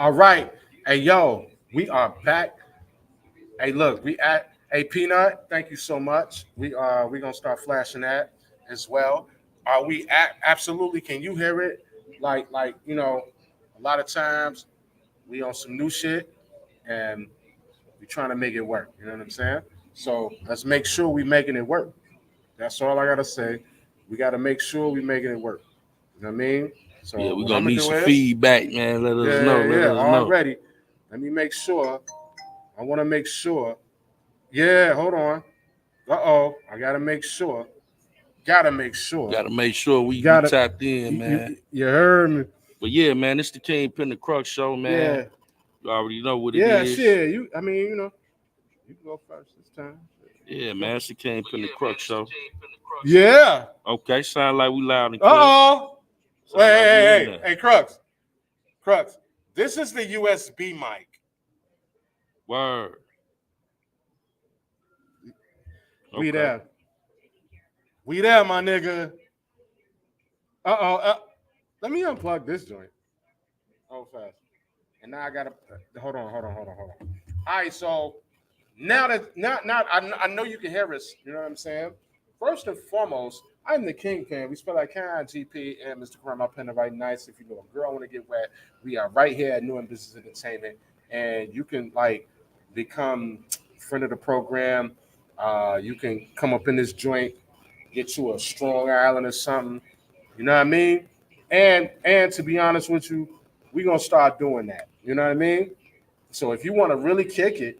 All right. Hey, yo, we are back. Hey, look, we at a Peanut. Thank you so much. We gonna start flashing that as well. Are we absolutely? Can you hear it? Like a lot of times we on some new shit and we trying to make it work. You know what I'm saying? So let's make sure we making it work. That's all I gotta say. We gotta make sure we making it work. You know what I mean? Yeah, So we're what I'm gonna gonna need do some is, feedback, man. Let us yeah, know. yeah, Let yeah, us know. already. Let me make sure. I want to make sure. Yeah, hold on. I gotta make sure. Gotta make sure. Gotta make sure we Gotta. tapped in, man. You heard me. But yeah, man, it's the Kingpen the Crux show, man. Yeah. You already know what it Yeah. is. Shit. You. I mean, you can go first this time. Yeah, man, it's the Kingpen the Crux show. Yeah. Okay, sound like we loud and Uh clear. oh. Wait, Sound like we in hey, there. hey, Crux. Crux. This is the USB mic. Word. We Okay. there. We there, my nigga. Let me unplug this joint. Oh, fast. And now I gotta hold on. All right, so now that now I know you can hear us. You know what I'm saying? First and foremost, I'm the Kingpen. We spell like KIGP and Mr. Crumb. I pen it right nice. If you know a girl want to get wet, we are right here at New and Business Entertainment, and you can like become friend of the program. You can come up in this joint, get you a Strong Island or something. You know what I mean? And to be honest with you, we're gonna start doing that. You know what I mean? So if you want to really kick it,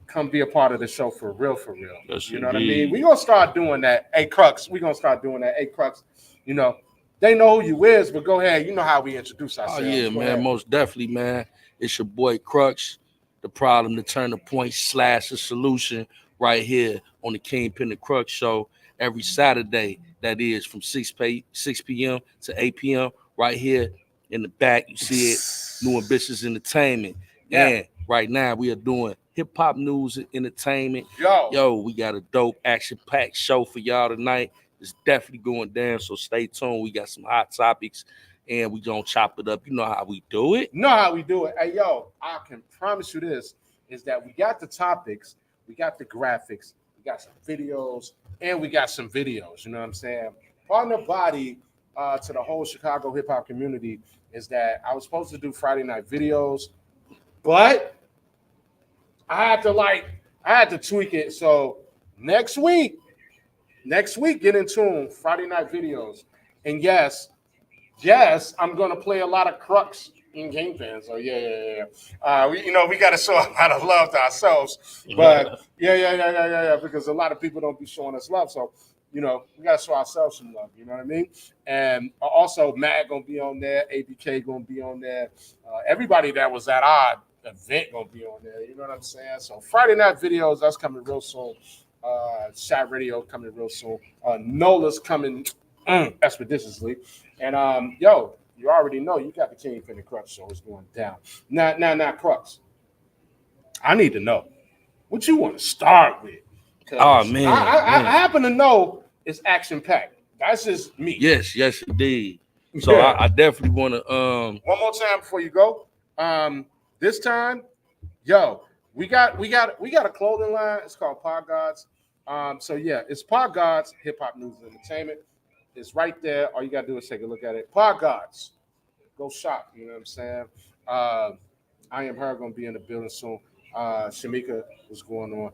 come be a part of the show for real, for real. Yes, You know what I mean? indeed. We're gonna start doing that. Hey Crux, we're gonna start doing that. Hey Crux, you know, they know who you is, but go ahead. You know how we introduce Oh ourselves. yeah, Go man, ahead. most definitely, man. It's your boy Crux, the problem, the turn the point slash the solution right here on the Kingpen the Crux show every Saturday. That is from 6 p.m. to 8 p.m. right here in the back. You see it, New Ambitious Entertainment. Yeah. And right now we are doing hip hop news and entertainment. Yo. Yo, we got a dope action-packed show for y'all tonight. It's definitely going down, so stay tuned. We got some hot topics and we gonna chop it up. You know how we do it. Know how we do it. Hey, yo, I can promise you this is that we got the topics, we got the graphics, we got some videos, and we got some videos. You know what I'm saying? Partner body to the whole Chicago hip hop community is that I was supposed to do Friday night videos, but I had to tweak it. So next week, get in tune. Friday night videos, and yes, I'm gonna play a lot of Crux in Kingpen. So yeah. We got to show a lot of love to ourselves, but yeah. Because a lot of people don't be showing us love. So we got to show ourselves some love. You know what I mean? And also, Matt gonna be on there. ABK gonna be on there. Everybody that was at our event gonna be on there. You know what I'm saying? So Friday night videos, that's coming real soon. Shot Radio coming real soon. Nola's coming expeditiously. And yo, you already know you got the Kingpen and Crux show is going down. Now, Crux. I need to know what you want to start with. Oh man, I happen to know it's action packed. That's just me. Yes, indeed. So yeah. I definitely want to one more time before you go. This time, yo, we got a clothing line. It's called PODGODZ. So yeah, it's PODGODZ Hip Hop News and Entertainment. It's right there. All you gotta do is take a look at it. PODGODZ. Go shop. You know what I'm saying? I am her gonna be in the building soon. Shamika, what's going on?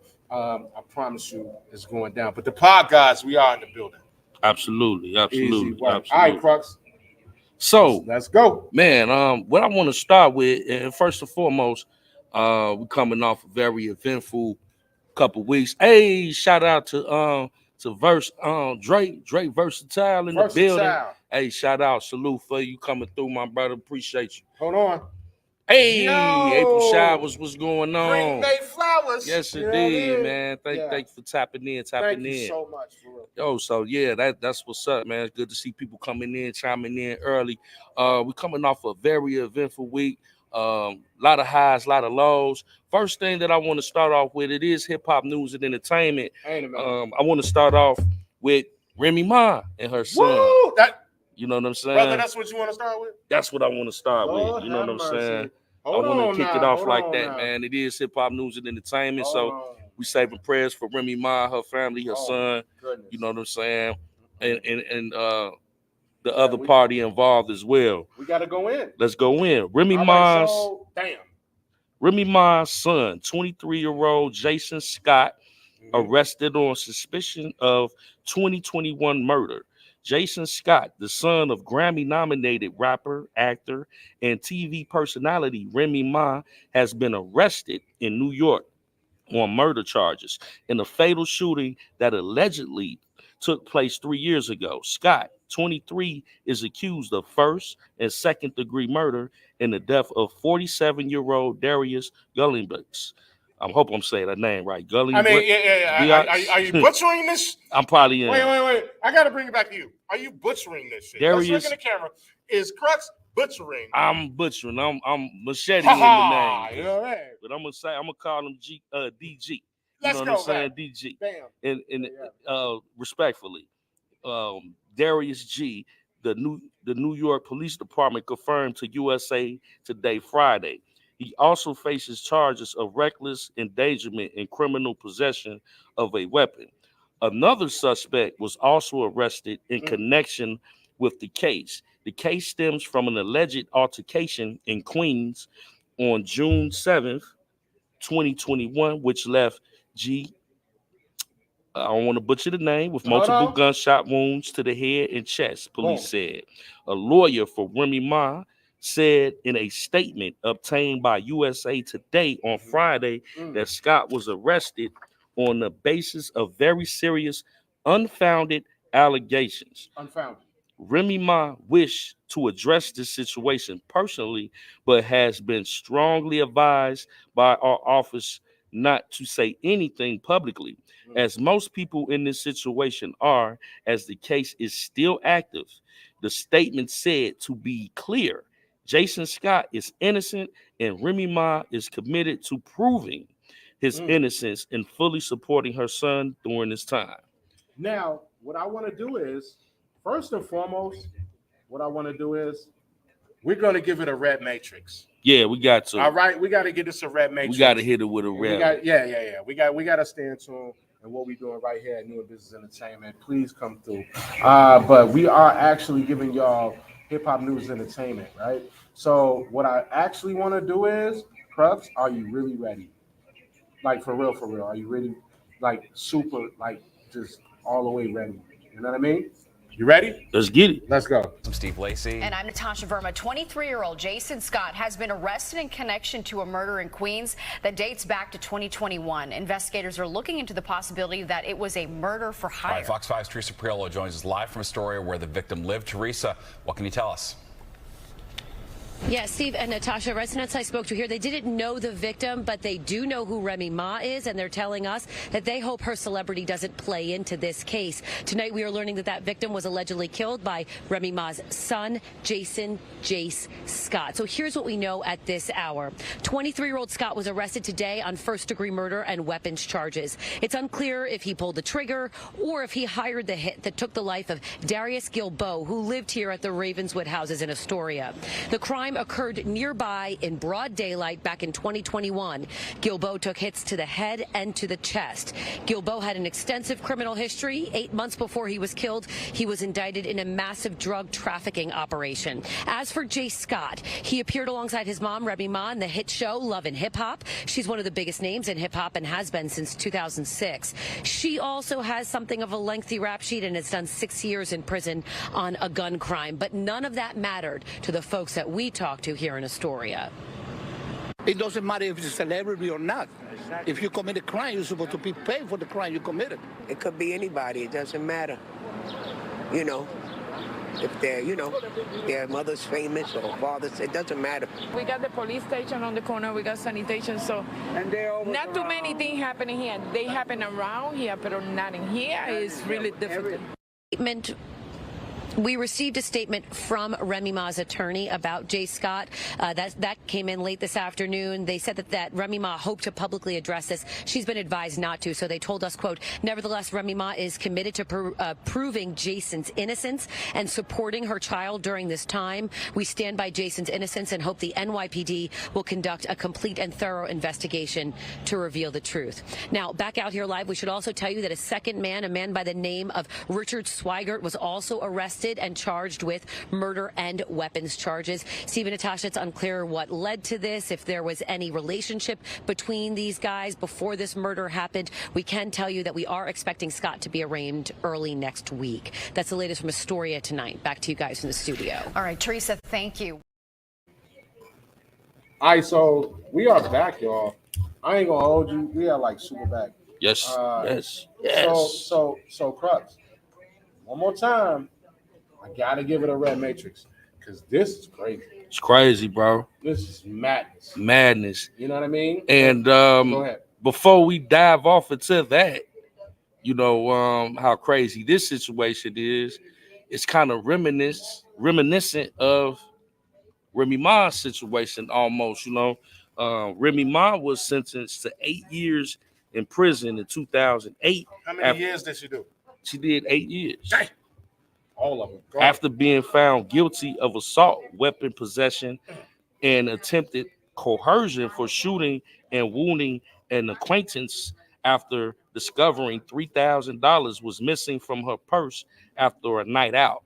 I promise you, it's going down. But the PODGODZ, we are in the building. Absolutely. All right, Crux. So let's go, man. What I want to start with, and first and foremost, we're coming off a very eventful couple weeks. Hey, shout out to Drake Versatile in the building. Hey, shout out, salute for you coming through, my brother. Appreciate you. Hold on. Hey, April Showers, what's going on? Green Bay Flowers. Yes, indeed, man. Thank you for tapping in. Thank you so much, for real. Yo, so yeah, that's what's up, man. It's good to see people coming in, chiming in early. We're coming off a very eventful week. A lot of highs, a lot of lows. First thing that I want to start off with, it is hip hop news and entertainment. I want to start off with Remy Ma and her son. Woo! You know what I'm saying? Brother, that's what you want to start with? That's what I want to start with. You know what I'm saying? Hold I want on to kick it now, off hold like on that, now. man. It is hip hop news and entertainment, Hold so on. we saving prayers for Remy Ma, her family, her Oh, son. goodness. You know what I'm saying? And the Yeah, other party involved as well. We got to go in. Let's go in. Remy All right, Ma's so, damn. Remy Ma's son, 23-year-old Jason Scott, arrested on suspicion of 2021 murder. Jason Scott, the son of Grammy-nominated rapper, actor, and TV personality Remy Ma, has been arrested in New York on murder charges in a fatal shooting that allegedly took place 3 years ago. Scott, 23, is accused of first and second degree murder in the death of 47-year-old Darius Gullingbucks. I hope I'm saying that name right. I mean, yeah. Are you butchering this? I'm probably in. Wait. I got to bring it back to you. Are you butchering this shit? Darius, let's look in the camera. Is Crux butchering? I'm butchering. I'm macheting in the name. You know that? But I'm gonna call him DG. You Let's know go, what I'm saying? man. DG. Damn. And respectfully, Darius G, the New York Police Department confirmed to USA Today Friday. He also faces charges of reckless endangerment and criminal possession of a weapon. Another suspect was also arrested in connection with the case. The case stems from an alleged altercation in Queens on June 7th, 2021, which left G, I don't want to butcher the name, with multiple gunshot wounds to the head and chest, police said. A lawyer for Remy Ma said in a statement obtained by USA Today on Friday that Scott was arrested on the basis of very serious, unfounded allegations. Unfounded. Remy Ma wished to address this situation personally, but has been strongly advised by our office not to say anything publicly, as most people in this situation are, as the case is still active. The statement said, to be clear, Jason Scott is innocent and Remy Ma is committed to proving his innocence and fully supporting her son during this time. Now, what I want to do is, first and foremost, we're going to give it a red matrix. Yeah, we got to. All right, we got to get this a red matrix. We got to hit it with a red. We got to stay in tune and what we're doing right here at New Business Entertainment. Please come through. But we are actually giving y'all hip hop news entertainment, right? So what I actually want to do is, Crux, are you really ready? Like for real? Are you really like super, like just all the way ready? You know what I mean? You ready? Let's get it. Let's go. I'm Steve Lacey. And I'm Natasha Verma. 23-year-old Jason Scott has been arrested in connection to a murder in Queens that dates back to 2021. Investigators are looking into the possibility that it was a murder for hire. All right, Fox 5's Teresa Priolo joins us live from Astoria where the victim lived. Teresa, what can you tell us? Yeah, Steve and Natasha, residents I spoke to here, they didn't know the victim, but they do know who Remy Ma is, and they're telling us that they hope her celebrity doesn't play into this case. Tonight, we are learning that that victim was allegedly killed by Remy Ma's son, Jason Jace Scott. So here's what we know at this hour. 23-year-old Scott was arrested today on first-degree murder and weapons charges. It's unclear if he pulled the trigger or if he hired the hit that took the life of Darius Gilbo, who lived here at the Ravenswood houses in Astoria. The crime occurred nearby in broad daylight back in 2021. Gilbo took hits to the head and to the chest. Gilbo had an extensive criminal history. 8 months before he was killed, he was indicted in a massive drug trafficking operation. As for Jace Scott, he appeared alongside his mom, Remy Ma, in the hit show Love and Hip Hop. She's one of the biggest names in hip hop and has been since 2006. She also has something of a lengthy rap sheet and has done 6 years in prison on a gun crime. But none of that mattered to the folks that we talked to here in Astoria. It doesn't matter if it's a celebrity or not. Exactly. If you commit a crime, you're supposed to be paid for the crime you committed. It could be anybody. It doesn't matter. You know, if they're, their mother's famous or father's, it doesn't matter. We got the police station on the corner. We got sanitation. So not too many things happening here. They happen around here, but not in here. It's really difficult. We received a statement from Remy Ma's attorney about Jay Scott. That came in late this afternoon. They said that Remy Ma hoped to publicly address this. She's been advised not to, so they told us, quote, nevertheless, Remy Ma is committed to proving Jason's innocence and supporting her child during this time. We stand by Jason's innocence and hope the NYPD will conduct a complete and thorough investigation to reveal the truth. Now, back out here live, we should also tell you that a second man, a man by the name of Richard Swigert, was also arrested and charged with murder and weapons charges. Steve and Natasha, it's unclear what led to this, if there was any relationship between these guys before this murder happened. We can tell you that we are expecting Scott to be arraigned early next week. That's the latest from Astoria tonight. Back to you guys in the studio. All right, Teresa, thank you. All right, so we are back, y'all. I ain't gonna hold you. We are like super back. Yes. So Crux, one more time. I gotta give it a red matrix because this is crazy. It's crazy, bro. This is madness. Madness. You know what I mean? And Go ahead. before we dive off into that, you know how crazy this situation is. It's kind of reminiscent of Remy Ma's situation almost. You know, Remy Ma was sentenced to 8 years in prison in 2008. How many years did she do? She did 8 years. Dang. All of them. After being found guilty of assault, weapon possession, and attempted coercion for shooting and wounding an acquaintance after discovering $3,000 was missing from her purse after a night out.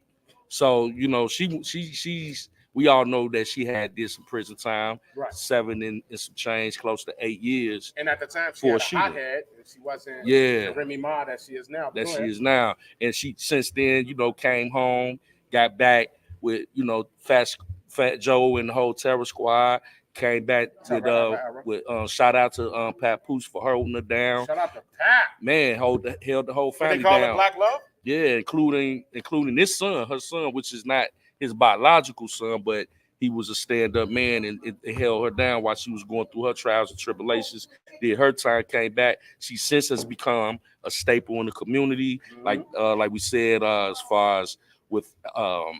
So, you know, she's we all know that she had did some prison time, right. 7 and some change, close to 8 years. And at the time, she had a hothead, and she wasn't the Remy Ma that she is now. And she since then, you know, came home, got back with, you know, Fat Joe and the whole Terror Squad. Came back with shout out to Pat Pooch for holding her down. Shout out to Pat. Man, held the whole family they call down. It Black Love? Yeah, including this son, her son, which is not his biological son, but he was a stand-up man, and it held her down while she was going through her trials and tribulations. Did her time, came back. She since has become a staple in the community, like we said, as far as with her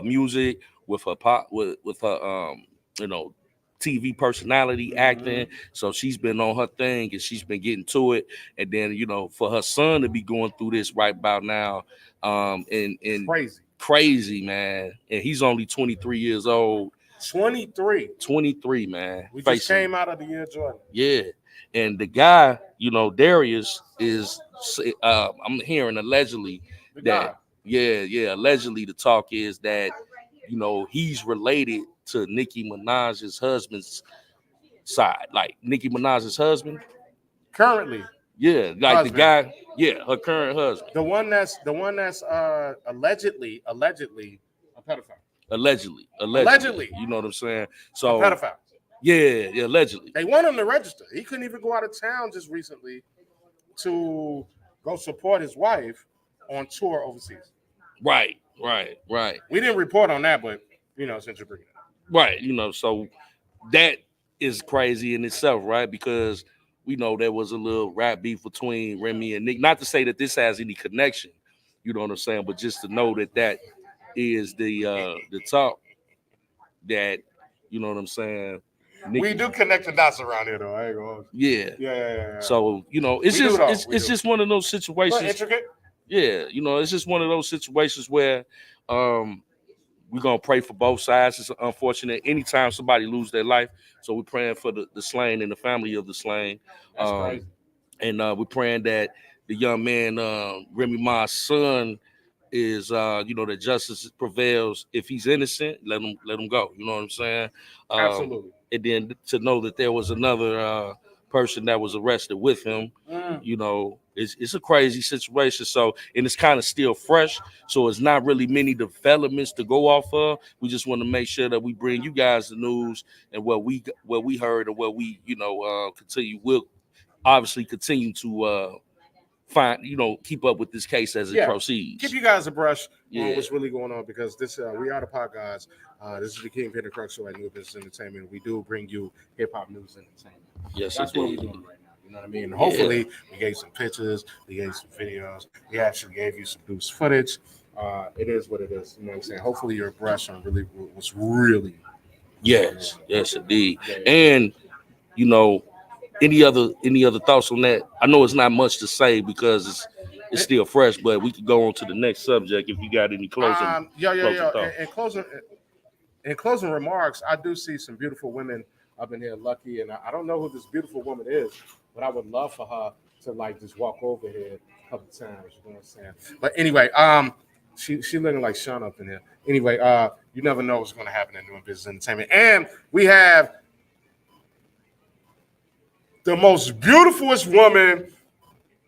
music, with her pop, with her you know, TV personality, acting. So she's been on her thing and she's been getting to it. And then, you know, for her son to be going through this right about now, and crazy, man. And he's only 23 years old. 23, man. We just came out of the year Jordan. Yeah. And the guy, you know, Darius is, I'm hearing allegedly allegedly the talk is that, you know, he's related to Nicki Minaj's husband's side, like Nicki Minaj's husband currently. Yeah, like husband. The guy, her current husband. The one that's allegedly a pedophile. Allegedly. You know what I'm saying? So a pedophile. Yeah, allegedly. They want him to register. He couldn't even go out of town just recently to go support his wife on tour overseas. Right. We didn't report on that, but you know, since you're bringing it up. Right, you know, so that is crazy in itself, right? Because we know there was a little rap beef between Remy and Nick. Not to say that this has any connection, you know what I'm saying, but just to know that is the talk that, you know what I'm saying. Nick, we do connect the dots around here, though. I ain't gonna. Yeah. So you know, it's just one of those situations. Intricate. Yeah, you know, it's just one of those situations where we're going to pray for both sides. It's unfortunate anytime somebody lose their life. So we're praying for the slain and the family of the slain. That's crazy. And we're praying that the young man, Remy Ma's son, is, you know, that justice prevails. If he's innocent, let him go. You know what I'm saying? Absolutely. And then to know that there was another person that was arrested with him, you know, it's a crazy situation. So, and it's kind of still fresh. So it's not really many developments to go off of. We just want to make sure that we bring you guys the news and what we heard and what we, you know, we'll obviously continue to keep up with this case as it proceeds. Keep you guys abreast on what's really going on, because this we are the PODGODZ. This is the Kingpen and Crux show at New Business Entertainment. We do bring you hip hop news and entertainment. Yes, that's what we're doing right now. You know what I mean? Hopefully, we gave some pictures, we gave some videos, we actually gave you some news footage. it is what it is. You know what I'm saying? Hopefully your aggression was really. Yes, indeed. And you know, any other thoughts on that? I know it's not much to say because it's still fresh, but we could go on to the next subject if you got any closing. Thoughts. In closing remarks, I do see some beautiful women up in here, Lucky, and I don't know who this beautiful woman is, but I would love for her to like just walk over here a couple times. You know what I'm saying? But anyway, she looking like Sean up in here. Anyway, you never know what's going to happen in doing business entertainment, and we have the most beautifulest woman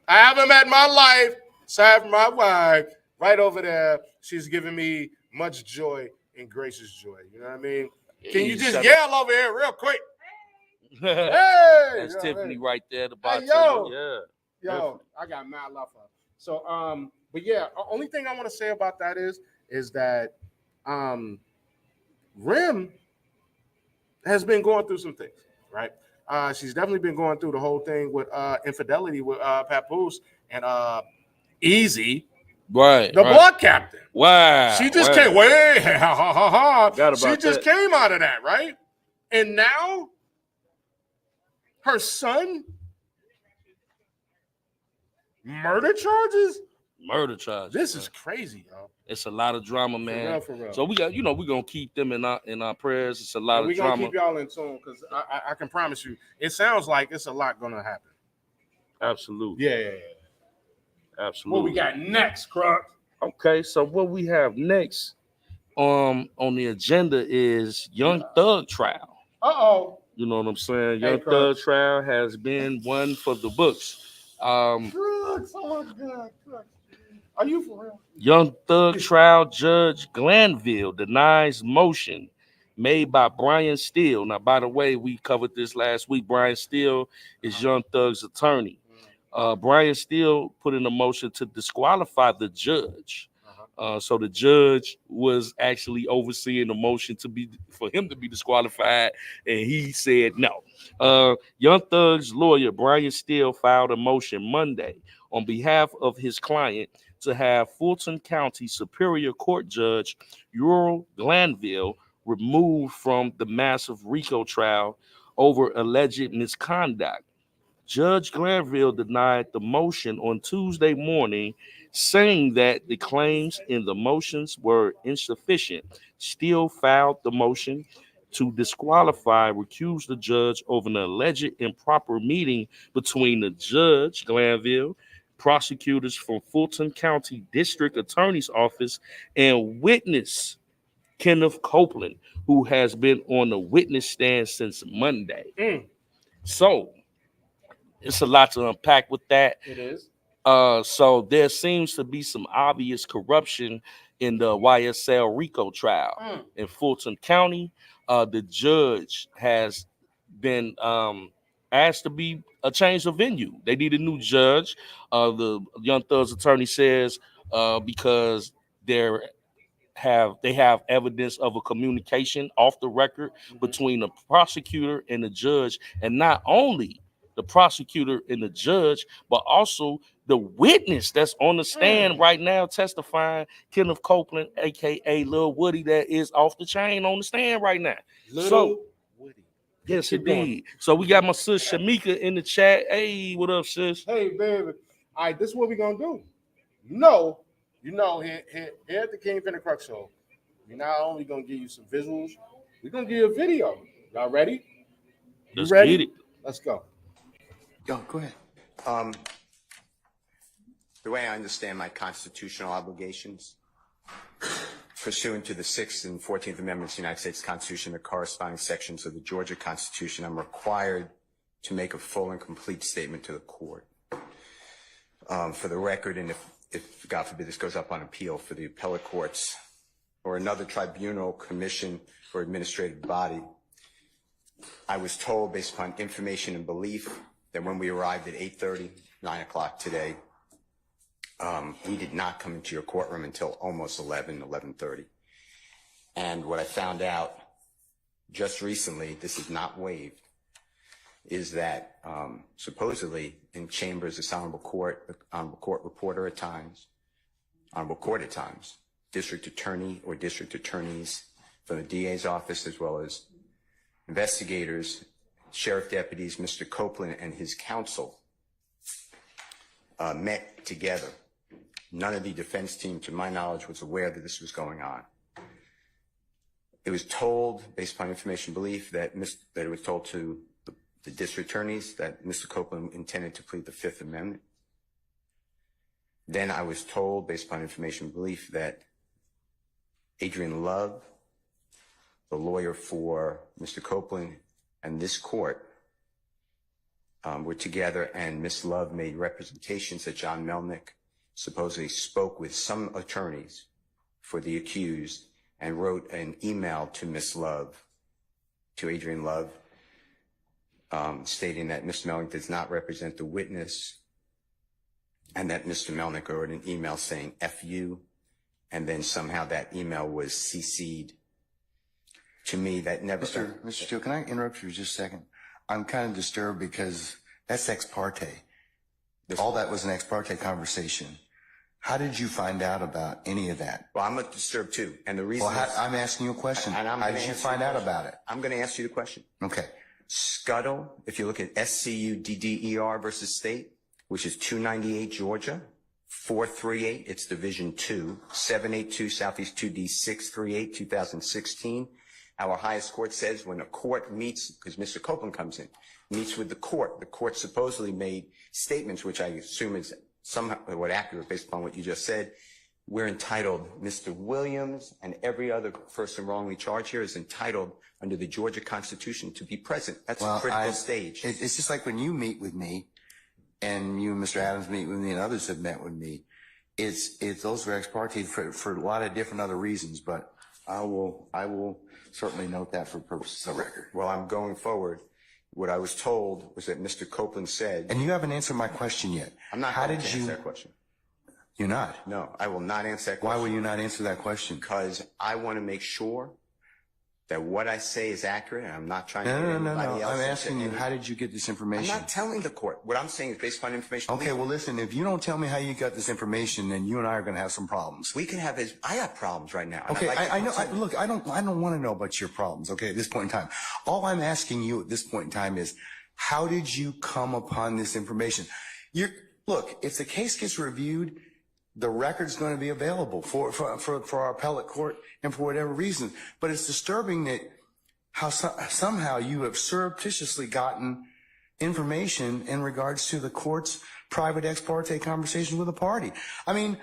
I ever met in my life, aside from my wife, right over there. She's giving me much joy and gracious joy. You know what I mean? Can you just yell over here real quick? Hey! That's Tiffany right there. The bartender. Yo, definitely. I got mad love for her. So, but yeah, only thing I want to say about that is that Rim has been going through some things, right? She's definitely been going through the whole thing with infidelity with Papoose and Easy, right? The block captain. Wow. She just came. She just came out of that, right? And now her son, murder charges. This is crazy, yo. It's a lot of drama, man. For real. So we got, we're gonna keep them in our prayers. It's a lot of drama. We're gonna keep y'all in tune because I can promise you, it sounds like it's a lot gonna happen. Absolutely. Yeah. Absolutely. What we got next, Crux? Okay, so what we have next on the agenda is Young Thug trial. You know what I'm saying? Young Thug trial has been one for the books. Crux, oh my God, Crux. Are you for real? Young Thug trial Judge Glanville denies motion made by Brian Steele. Now, by the way, we covered this last week. Brian Steele is Young Thug's attorney. Brian Steele put in a motion to disqualify the judge. So the judge was actually overseeing the motion for him to be disqualified, and he said no. Young Thug's lawyer, Brian Steele, filed a motion Monday on behalf of his client to have Fulton County Superior Court Judge Ural Glanville removed from the massive RICO trial over alleged misconduct. Judge Glanville denied the motion on Tuesday morning, saying that the claims in the motions were insufficient. Steele filed the motion to disqualify, recuse the judge over an alleged improper meeting between the judge, Glanville, prosecutors from Fulton County District Attorney's Office, and witness Kenneth Copeland, who has been on the witness stand since Monday. So it's a lot to unpack with that. It is. So there seems to be some obvious corruption in the YSL RICO trial in Fulton County. The judge has been asked to be a change of venue. They need a new judge. The Young Thug's attorney says because they have evidence of a communication off the record between the prosecutor and the judge, and not only the prosecutor and the judge, but also the witness that's on the stand right now testifying, Kenneth Copeland, aka Lil Woody, that is off the chain on the stand right now. Little Woody. Yes, indeed. So we got my sis Shamika in the chat. Hey, what up, sis? Hey, baby. All right, this is what we're gonna do. Here at the Kingpen and Crux show, we're not only gonna give you some visuals, we're gonna give you a video. Y'all ready? Let's get it. Let's go. Yo, go ahead. The way I understand my constitutional obligations, pursuant to the 6th and 14th Amendments of the United States Constitution, the corresponding sections of the Georgia Constitution, I'm required to make a full and complete statement to the court. For the record, and if God forbid this goes up on appeal for the appellate courts or another tribunal, commission, or administrative body, I was told, based upon information and belief, that when we arrived at 8:30, 9 o'clock today, we did not come into your courtroom until almost 11:30. And what I found out just recently, this is not waived, is that supposedly in chambers, this honorable court reporter at times, on recorded times, district attorney or district attorneys from the DA's office, as well as investigators, sheriff deputies, Mr. Copeland and his counsel met together. None of the defense team, to my knowledge, was aware that this was going on. It was told, based upon information belief, that it was told to the district attorneys that Mr. Copeland intended to plead the Fifth Amendment. Then I was told, based upon information belief, that Adrian Love, the lawyer for Mr. Copeland, and this court were together, and Ms. Love made representations that John Melnick supposedly spoke with some attorneys for the accused and wrote an email to Ms. Love, to Adrian Love, stating that Mr. Melnick does not represent the witness, and that Mr. Melnick wrote an email saying F you, and then somehow that email was CC'd. To me, that never... Mr. Steele, can I interrupt you just a second? I'm kind of disturbed because that's ex parte. All that was an ex parte conversation. How did you find out about any of that? Well, I'm disturbed too, and the reason I'm asking you a question. How did you find out about it? I'm going to answer you the question. Okay. Scuttle, if you look at SCUDDER versus State, which is 298 Georgia, 438, it's Division 2, 782 Southeast 2D 638, 2016. Our highest court says when a court meets, because Mr. Copeland comes in, meets with the court supposedly made statements, which I assume is somewhat accurate based upon what you just said. We're entitled, Mr. Williams and every other person wrongly charged here is entitled under the Georgia Constitution to be present. That's a critical stage. It's just like when you meet with me, and you and Mr. Adams meet with me, and others have met with me. It's those are ex parte for a lot of different other reasons, but I will certainly note that for purposes of the record. Well, I'm going forward. What I was told was that Mr. Copeland said... And you haven't answered my question yet. I'm not going to answer that question. You're not? No, I will not answer that question. Why will you not answer that question? Because I want to make sure that what I say is accurate, and I'm not trying to... No. I'm asking you, how did you get this information? I'm not telling the court. What I'm saying is based upon information... Okay, well, listen, if you don't tell me how you got this information, then you and I are going to have some problems. We can have... I have problems right now. Okay, I know. Look, I don't want to know about your problems, okay, at this point in time. All I'm asking you at this point in time is, how did you come upon this information? Look, if the case gets reviewed, the record's going to be available for our appellate court and for whatever reason. But it's disturbing that how somehow you have surreptitiously gotten information in regards to the court's private ex parte conversation with a party. I mean,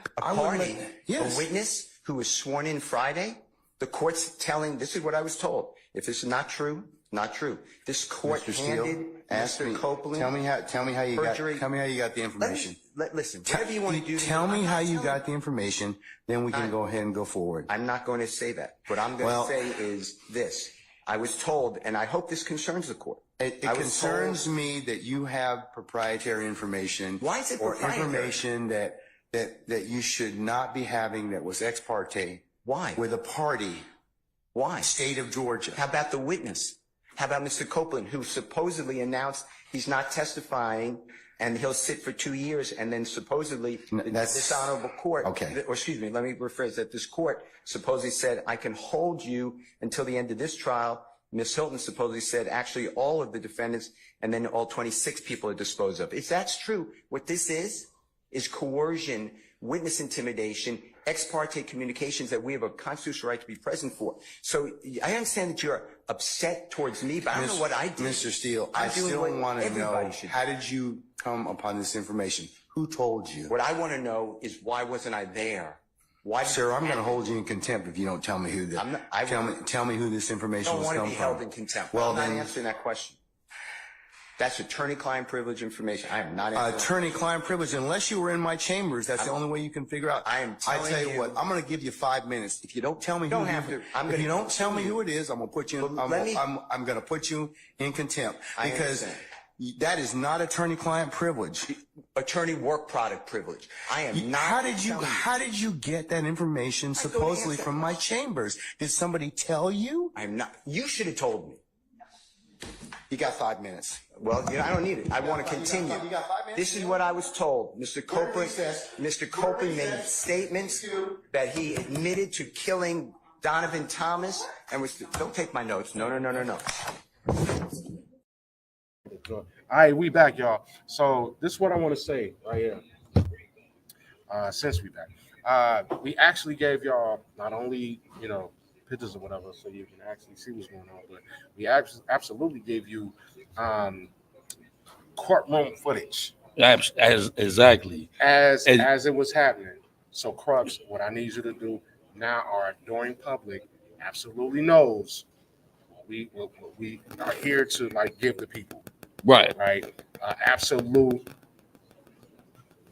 yes. A witness who was sworn in Friday, the court's telling, this is what I was told. If this is not true, not true. This court handed Mr. Copeland. Tell me how you got the information. Listen, whatever you want to do. Tell me how you got the information, then we can go ahead and go forward. I'm not going to say that. What I'm going to say is this. I was told, and I hope this concerns the court. It concerns me that you have proprietary information. Why is it proprietary? Or information that you should not be having that was ex parte. Why? With a party. Why? State of Georgia. How about the witness? How about Mr. Copeland, who supposedly announced he's not testifying and he'll sit for 2 years, and then supposedly this honorable court, or excuse me, let me rephrase that. This court supposedly said, I can hold you until the end of this trial. Ms. Hilton supposedly said, actually, all of the defendants and then all 26 people are disposed of. If that's true, what this is coercion, witness intimidation, ex parte communications that we have a constitutional right to be present for. So I understand that you're upset towards me, but I don't know what I did. Mr. Steele, I still want to know, how did you come upon this information? Who told you? What I want to know is, why wasn't I there? Why? Sir, I'm going to hold you in contempt if you don't tell me who tell me who this information was coming from. I don't want to be held in contempt. Well, I'm not answering that question. That's attorney-client privilege information. I am not answering attorney-client privilege. Unless you were in my chambers, that's the only way you can figure out. I tell you what, I'm going to give you 5 minutes. If you don't tell me if you don't tell me who it is, I'm going to put you. I'm going to put you in contempt because that is not attorney-client privilege. Attorney work product privilege. I am not. How did you get that information supposedly from my chambers? Did somebody tell you? I'm not. You should have told me. You got 5 minutes. Well, I don't need it. I want to continue. You got 5 minutes? This is what I was told. Mr. Copeland made statements that he admitted to killing Donovan Thomas and was. Don't take my notes. No. All right, we back, y'all. So this is what I want to say right here. Since we back, we actually gave y'all not only pictures or whatever, so you can actually see what's going on, but we absolutely gave you courtroom footage Exactly as it was happening. So Crux, what I need you to do now, our adoring public absolutely knows we are here to give the people right absolute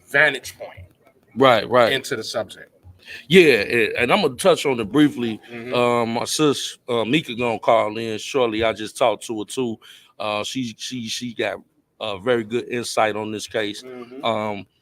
vantage point right into the subject. Yeah, and I'm gonna touch on it briefly. My sis Mika gonna call in shortly. I just talked to her too. She got very good insight on this case.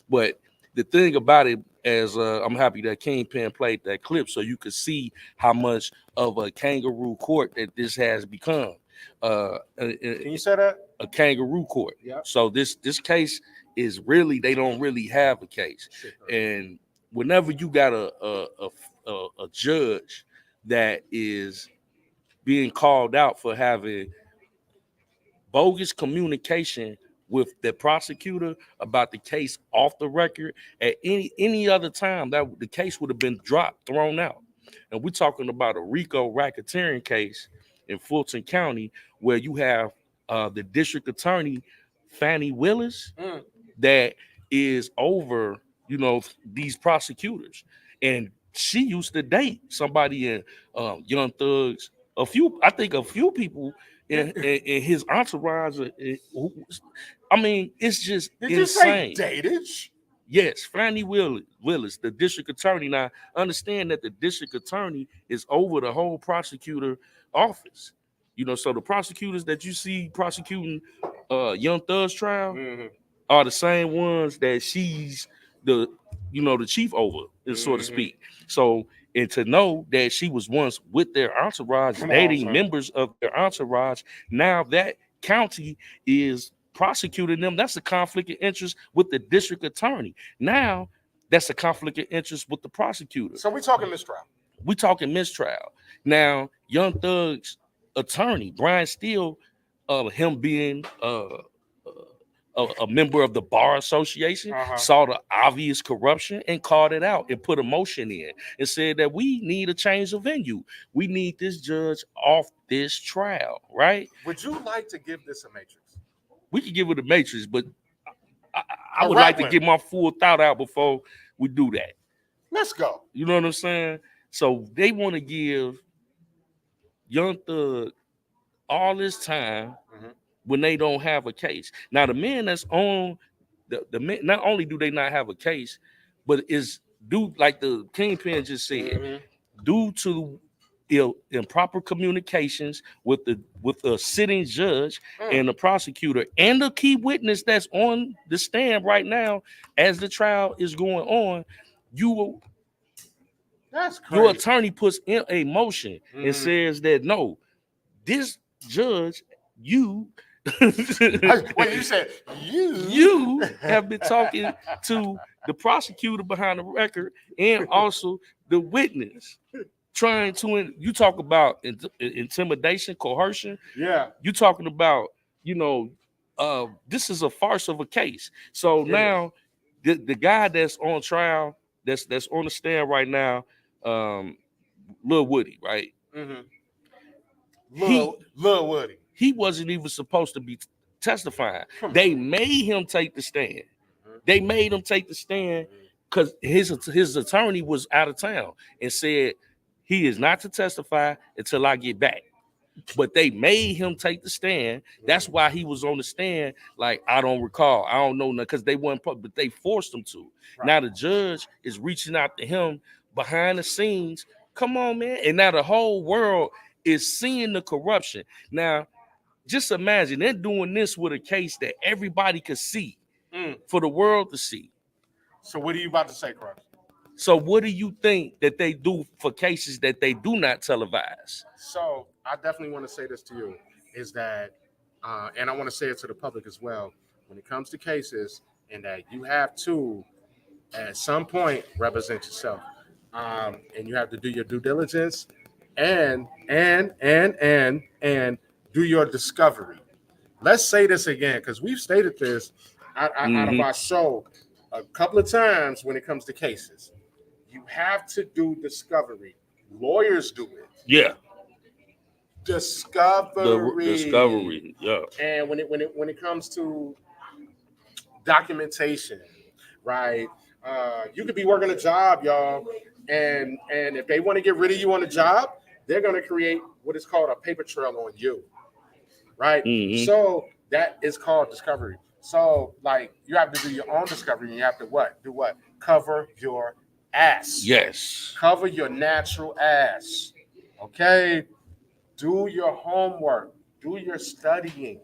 But the thing about it is, I'm happy that Kingpen played that clip so you could see how much of a kangaroo court that this has become. Can you say that? A kangaroo court. Yep. So this case is really, they don't really have a case. And whenever you got a judge that is being called out for having bogus communication with the prosecutor about the case off the record, at any other time that the case would have been dropped, thrown out. And we're talking about a RICO racketeering case in Fulton County where you have the district attorney Fannie Willis that is over these prosecutors, and she used to date somebody in Young Thugs, a few people in his entourage. I mean, it's just Did insane. You say dated? Yes, Fannie Willis, the district attorney. Now, understand that the district attorney is over the whole prosecutor office. So the prosecutors that you see prosecuting Young Thug's trial are the same ones that she's the chief over, so to speak. So, and to know that she was once with their entourage, dating members of their entourage, now that county is prosecuting them. That's a conflict of interest with the district attorney. Now, that's a conflict of interest with the prosecutor. So we're talking mistrial. We're talking mistrial. Now, Young Thug's attorney, Brian Steele, him being a member of the Bar Association, saw the obvious corruption and called it out and put a motion in and said that we need a change of venue. We need this judge off this trial, right? Would you like to give this a matrix? We could give it a matrix, but I would like to get my full thought out before we do that. Let's go. You know what I'm saying? So they want to give Young Thug all this time when they don't have a case. Now, the men that's on the men, not only do they not have a case, but is due, like the Kingpen just said, due to improper communications with the sitting judge and the prosecutor and the key witness that's on the stand right now as the trial is going on. That's crazy. Your attorney puts in a motion and says that no, this judge, you wait, you said you have been talking to the prosecutor behind the record and also the witness, trying to, you talk about intimidation, coercion. Yeah. You talking about, this is a farce of a case. So now the guy that's on trial, that's on the stand right now, Lil Woody, right? Lil Woody. He wasn't even supposed to be testifying. They made him take the stand. They made him take the stand because his attorney was out of town and said he is not to testify until I get back. But they made him take the stand. That's why he was on the stand. Like, I don't recall. I don't know, because they weren't, but they forced him to. Right. Now the judge is reaching out to him behind the scenes. Come on, man. And now the whole world is seeing the corruption. Now, just imagine they're doing this with a case that everybody could see, for the world to see. So what are you about to say, Crux? So what do you think that they do for cases that they do not televise? So I definitely want to say this to you, is that and I want to say it to the public as well, when it comes to cases, and that you have to, at some point, represent yourself. And you have to do your due diligence and do your discovery. Let's say this again, because we've stated this out of our show a couple of times when it comes to cases. You have to do discovery. Lawyers do it. Yeah. Discovery. Discovery. Yeah. And when it comes to documentation, right? You could be working a job, y'all, and if they want to get rid of you on the job, they're going to create what is called a paper trail on you, right? So that is called discovery. So, like, you have to do your own discovery, and you have to do what? Cover your ass. Yes. Cover your natural ass. Okay? Do your homework. Do your studying.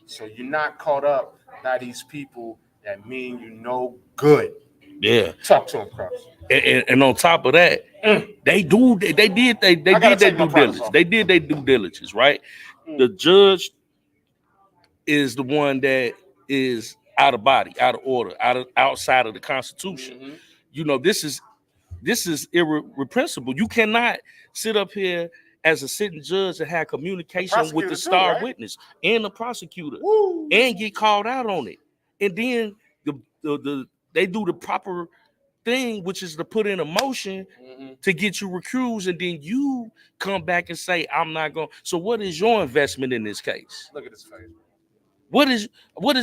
So you're not caught up by these people that mean you no good. Yeah. Talk to them, Crux. And on top of that, they did their due diligence. They did their due diligence, right? The judge is the one that is out of body, out of order, outside of the Constitution. You know, this is irrepressible. You cannot sit up here as a sitting judge and have communication with the star witness and the prosecutor and get called out on it. And then they do the proper thing, which is to put in a motion to get you recused, and then you come back and say, I'm not going. So what is your investment in this case? Look at his face. What is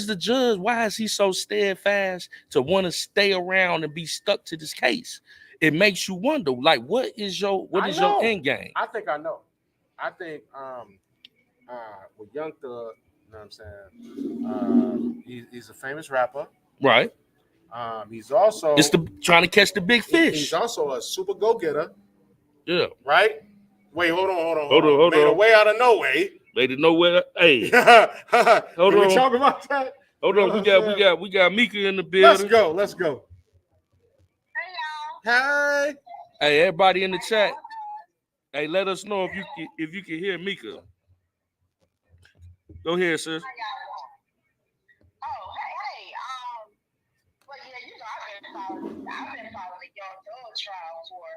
the judge? Why is he so steadfast to want to stay around and be stuck to this case? It makes you wonder, like, what is your end game? I think I know. I think with Young Thug, you know what I'm saying? He's a famous rapper. Right. He's also trying to catch the big fish. He's also a super go-getter. Yeah. Right? Wait, hold on. Made a way out of no way. Made it nowhere. Hey. Hold on. We talk about that? Hold on. We got Mika in the building. Let's go. Hey, y'all. Hey, everybody in the chat. Hey, let us know if you can hear Mika. Go ahead, sis. I've been following the Young Thug trial for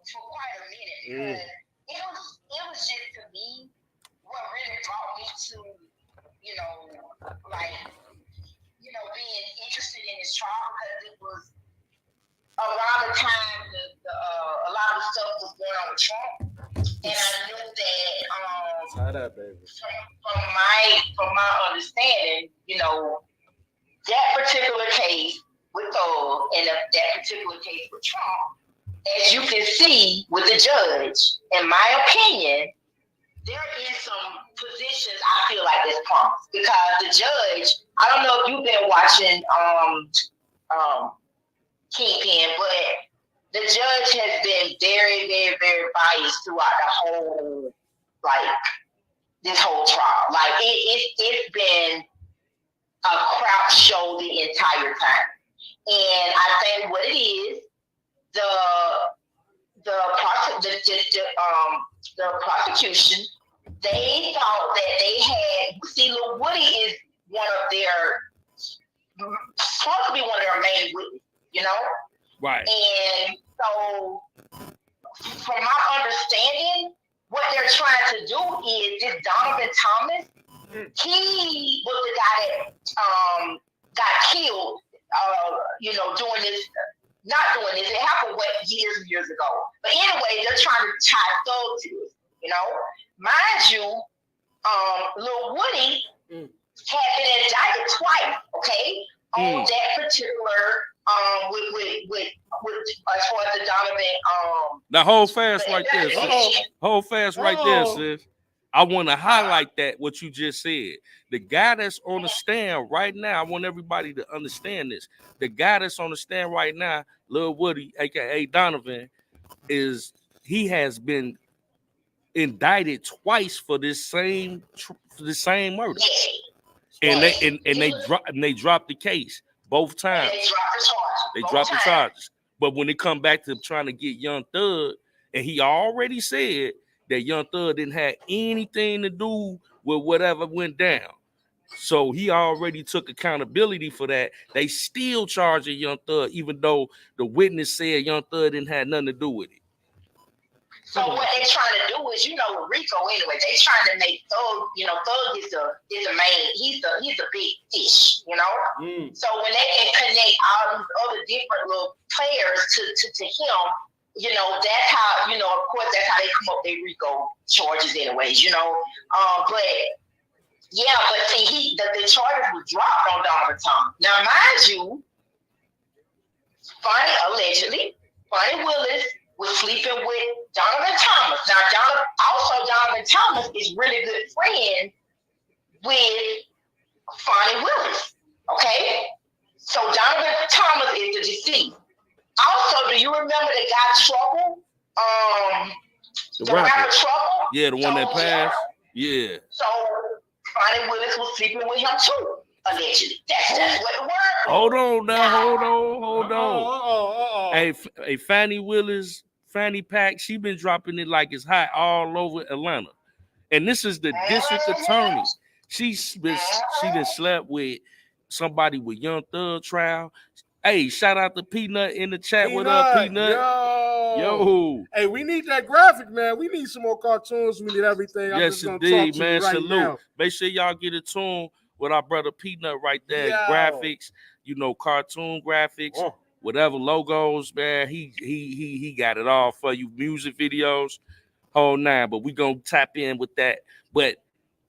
quite a minute because it was just, to me, what really brought me to being interested in this trial, because it was around the time a lot of the stuff was going on with Trump, and I knew that from my understanding, that particular case with Thug and that particular case with Trump, as you can see with the judge, in my opinion, there is some positions I feel like there's prompts, because the judge, I don't know if you've been watching Kingpen, but the judge has been very, very, very biased throughout the whole, this whole trial. Like, it's been a crowd show the entire time. And I think what it is, the prosecution, they thought that they had. See, Lil Woody is supposed to be one of their main witnesses, Right. And so, from my understanding, what they're trying to do is this Donovan Thomas. He was the guy that got killed. Doing this, not doing this. It happened years and years ago. But anyway, they're trying to tie Thug to it. Mind you, Lil Woody had been indicted twice. Okay, on that particular with as far as the Donovan Now hold fast right there, sis. Hold fast right there, sis. I want to highlight that what you just said. The guy that's on the stand right now, I want everybody to understand this. The guy that's on the stand right now, Lil Woody, aka Donovan, he has been indicted twice for this same murder, and they dropped the case both times. They dropped the charges. But when it come back to trying to get Young Thug, and he already said that Young Thug didn't have anything to do with whatever went down. So he already took accountability for that. They still charging Young Thug, even though the witness said Young Thug didn't have nothing to do with it. So what they're trying to do is, with Rico anyway, they trying to make Thug, Thug is the main, he's a big fish, So when they can connect all these other different little players to him, that's how, of course, that's how they come up with their Rico charges anyways, but yeah, but see, the charges were dropped on Donovan Thomas. Now, mind you, Fonnie Willis was sleeping with Donovan Thomas. Now, Donovan Thomas is really good friend with Fonnie Willis. Okay? So Donovan Thomas is the deceased. Also, do you remember the guy Trouble? The rapper Trouble? Yeah, the one that passed. Yeah. So Fonnie Willis was sleeping with him too, allegedly. That's what the word was. Hold on now, hold on. Hey, Fannie Willis, Fannie Pack, she been dropping it like it's hot all over Atlanta. And this is the district attorney. She done slept with somebody with Young Thug trial. Hey, shout out to Peanut in the chat. What up, Peanut? Yo. Hey, we need that graphic, man. We need some more cartoons. We need everything. Yes, indeed, man. Salute. Now. Make sure y'all get a tune with our brother Peanut right there. Yo. Graphics, cartoon graphics, whatever logos, man. He got it all for you. Music videos, whole nine. But we gonna tap in with that. But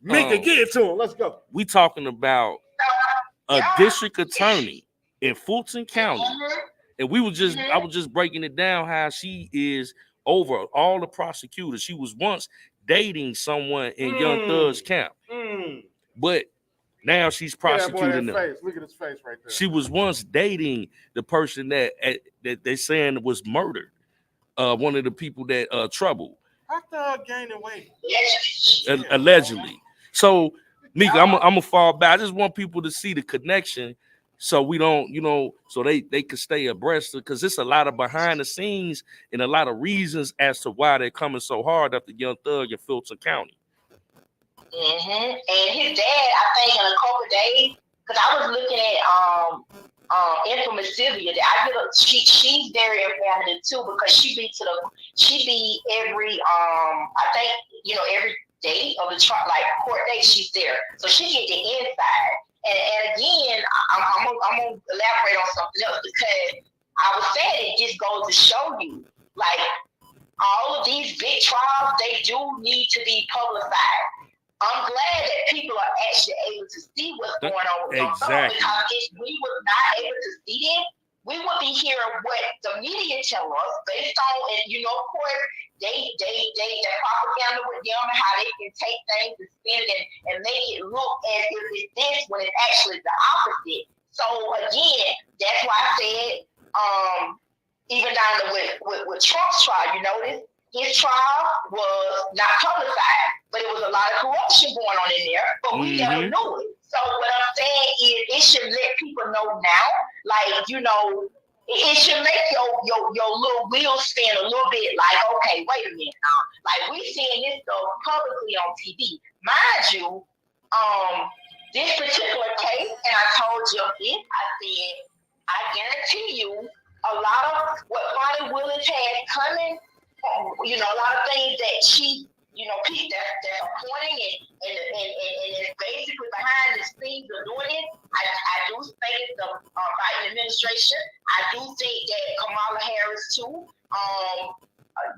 make it get to him. Let's go. We talking about a district attorney in Fulton County, and I was just breaking it down how she is over all the prosecutors. She was once dating someone in Young Thug's camp, but now she's prosecuting them. Look at his face right there. She was once dating the person that they saying was murdered. One of the people that Trouble. How Thug gaining weight? Allegedly. So, Mika, I'm gonna fall back. I just want people to see the connection. So we don't, so they could stay abreast, because it's a lot of behind the scenes and a lot of reasons as to why they're coming so hard after Young Thug in Fulton County. And his dad, I think, in a couple of days, because I was looking at Infamous Sylvia. She's very informative too, because she be every I think every day of the trial, like court day, she's there, so she get the inside. And again, I'm gonna elaborate on something else, because I was saying it just goes to show you, like, all of these big trials, they do need to be publicized. I'm glad that people are actually able to see what's going on with them. Exactly. Because if we were not able to see them, we would be hearing what the media tell us based on, and of course, they propaganda with them and how they can take things and spin it and make it look as if it's this when it's actually the opposite. So again, that's why I said, even down to with Trump's trial, you notice his trial was not publicized, but it was a lot of corruption going on in there, but we never knew it. So what I'm saying is, it should let people know now, like, it should make your little wheels spin a little bit, like, okay, wait a minute now. Like, we seeing this stuff publicly on TV. Mind you, this particular case, and I told you this, I said, I guarantee you, a lot of what Fonnie Willis had coming, a lot of things that she, people that's appointing and it's basically behind the scenes of doing it. I do think it's the Biden administration. I do think that Kamala Harris too.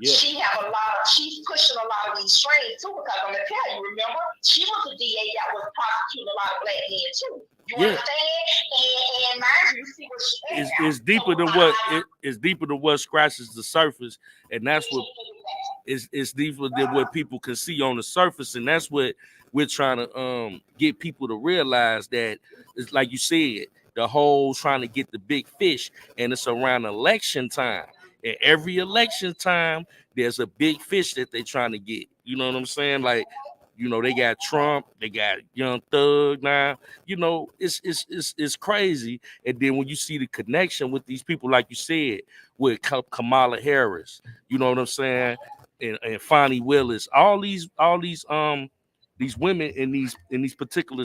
She's pushing a lot of these strings too, because I'm gonna tell you, remember, she was a DA that was prosecuting a lot of black men too. You understand? And mind you, see what she is. It's deeper than it's deeper than what scratches the surface, and that's what it's deeper than what people can see on the surface, and that's what we're trying to get people to realize, that it's like you said, the whole trying to get the big fish, and it's around election time. And every election time, there's a big fish that they're trying to get. You know what I'm saying? Like, they got Trump, they got Young Thug now. It's crazy. And then when you see the connection with these people, like you said, with Kamala Harris, you know what I'm saying? and Fonnie Willis, all these women in these particular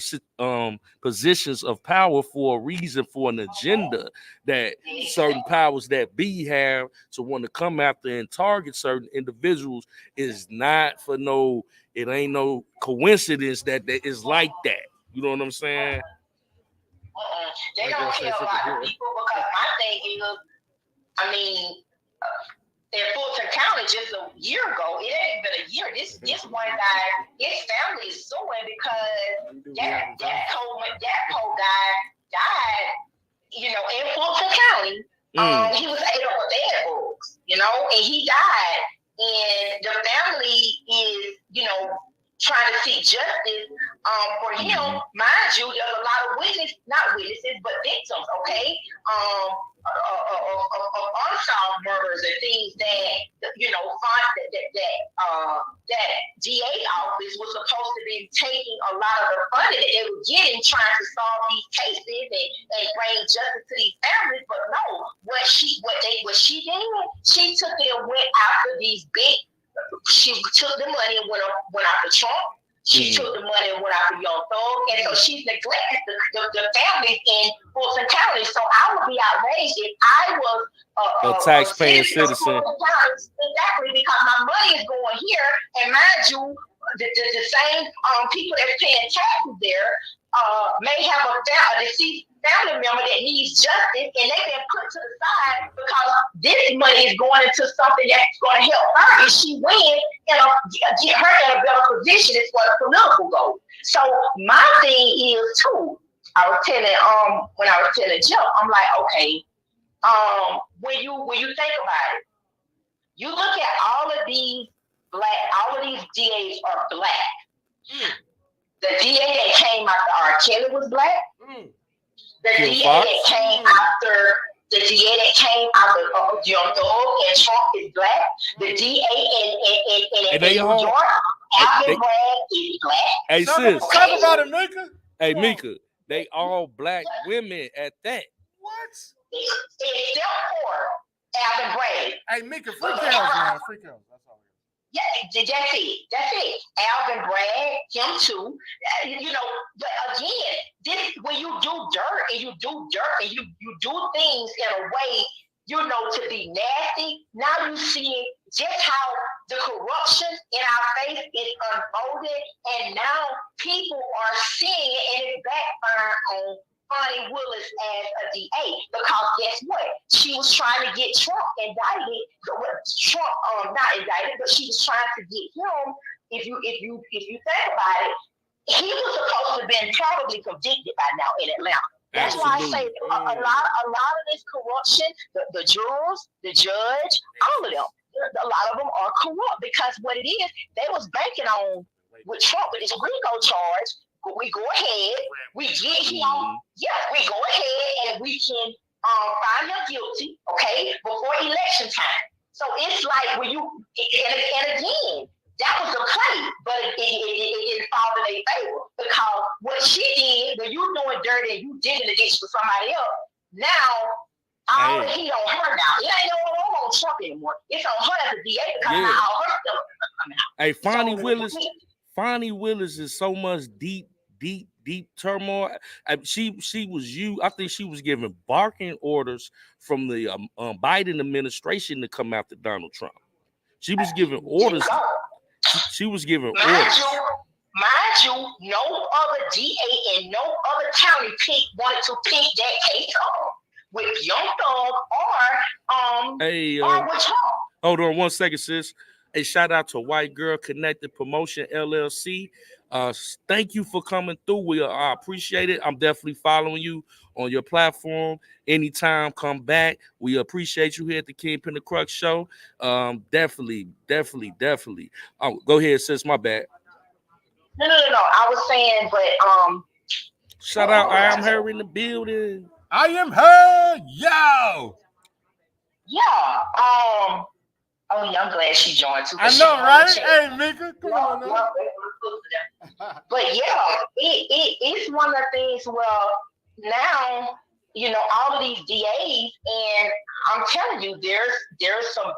positions of power for a reason, for an agenda that certain powers that be have to want to come after and target certain individuals is not for no. It ain't no coincidence that is like that. You know what I'm saying? They don't care about the people because my thing is, I mean, in Fulton County just a year ago, it ain't been a year. This one guy, his family is suing because that whole guy died, you know, in Fulton County. He was ate up with bed bugs, you know, and he died. And the family is, you know, trying to seek justice for him. Mind you, there's a lot of not witnesses, but victims, okay? Of unsolved murders and things that, you know, that DA office was supposed to be taking a lot of the funding that they were getting, trying to solve these cases and bring justice to these families. But no, what she did, she took it and went after these big. She took the money and went after Trump. She took the money and went after Young Thug, and so she's neglected the families in Fulton County. So I would be outraged if I was a taxpaying citizen. Exactly, because my money is going here, and mind you, the same people that's paying taxes there may have a deceased family member that needs justice, and they've been put to the side because this money is going into something that's going to help her if she wins and get her in a better position as far as political goals. So my thing is too, I was telling Jeff, I'm like, okay, when you think about it, you look at all of these DAs are black. The DA that came after R. Kelly was black. The DA that came after Young Thug and Trump is black. The DA in New York, Alvin Bragg is black. Hey, sis. Talk about it, Mika. Hey, Mika. They all black women at that. What? Except for Alvin Bragg. Hey, Mika, free cows, man. Free cows. That's all. Yeah, that's it. Alvin Bragg, him too. You know, but again, when you do dirt and you do things in a way, you know, to be nasty. Now you see just how the corruption in our face is unfolding, and now people are seeing it, and it's backfiring on Fonnie Willis as a DA, because guess what? She was trying to get Trump indicted. Trump not indicted, but she was trying to get him. If you think about it, he was supposed to have been probably convicted by now in Atlanta. That's why I say a lot of this corruption, the jurors, the judge, all of them, a lot of them are corrupt, because what it is, they was banking on with Trump with his RICO charge. We go ahead, we get him. Yeah, we go ahead and we can find him guilty, okay, before election time. So it's like when you and again, that was a play, but it didn't fall in their favor, because what she did, when you doing dirty and you digging the ditch for somebody else, now all the heat on her now. It ain't no on Trump anymore. It's on her as a DA, because now all her stuff is coming out. Hey, Fonnie Willis is so much deep turmoil. She was I think she was giving barking orders from the Biden administration to come after Donald Trump. She was giving orders. She was giving orders. Mind you, no other DA in no other county wanted to pick that case up with Young Thug or with Trump. Hold on 1 second, sis. Hey, shout out to White Girl Connected Promotion LLC. Thank you for coming through. I appreciate it. I'm definitely following you on your platform. Anytime, come back. We appreciate you here at the Kingpen the Crux show. Definitely. Oh, go ahead, sis. My bad. No. I was saying, but shout out. I am her in the building. I am her. Yo. Yeah. Oh, yeah, I'm glad she joined too. I know, right? Hey, Mika, come on now. But yeah, it's one of the things. Well, now you know all of these DAs, and I'm telling you, there's some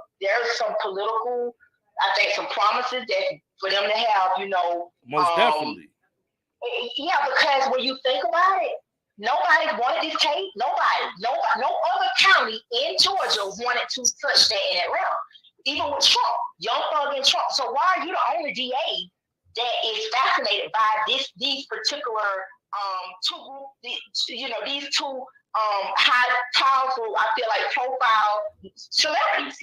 political I think some promises that for them to have, Most definitely. Yeah, because when you think about it, nobody wanted this case. Nobody, no other county in Georgia wanted to touch that in Atlanta. Even with Trump, Young Thug and Trump. So why are you the only DA that is fascinated by these particular these two high, powerful, I feel like, profile celebrities?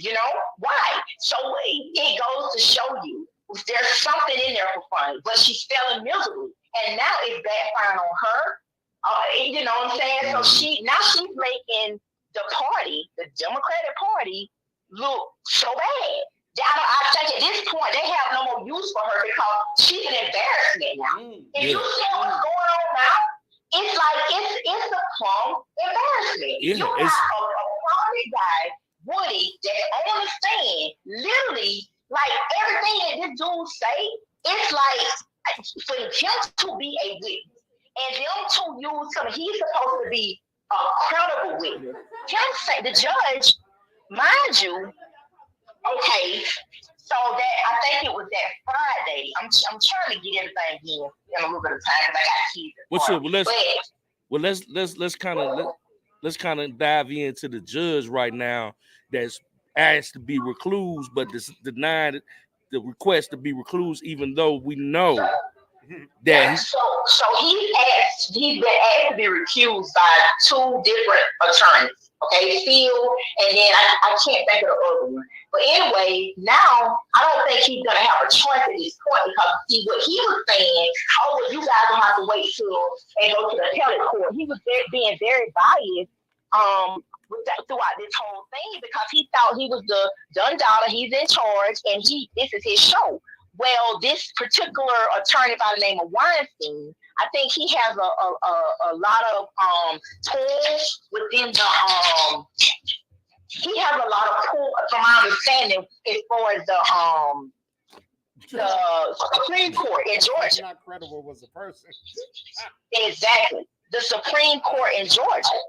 Why? So it goes to show you there's something in there for fun, but she's failing miserably, and now it's backfiring on her. You know what I'm saying? So she's making the party, the Democratic Party, look so bad. I think at this point they have no more use for her because she's an embarrassment now. If you see what's going on now, it's like it's a plum embarrassment. Yeah, you got a prominent guy, Woody, that's on the stand, literally, like everything that this dude say, it's like for him to be a witness and them to use him, he's supposed to be a credible witness. Can't say the judge, mind you. Okay, so that I think it was that Friday. I'm trying to get everything in a little bit of time because I got keys. Let's kind of dive into the judge right now that's asked to be recluse, but denied the request to be recluse, even though we know that. So he's been asked to be recused by two different attorneys. Okay, Phil, and then I can't think of the other one. But anyway, now I don't think he's gonna have a choice at this point because see what he was saying. Oh, well, you guys don't have to wait till and go to the appellate court. He was being very biased throughout this whole thing because he thought he was the Dun Dollar. He's in charge, and this is his show. Well, this particular attorney by the name of Weinstein, I think he has a lot of tools within the he has a lot of pull, from my understanding, as far as the Supreme Court in Georgia. Not credible was a person. Exactly, the Supreme Court in Georgia.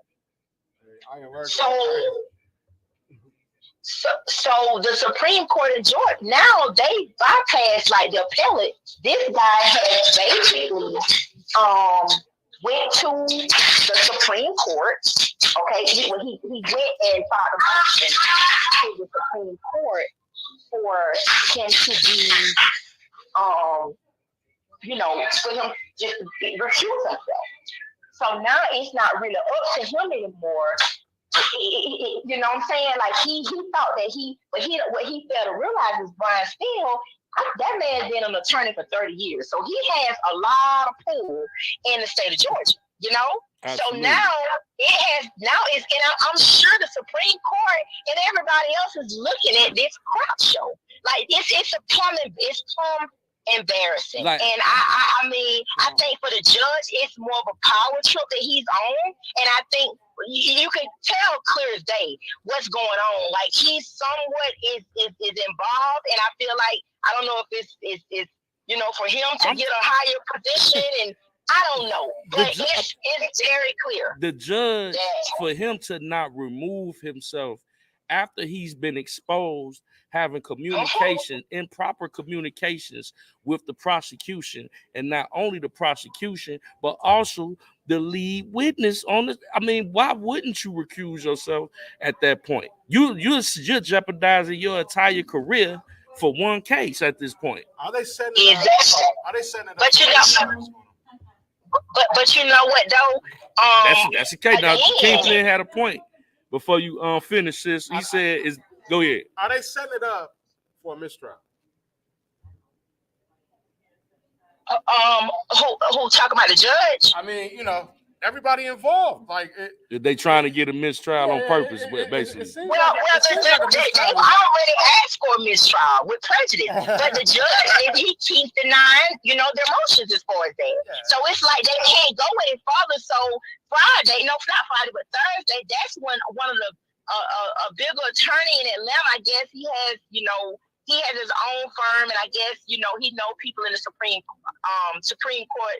So the Supreme Court in Georgia, now they bypass like the appellate. This guy has basically went to the Supreme Court. Okay, he went and filed a motion to the Supreme Court for him to be for him just to recuse himself. So now it's not really up to him anymore. You know what I'm saying? Like he thought that what he failed to realize is Brian Steele, that man's been an attorney for 30 years. So he has a lot of pull in the state of Georgia, Absolutely. So now I'm sure the Supreme Court and everybody else is looking at this Crux show. Like it's plumb embarrassing. And I mean, I think for the judge, it's more of a power trip that he's on. And I think you can tell clear as day what's going on. Like he's somewhat is involved, and I feel like I don't know if it's for him to get a higher position, and I don't know, but it's very clear. The judge, for him to not remove himself after he's been exposed, having communication, improper communications with the prosecution, and not only the prosecution, but also the lead witness on this. I mean, why wouldn't you recuse yourself at that point? You're jeopardizing your entire career for one case at this point. Are they sending it? But you know what though? That's the case. Now Kingpen had a point before you finish this. He said, "Go ahead." Are they setting it up for a mistrial? Who talking about the judge? I mean, everybody involved. Like, they trying to get a mistrial on purpose, basically. They already asked for a mistrial with prejudice, but the judge, if he keeps denying, their motions as far as that. Yeah. So it's like they can't go any further. So Friday, not Friday, but Thursday, that's when one of the a bigger attorney in Atlanta, I guess he has, he has his own firm, and I guess he know people in the Supreme Court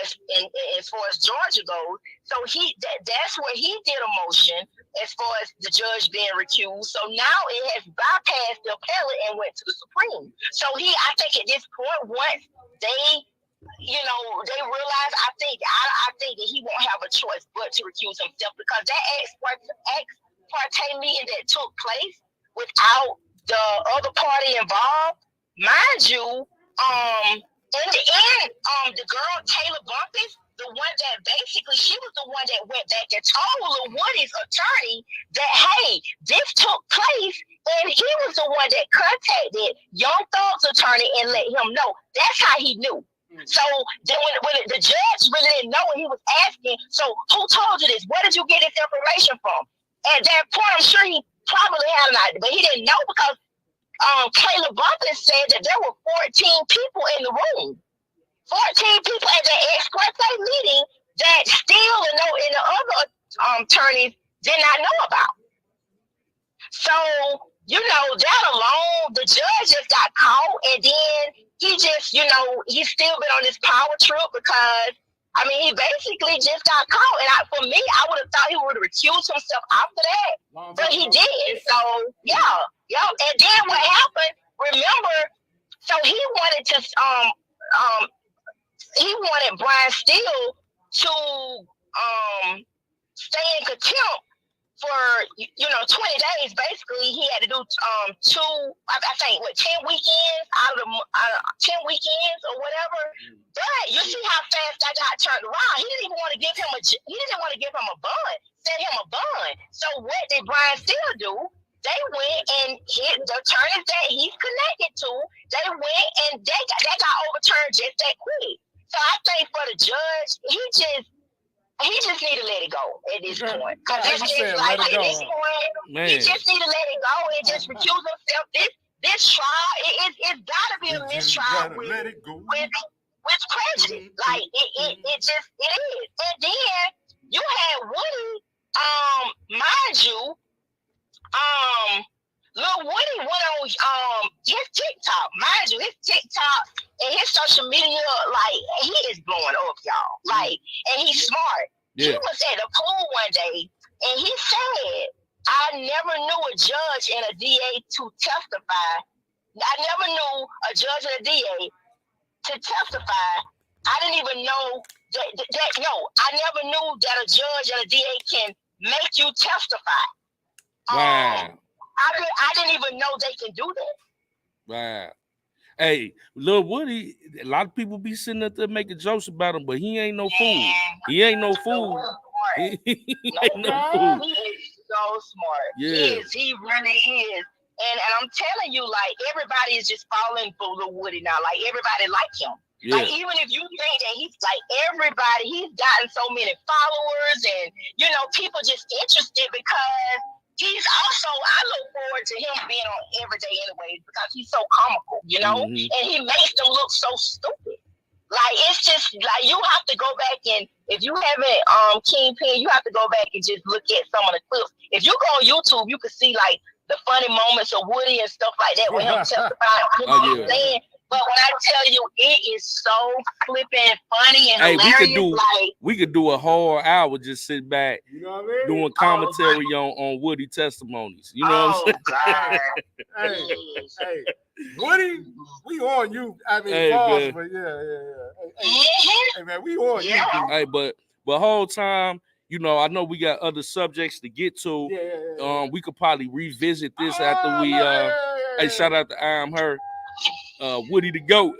as far as Georgia goes. So that's where he did a motion as far as the judge being recused. So now it has bypassed the appellate and went to the Supreme. So I think at this point, once they they realize, I think that he won't have a choice but to recuse himself, because that ex parte meeting that took place without the other party involved, mind you, in the end, the girl Taylor Bumpus, the one that basically, she was the one that went back and told Lil Woody's attorney that, hey, this took place, and he was the one that contacted Young Thug's attorney and let him know. That's how he knew. So then when the judge really didn't know, and he was asking, so who told you this? Where did you get this information from? At that point, I'm sure he probably had an idea, but he didn't know, because Taylor Bumpus said that there were 14 people in the room. 14 people at the ex parte meeting that Steele and the other attorneys did not know about. So, that alone, the judge just got caught, and then he just, he's still been on this power trip, because, he basically just got caught. And for me, I would have thought he would have recused himself after that, but he did. So, yeah. And then what happened, remember, so he wanted to, he wanted Brian Steele to stay in contempt for 20 days. Basically, he had to do 10 weekends out of the 10 weekends or whatever. But you see how fast that got turned around. He didn't even want to give him a bond, send him a bond. So what did Brian Steele do? They went and hit the attorneys that he's connected to. They went and that got overturned just that quick. So I think for the judge, he just need to let it go at this point. Because it's just like at this point, he just need to let it go and just recuse himself. This trial, it's gotta be a mistrial with prejudice. Like it is. And then you had Woody, mind you, Lil Woody went on his TikTok. Mind you, his TikTok and his social media, like, he is blowing up, y'all. Like, and he's smart. Yeah. He was at the pool one day, and he said, I never knew a judge and a DA to testify. I never knew a judge and a DA to testify. I didn't even know I never knew that a judge and a DA can make you testify. Wow. I didn't even know they can do that. Wow. Hey, Lil Woody, a lot of people be sitting up there making jokes about him, but he ain't no fool. He ain't no fool. He ain't no fool. He is so smart. Yeah. He really is. And I'm telling you, like, everybody is just falling for Lil Woody now. Like, everybody like him. Yeah. Like, even if you think that he's like everybody, he's gotten so many followers, and people just interested, because he's also, I look forward to him being on every day anyways, because he's so comical, and he makes them look so stupid. Like, it's just like, you have to go back, and if you haven't Kingpen, you have to go back and just look at some of the clips. If you go on YouTube, you can see like the funny moments of Woody and stuff like that with him testifying. Saying. But when I tell you, it is so flipping funny and hilarious. We could do a whole hour just sit back, doing commentary on Woody testimonies. You know what I'm saying? Hey, Woody, we on you. I mean, pause, but Hey, man, we on you. Hey, but whole time, I know we got other subjects to get to. We could probably revisit this after we. Hey, shout out to I Am Her. Woody the GOAT.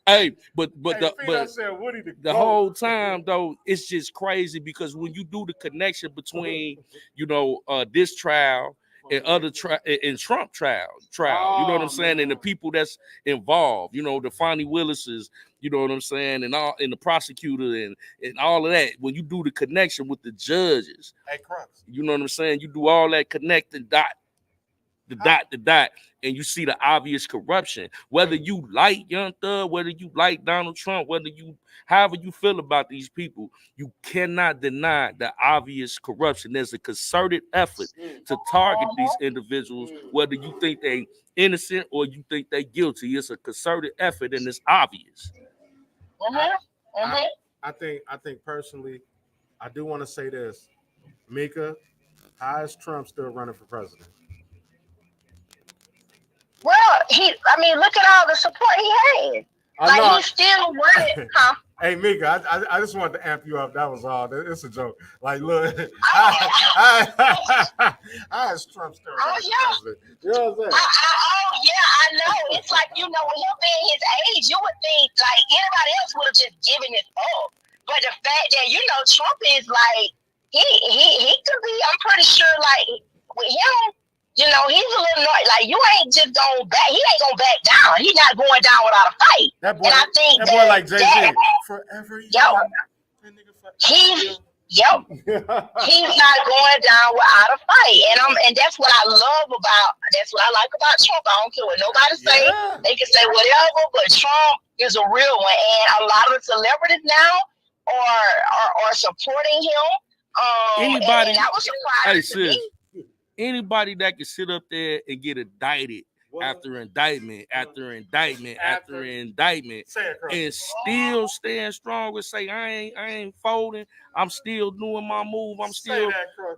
Hey, but the whole time though, it's just crazy, because when you do the connection between this trial and other and Trump trial, you know what I'm saying, and the people that's involved, the Fonnie Willises, you know what I'm saying, and the prosecutor and all of that. When you do the connection with the judges, Crux. You know what I'm saying, you do all that connecting the dot, and you see the obvious corruption. Whether you like Young Thug, whether you like Donald Trump, however you feel about these people, you cannot deny the obvious corruption. There's a concerted effort to target these individuals, whether you think they innocent or you think they guilty. It's a concerted effort, and it's obvious. I think personally, I do want to say this. Mika, how is Trump still running for president? Well, look at all the support he had. He's still running, huh? Hey, Mika, I just wanted to amp you up. That was all. It's a joke. Like, look, how is Trump still running for president? You know what I'm saying? I know. It's like, with him being his age, you would think, like, anybody else would have just given it up. But the fact that, Trump is, like, he could be, I'm pretty sure, like, with him, he's a little like, you ain't just going back. He ain't going to back down. He's not going down without a fight. That boy, and I think that boy like Jay-Z. Forever young. He's not going down without a fight. And that's what I like about Trump. I don't care what nobody say. They can say whatever, but Trump is a real one. And a lot of the celebrities now are supporting him. Anybody, and that was surprising to me. Anybody that can sit up there and get indicted after indictment, after indictment, after indictment, and still stand strong and say, I ain't folding, I'm still doing my move, I'm still,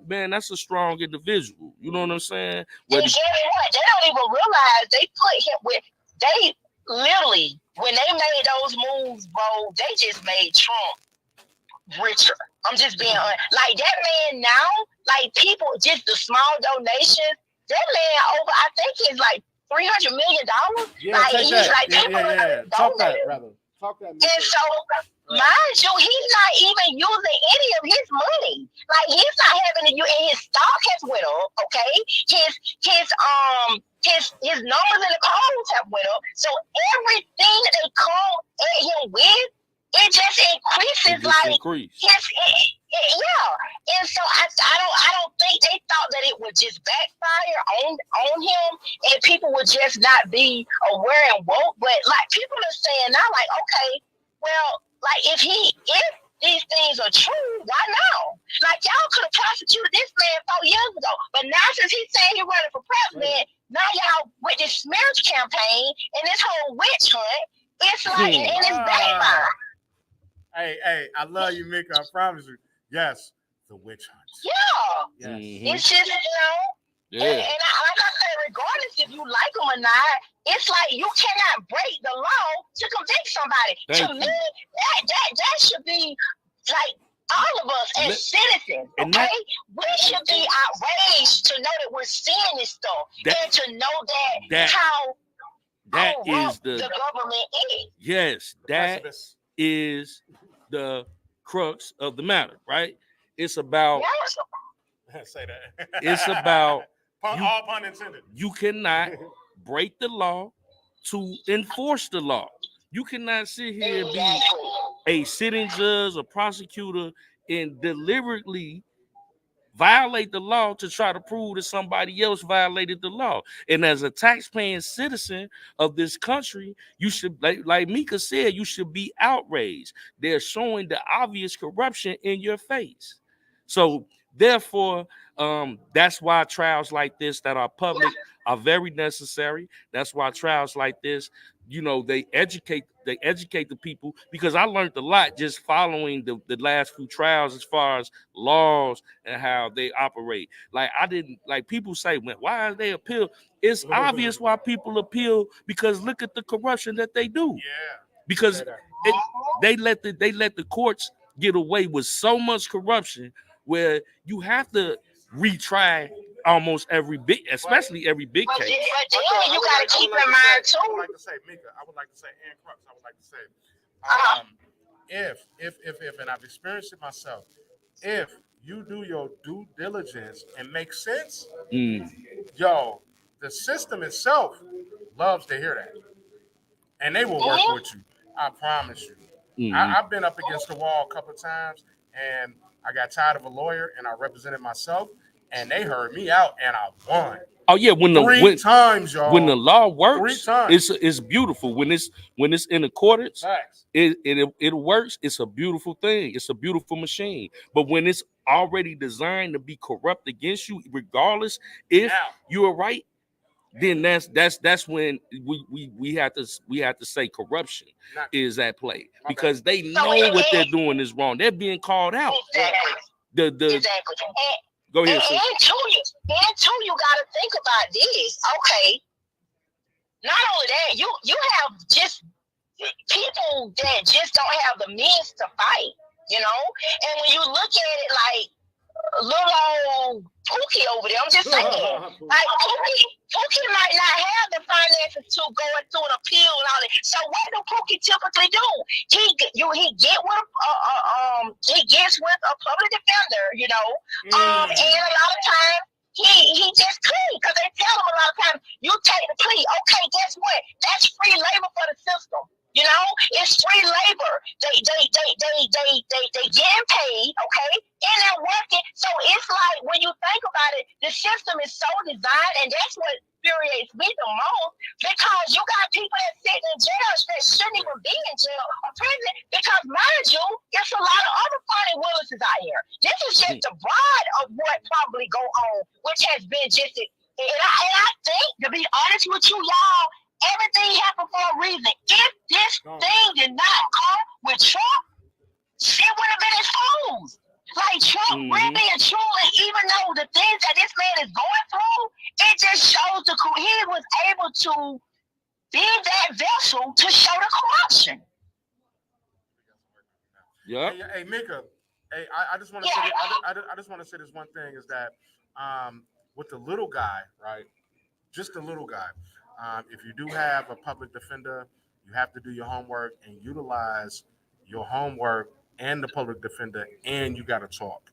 man, that's a strong individual. You know what I'm saying? And Jerry, what? They don't even realize they put him they literally, when they made those moves, bro, they just made Trump richer. I'm just being honest. Like, that man now, like, people, just the small donations, that man over, I think he's like $300 million. Yeah, like, he's that. like, yeah. Talk that, rather. Talk that. And so, mind you, he's not even using any of his money. Like, he's not having to use, and his stock has went up, okay? His numbers in the polls have went up. So everything that they come at him with, it just increases. And so I don't think they thought that it would just backfire on him and people would just not be aware and woke. But like, people are saying now, like, okay, well, like, if these things are true, why now? Like, y'all could have prosecuted this man 4 years ago, but now since he's saying he's running for president, now y'all with this marriage campaign and this whole witch hunt, it's like, and it's backfire. Hey, I love you, Mika. I promise you. Yes, the witch hunt. Yeah. Yes. It's just, and like I said, regardless if you like them or not, it's like you cannot break the law to convict somebody. To me, that should be like all of us as citizens, okay? We should be outraged to know that we're seeing this stuff and to know that how is the government is. Yes, that is the crux of the matter, right? It's about say that. It's about all pun intended. You cannot break the law to enforce the law. You cannot sit here and be a sitting judge or prosecutor and deliberately violate the law to try to prove that somebody else violated the law. And as a taxpaying citizen of this country, you should, like Mika said, you should be outraged. They're showing the obvious corruption in your face. So therefore, that's why trials like this that are public are very necessary. That's why trials like this, they educate the people, because I learned a lot just following the last few trials as far as laws and how they operate. Like, people say, why are they appeal? It's obvious why people appeal, because look at the corruption that they do. Yeah. Because they let the courts get away with so much corruption where you have to retry almost every big, especially every big case. But then you got to keep in mind too. I would like to say, Mika, I would like to say, and Crux, I would like to say, if, and I've experienced it myself, if you do your due diligence and make sense, the system itself loves to hear that. And they will work with you. I promise you. I've been up against the wall a couple of times, and I got tired of a lawyer, and I represented myself, and they heard me out, and I won. Oh yeah, when three times, y'all. When the law works, 3 times. It's beautiful. When it's in accordance, it works. It's a beautiful thing. It's a beautiful machine. But when it's already designed to be corrupt against you, regardless if you are right then that's when we have to say corruption is at play, because they know what they're doing is wrong. They're being called out. Exactly. Exactly. Go ahead. And two, you gotta think about this. Okay. Not only that, you have just people that just don't have the means to fight, you know? And when you look at it like little old Pookie over there, I'm just saying, like Pookie might not have the finances to go through an appeal and all that. So what do Pookie typically do? He gets with a public defender, you know, and a lot of times he just clean, because they tell him a lot of times, you take the plea. Okay, guess what? That's free labor for the system. You know, it's free labor. They getting paid, okay, and they're working. So it's like, when you think about it, the system is so designed, and that's what infuriates me the most, because you got people that sit in jail that shouldn't even be in jail or prison, because mind you, there's a lot of other Fonnie Willises out here. This is just the broad of what probably go on, which has been just it. And I think, to be honest with you, y'all, everything happened for a reason. If this thing did not come with Trump, shit would have been exposed. Like, Trump really and truly, even though the things that this man is going through, it just shows he was able to be that vessel to show the corruption. Yeah. Hey, Mika. Hey, I just want to say. I just want to say this one thing is that with the little guy, right? Just the little guy. If you do have a public defender, you have to do your homework and utilize your homework and the public defender, and you got to talk.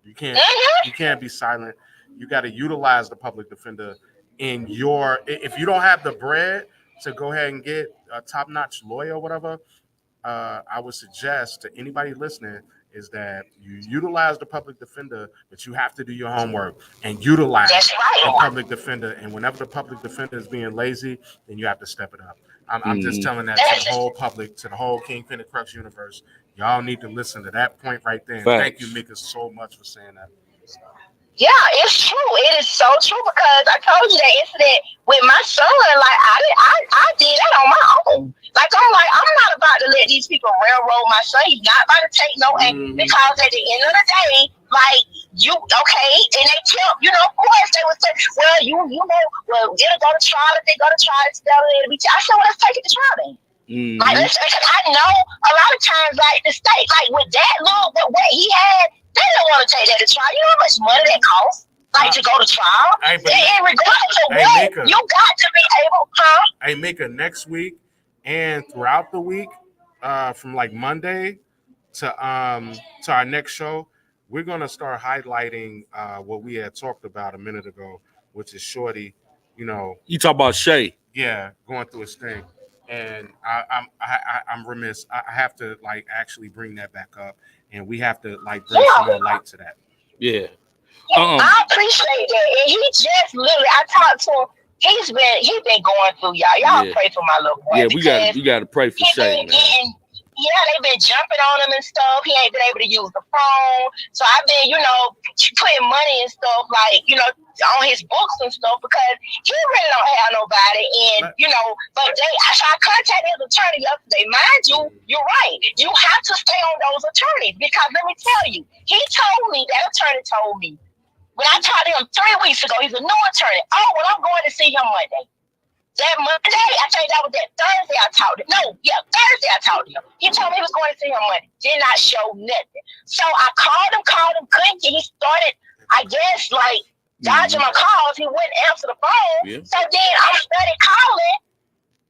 You can't be silent. You got to utilize the public defender in your. If you don't have the bread to go ahead and get a top-notch lawyer or whatever, I would suggest to anybody listening is that you utilize the public defender, but you have to do your homework and utilize the public defender. And whenever the public defender is being lazy, then you have to step it up. I'm just telling that to the whole public, to the whole Kingpen and Crux universe. Y'all need to listen to that point right there. And thank you, Mika, so much for saying that. Yeah, it's true. It is so true, because I told you that incident with my son. Like, I did that on my own. Like, I'm not about to let these people railroad my son. He's not about to take no action, because at the end of the day, like, and they tell, of course they would say, well, well, it'll go to trial. If they go to trial, it's better. I said, well, let's take it to trial then. Like, because I know a lot of times, like, the state, like, with that little, what he had, they don't want to take that to trial. You know how much money that costs, like, to go to trial? And regardless of what, Mika, you got to be able, Hey, Mika, next week and throughout the week, from like Monday to our next show, we're gonna start highlighting what we had talked about a minute ago, which is Shorty. You talk about Shay. Yeah, going through his thing. And I'm remiss. I have to like actually bring that back up, and we have to like bring some more light to that. Yeah. I appreciate that. And he just literally, I talked to him. He's been going through, y'all. Y'all pray for my little boy. Yeah, we got to pray for Shay, man. They've been jumping on him and stuff. He ain't been able to use the phone. So I've been, putting money and stuff, like, on his books and stuff, because he really don't have nobody. And, but so I contacted his attorney yesterday. Mind you, you're right. You have to stay on those attorneys, because let me tell you, that attorney told me, when I talked to him 3 weeks ago, he's a new attorney. Oh, well, I'm going to see him Monday. That Monday, I think that was that Thursday I talked to him. Thursday I talked to him. He told me he was going to see him Monday. Did not show nothing. So I called him, couldn't get. He started, I guess, like, dodging my calls. He wouldn't answer the phone. Yeah. So then I started calling.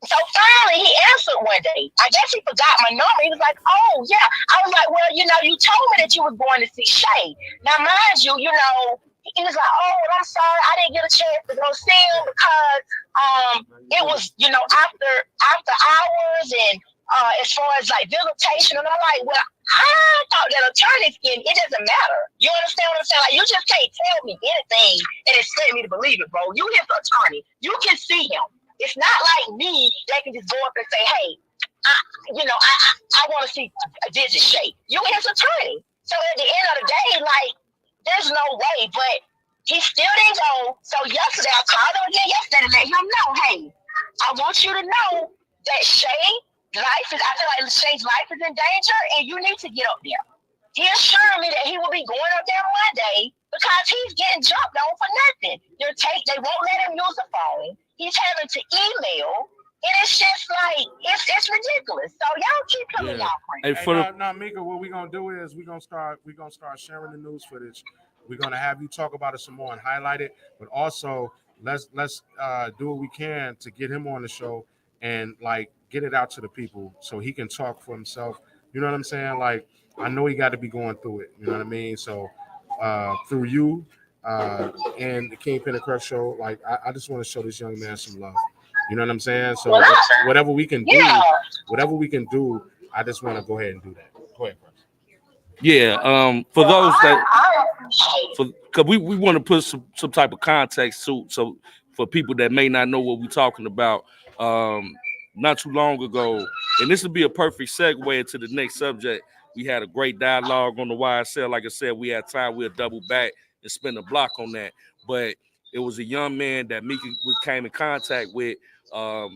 So finally he answered one day. I guess he forgot my number. He was like, oh, yeah. I was like, well, you told me that you were going to see Shay. Now, mind you, he was like, oh, well, I'm sorry, I didn't get a chance to go see him, because it was, after hours, and as far as like visitation. And I'm like, well, I thought that attorneys it doesn't matter. You understand what I'm saying? Like, you just can't tell me anything and expect me to believe it, bro. You his attorney. You can see him. It's not like me that can just go up and say, hey, I want to see Digit Shay. You his attorney. So at the end of the day, like, there's no way. But He still didn't go. So yesterday, I called him again yesterday to let him know, hey, I want you to know that I feel like Shay's life is in danger, and you need to get up there. He assured me that he will be going up there Monday because he's getting jumped on for nothing. They won't let him use the phone. He's having to email. And it's just like it's ridiculous. So y'all keep coming out crazy. Hey, Mika, what we're gonna do is we're gonna start sharing the news footage. We're gonna have you talk about it some more and highlight it, but also let's do what we can to get him on the show and like get it out to the people so he can talk for himself. You know what I'm saying? Like, I know he got to be going through it. You know what I mean? So through you and the Kingpen and Crux show, like I just want to show this young man some love. You know what I'm saying? So whatever we can do, I just want to go ahead and do that. Go ahead, Crux. Yeah. For those because we want to put some type of context to, so for people that may not know what we're talking about. Not too long ago, and this would be a perfect segue into the next subject. We had a great dialogue on the YSL. Like I said, we had time. We'll double back and spend a block on that. But it was a young man that Mika came in contact with a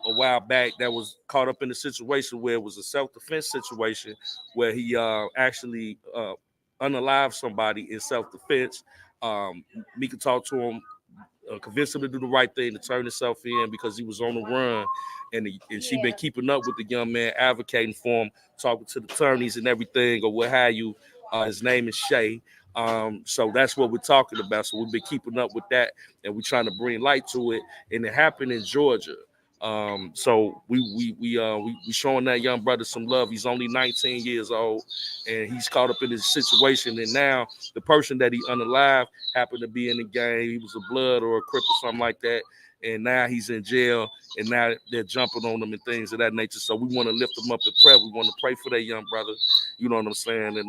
while back that was caught up in a situation where it was a self-defense situation where he actually unalived somebody in self-defense. Mika talked to him, convinced him to do the right thing, to turn himself in because he was on the run. And she been keeping up with the young man, advocating for him, talking to the attorneys and everything, or what have you. His name is Shay. So that's what we're talking about. So we've been keeping up with that, and we're trying to bring light to it. And it happened in Georgia. So we showing that young brother some love. He's only 19 years old, and he's caught up in this situation. And now the person that he unalived happened to be in the game. He was a blood or a crip or something like that. And now he's in jail, and now they're jumping on him and things of that nature. So we want to lift him up in prayer. We want to pray for that young brother. You know what I'm saying? And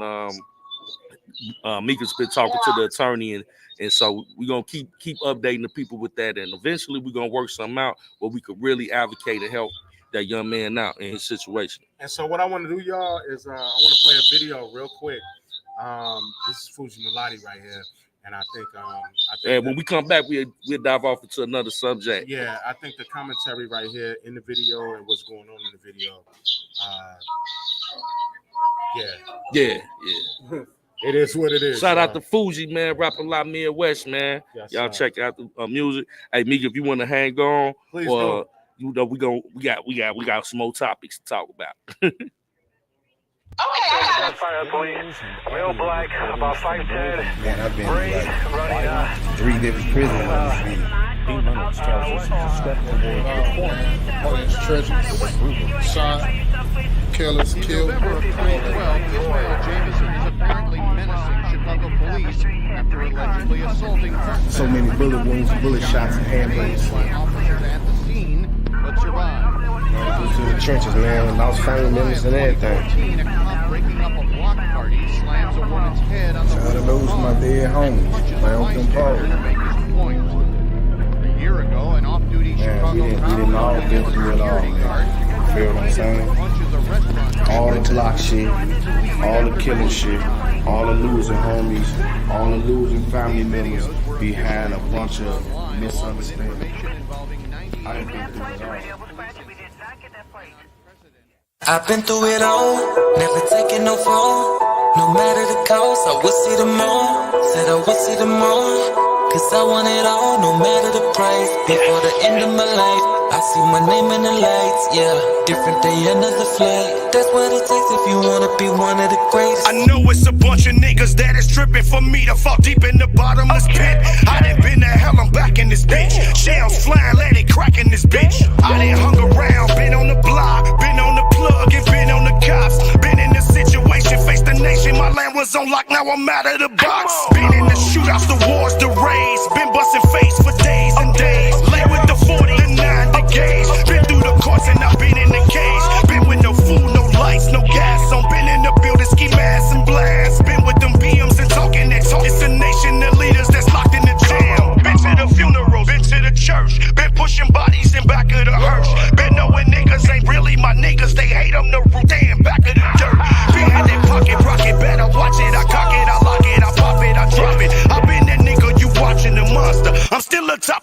Mika's been talking to the attorney, and so we're gonna keep updating the people with that. And eventually we're gonna work something out where we could really advocate and help that young man out in his situation. And so what I want to do, y'all, is I want to play a video real quick. This is Fuji Malati right here. And I think and when we come back, we'll dive off into another subject. Yeah, I think the commentary right here in the video and what's going on in the video. Yeah. It is what it is. Shout out to Fuji, man, rapping a lot Midwest, man. Yes, y'all check out the music. Hey, Mika, if you want to hang on, please do. You know, we got some more topics to talk about. Okay, I got fire, please. Male black, about 5'10". Man, I've been like 3 different prisons on this treasures, shot, killers, killed. November of 2012, Israel Jamison is apparently menacing Chicago police after allegedly assaulting her. So many bullet wounds, bullet shots, and hand grenades. Officers at the scene, but survived. Through the trenches, man, lost family members and everything. A cop breaking up a block party slams a woman's head on the Trying to lose my dead homies, my uncle A year ago, an off-duty Chicago we didn't all get through it all, man. You feel what I'm saying? All the block shit, all the killing shit, all the losing homies, all the losing family members behind a bunch of misunderstandings. I didn't been through it all. I've been through it all, never taking no fall. No matter the cost, I will see the moon. Said I will see the moon, cause I want it all, no matter the price. Before the end of my life, I see my name in the lights, yeah. Different day, another flight. That's what it takes if you wanna be one of the greatest. I know it's a bunch of niggas that is tripping for me to fall deep in the bottomless pit. I done been to hell, I'm back in this bitch. Shells flying, let it crack in this bitch. I done hung around, been on the block, been on the plug and been on the cops. Been in the situation, faced the nation. My land was on lock, now I'm out of the box. Been in the shootouts, the wars, the raids. Been busting face for days and days. Lay with the 40, the 9 gauge. Been through the courts and I've been in the cage. Been with no food, no lights, no gas on. Been in the building, ski masks and blasts. Been with them BMs and talking that talk. It's the nation, the leaders that's locked in the jail. Been to the funerals, been to the church. Been pushing bodies in back of the hearse. Been knowing niggas ain't really my niggas. They hate them, the root, they in back of the dirt. Been in that pocket, rocket, better watch it. I cock it, I lock it, I pop it, I drop it. I been that nigga, you watch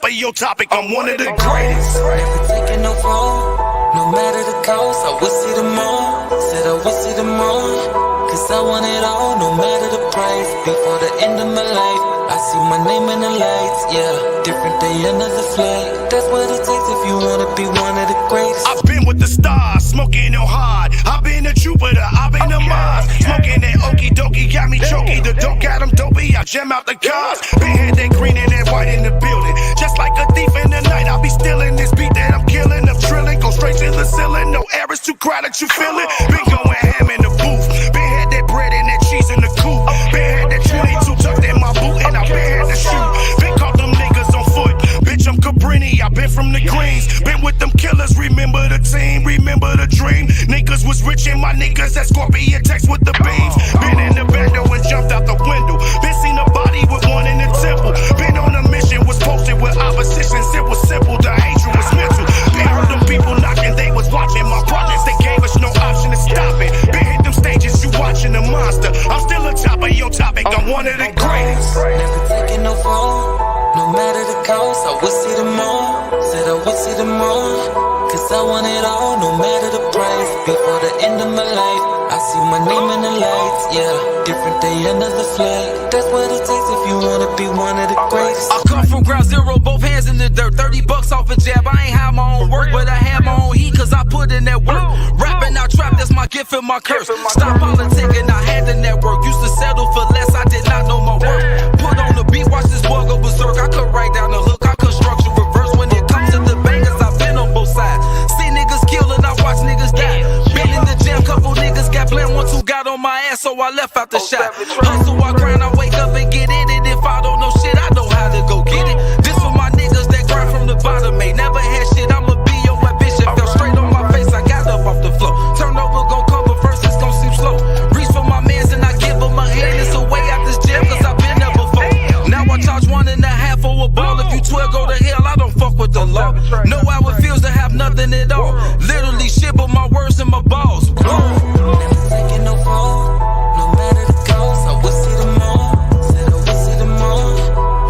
of your topic. I'm one of the greatest. Never taking no fall, no matter the cost. I will see them all, said I will see them all. Cause I want it all, no matter the price. Before the end of my life, I see my name in the lights, yeah. Different day, another flight. That's what it takes if you wanna be one of the greatest. I've been with the stars, smoking on hard. I've been a Jupiter, I've been a Mars. Smoking that okie dokie, got me choky. The dope got them dopey, I jam out the cars. Been had that green and that white in the building. Just like a thief in the night, I'll be stealing this beat that I'm killing. I'm trilling, go straight to the ceiling. No air is too crowded, you feel it. Been going ham in the booth. Been had that bread and that cheese in the coop. Been had that 22 tucked in my boot, and I been had to shoot. Been caught them niggas on foot. Bitch, I'm Cabrini, I been from the greens. Been with them killers, remember the team, remember the dream. Niggas was rich and my niggas at Scorpion text with the beams. Been in the bando and jumped out the window. Been seen a body with one in the temple. Been on a mission, was posted with oppositions. It was simple, the hatred was mental. Been heard them people knocking, they was watching my projects. They gave us no option to stop it. Been hit them stages, you watching the monster. I'm still on top of your topic, I'm one of the greatest. Never taking no fall, no matter the cost. I will see them all, said I will see them all. Cause I want it all, no matter the price. Before the end of my life, I see my name in the lights, yeah. Different day, another flight. That's what it takes if you wanna be one of the greatest. I come from ground zero, both hands in the dirt. 30 bucks off a jab. I ain't have my own work, but I have my own heat, cause I put in that work. Rapping out trap, that's my gift and my curse. Stop politicking, I had the network. Used to settle for less, I did not know my worth. Put on the beat, watch this boy go berserk. I could write down the hook, I could structure reverse. When it comes to the bangers, I've been on both sides. See niggas kill and I watch niggas die. Been in the jam, couple niggas got blamed. 1, 2 got on my ass, so I left out the shot. Hustle, I grind, I wake up and get in it. If I don't know shit, I know how to go get it. This for my niggas that grind from the bottom, ain't never had shit. I'ma be your ambition. Fell straight on my face, I got up off the floor. Turnover gon' come, but first it's gon' seem slow. Reach for my mans and I give them a hand. It's a way out this jam, cause I've been there before. Now I charge 1.5 for a ball. If you 12, go to hell, I don't fuck with the law. Know how it feels to have nothing at all. Literally shit but my words and my balls. Never taking no fall, no matter the cost. I will see them all, said I will see them all.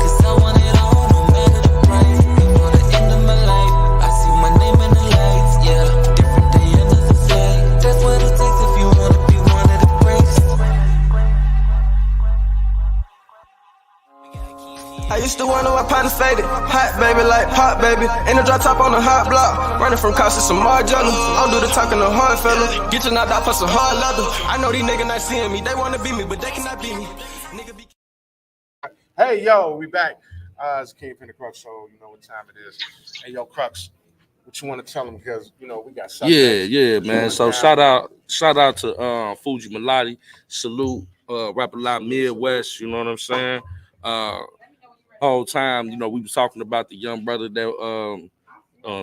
Cause I want it all, no matter the price. Before the end of my life, I see my name in the lights, yeah. Different day, another flight. That's what it takes if you wanna be one of the greatest. I used to wonder why partners faded. Hot baby like pop baby. In the drop top on the hot block. Running from cops to some Margiela. I'll do the talking to hard fella. Get you knocked out for some hard leather. I know these niggas not seeing me. They wanna be me, but they cannot be me. Hey, yo, we back. It's Kingpen the Crux, so you know what time it is. Hey, yo, Crux, what you want to tell them? Because, you know, we got something. Yeah, man. So shout out to Fuji Malati. Salute, Rap a Lot Midwest, you know what I'm saying? Whole time, you know, we was talking about the young brother that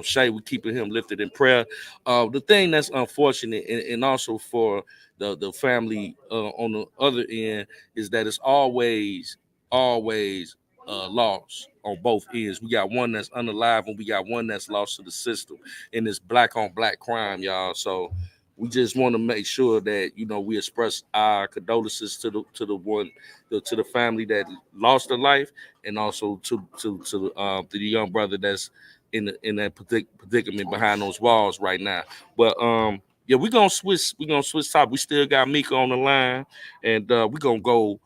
Shay, we keeping him lifted in prayer. The thing that's unfortunate, and also for the family on the other end, is that it's always lost on both ends. We got one that's unalive and we got one that's lost to the system, and it's black on black crime, y'all. So we just want to make sure that, you know, we express our condolences to the family that lost their life, and also to the young brother that's in that predicament behind those walls right now. But yeah, we're gonna switch top. We still got Mika on the line, and we're gonna go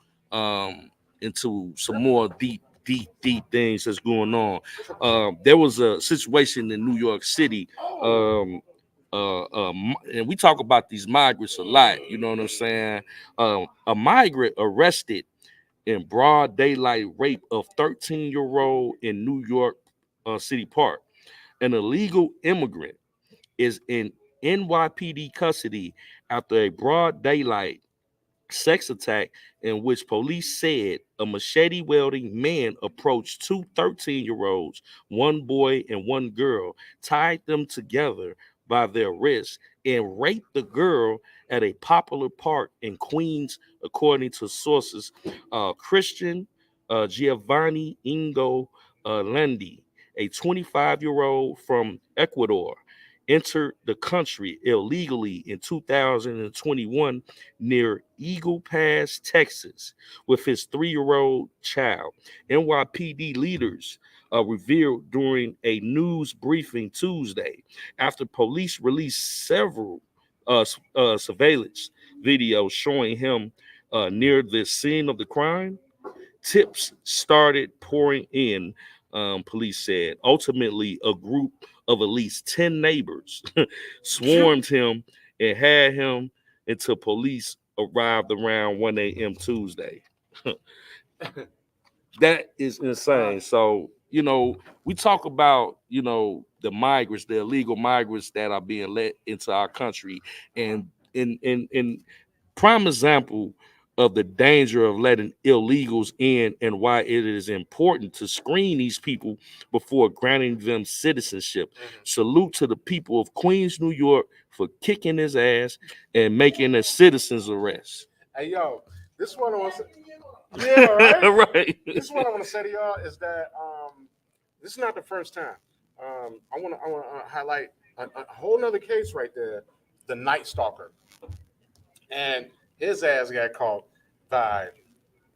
into some more deep things that's going on. There was a situation in New York City, and we talk about these migrants a lot, you know what I'm saying? A migrant arrested in broad daylight rape of 13-year-old in New York City Park. An illegal immigrant is in NYPD custody after a broad daylight sex attack in which police said a machete-wielding man approached two 13-year-olds, one boy and one girl, tied them together by their wrists, and raped the girl at a popular park in Queens, according to sources. Christian Giovanni Ingo Lendi, a 25-year-old from Ecuador, entered the country illegally in 2021 near Eagle Pass, Texas, with his 3-year-old child. NYPD leaders revealed during a news briefing Tuesday after police released several surveillance videos showing him near the scene of the crime. Tips started pouring in, police said. Ultimately, a group of at least 10 neighbors swarmed him and had him until police arrived around 1 a.m. Tuesday. That is insane. So, we talk about, the migrants, the illegal migrants that are being let into our country. And in prime example of the danger of letting illegals in and why it is important to screen these people before granting them citizenship. Salute to the people of Queens, New York for kicking his ass and making a citizen's arrest. Hey, yo, this one I want to say. Yeah, right. Right. This is what I want to say to y'all is that this is not the first time. I want to highlight a whole nother case right there, the Night Stalker, and his ass got caught by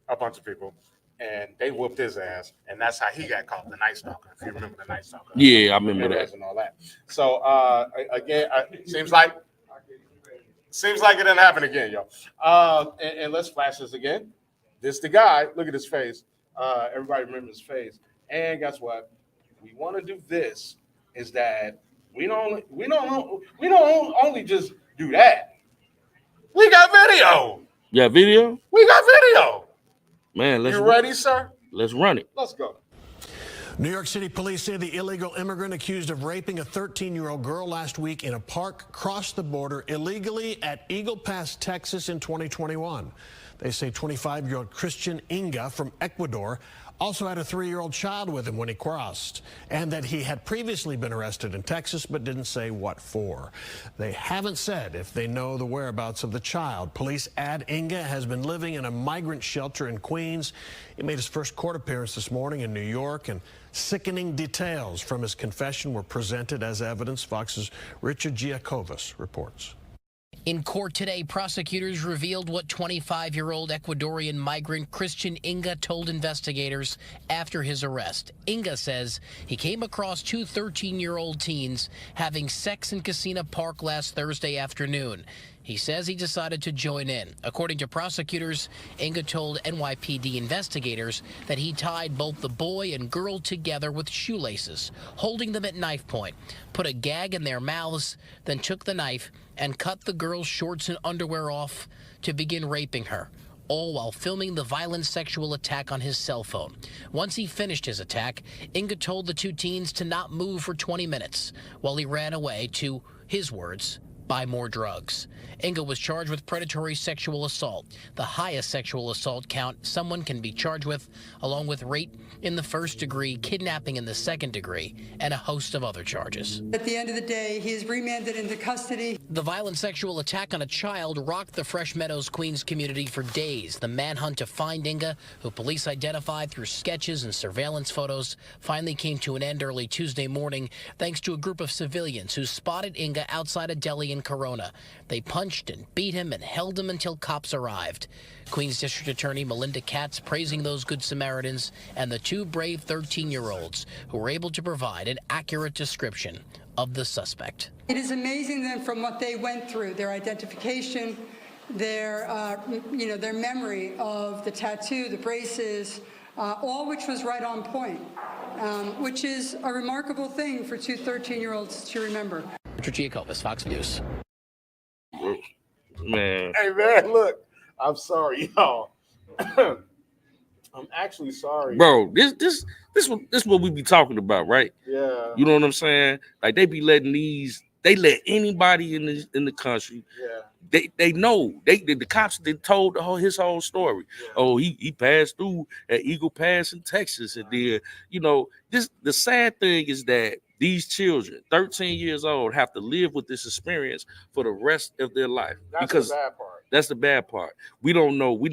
a bunch of people, and they whooped his ass, and that's how he got caught, the Night Stalker. If you remember the Night Stalker, Yeah, I remember that and all that. So again, seems like it didn't happen again, yo. And let's flash this again. This the guy. Look at his face. Everybody remember his face. And guess what? We want to do this. Is that we don't only just do that. We got video. Yeah, video. We got video. Man, let's. You ready, sir? Let's run it. Let's go. New York City police say the illegal immigrant accused of raping a 13-year-old girl last week in a park crossed the border illegally at Eagle Pass, Texas in 2021. They say 25-year-old Christian Inga from Ecuador also had a 3-year-old child with him when he crossed, and that he had previously been arrested in Texas but didn't say what for. They haven't said if they know the whereabouts of the child. Police add Inga has been living in a migrant shelter in Queens. He made his first court appearance this morning in New York, and sickening details from his confession were presented as evidence. Fox's Richard Giacovas reports. In court today, prosecutors revealed what 25-year-old Ecuadorian migrant Christian Inga told investigators after his arrest. Inga says he came across two 13-year-old teens having sex in Casino Park last Thursday afternoon. He says he decided to join in. According to prosecutors, Inga told NYPD investigators that he tied both the boy and girl together with shoelaces, holding them at knife point, put a gag in their mouths, then took the knife and cut the girl's shorts and underwear off to begin raping her, all while filming the violent sexual attack on his cell phone. Once he finished his attack, Inga told the two teens to not move for 20 minutes while he ran away to, his words, buy more drugs. Inga was charged with predatory sexual assault, the highest sexual assault count someone can be charged with, along with rape in the first degree, kidnapping in the second degree, and a host of other charges. At the end of the day, he is remanded into custody. The violent sexual attack on a child rocked the Fresh Meadows, Queens community for days. The manhunt to find Inga, who police identified through sketches and surveillance photos, finally came to an end early Tuesday morning thanks to a group of civilians who spotted Inga outside a deli in Corona. They punched and beat him and held him until cops arrived. Queens District Attorney Melinda Katz praising those good Samaritans and the two brave 13-year-olds who were able to provide an accurate description of the suspect. It is amazing then from what they went through, their identification, their memory of the tattoo, the braces, all which was right on point, which is a remarkable thing for two 13-year-olds to remember. Richard Giacovas, Fox News. Man. Hey, man, look. I'm sorry, y'all. I'm actually sorry. Bro, this what we be talking about, right? Yeah. You know what I'm saying? Like they be letting they let anybody in the country. Yeah. They know. The cops told his whole story. Yeah. Oh, he passed through at Eagle Pass in Texas. And then, the sad thing is that these children, 13 years old, have to live with this experience for the rest of their life. That's the bad part. That's the bad part. We don't know. We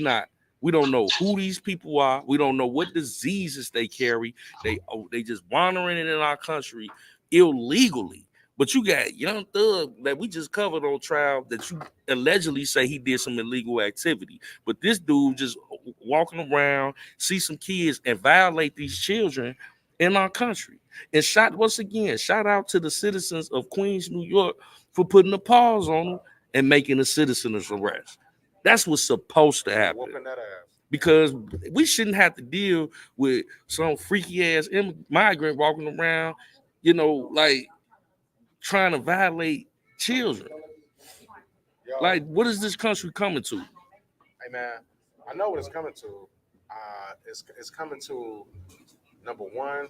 don't know who these people are. We don't know what diseases they carry. They just wandering in our country illegally. But you got Young Thug that we just covered on trial that you allegedly say he did some illegal activity. But this dude just walking around, see some kids and violate these children in our country. And once again, shout out to the citizens of Queens, New York, for putting a pause on them and making a citizen's arrest. That's what's supposed to happen. Whooping that ass. Because we shouldn't have to deal with some freaky ass migrant walking around, you know, like trying to violate children. Yo, Like, what is this country coming to? hey man, I know what it's coming to. It's coming to number one.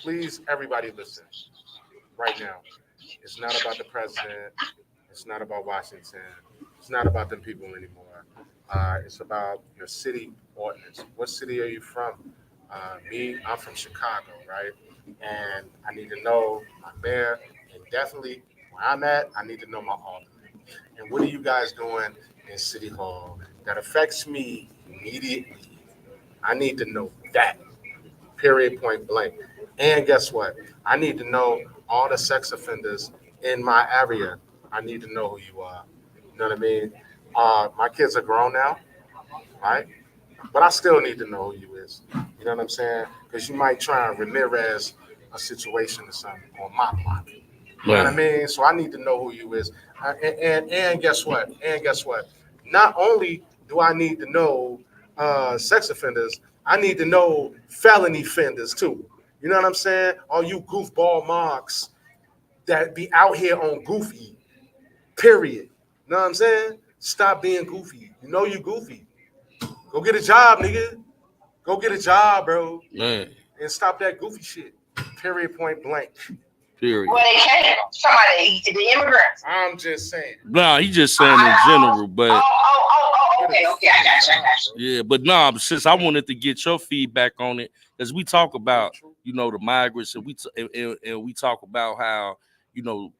Please, everybody, listen right now. It's not about the president. It's not about Washington. It's not about them people anymore. It's about your city ordinance. What city are you from? I'm from Chicago, right? And I need to know my mayor, and definitely where I'm at, I need to know my alderman. And what are you guys doing in City Hall that affects me immediately? I need to know that, period, point blank. And guess what? I need to know all the sex offenders in my area. I need to know who you are. You know what I mean? My kids are grown now, right? But I still need to know who you is. You know what I'm saying? Because you might try and Ramirez a situation or something on my block. You know what I mean? So I need to know who you is. And guess what? Not only do I need to know sex offenders, I need to know felony offenders too. You know what I'm saying? All you goofball marks that be out here on goofy, period. You know what I'm saying? Stop being goofy. You know you goofy. Go get a job, nigga. Go get a job, bro. Man. And stop that goofy shit. Period, point blank. Period. Well, they came. Somebody, the immigrants. I'm just saying. Nah, he just saying in general, but Okay, I got you. yeah, but nah, since I wanted to get your feedback on it, because we talk about, you know, the migrants, and we talk about how, you know,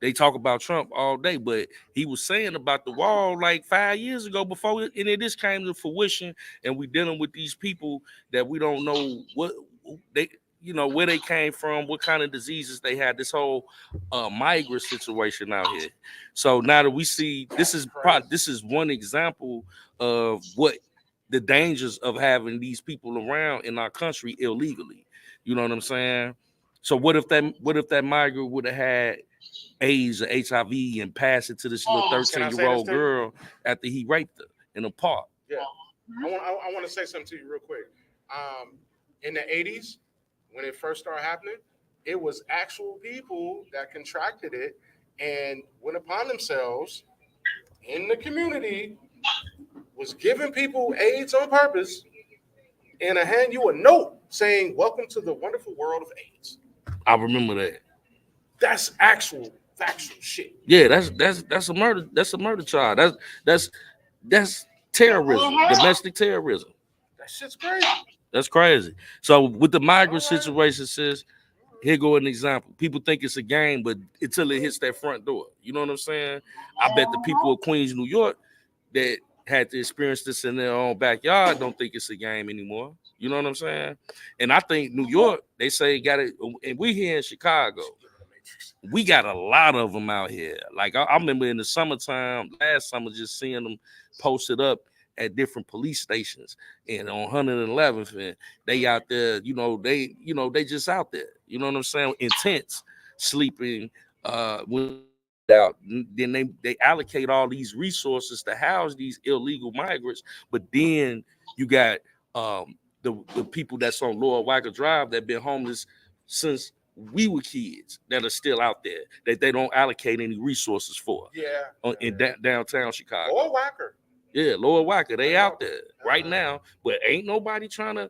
they talk about Trump all day, but he was saying about the wall like 5 years ago before it just came to fruition, and we dealing with these people that we don't know what they, you know, where they came from, what kind of diseases they had, this whole migrant situation out here. So now that we see, this is one example of what the dangers of having these people around in our country illegally. You know what I'm saying? So what if that migrant would have had AIDS or HIV and passed it to this little 13-year-old girl after he raped her in a park? Yeah, I want to say something to you real quick. In the 80s, when it first started happening, it was actual people that contracted it and went upon themselves in the community, was giving people AIDS on purpose, and I hand you a note saying, "Welcome to the wonderful world of AIDS." I remember that. That's factual shit. Yeah, that's a murder. That's a murder charge. That's terrorism, domestic terrorism. That shit's crazy. That's crazy. So with the migrant situation, sis, here go an example. People think it's a game, but until it hits that front door, you know what I'm saying? I bet the people of Queens, New York, that had to experience this in their own backyard don't think it's a game anymore. You know what I'm saying? And I think New York, they say got it, and we here in Chicago, we got a lot of them out here. Like I remember in the summertime, last summer, just seeing them posted up at different police stations and on 111th, and they out there, they just out there, you know what I'm saying? Intense sleeping, when out, then they allocate all these resources to house these illegal migrants, but then you got the people that's on Lower Wacker Drive that been homeless since we were kids that are still out there that they don't allocate any resources for. Yeah. In downtown Chicago. Lower Wacker. Yeah, Lower Wacker, they out there right now, but ain't nobody trying to,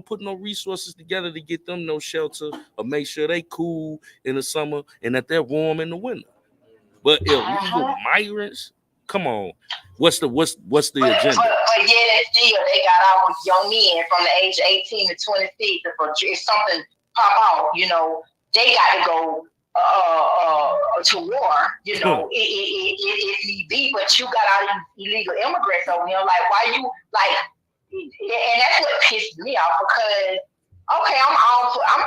put no resources together to get them no shelter or make sure they cool in the summer and that they're warm in the winter. But illegal migrants, come on, what's the agenda? But yeah, still they got our young men from the age of 18 to 26. If something pop out, they got to go to war, if need be. But you got all these illegal immigrants over here. Like, why you and that's what pissed me off, because okay, I'm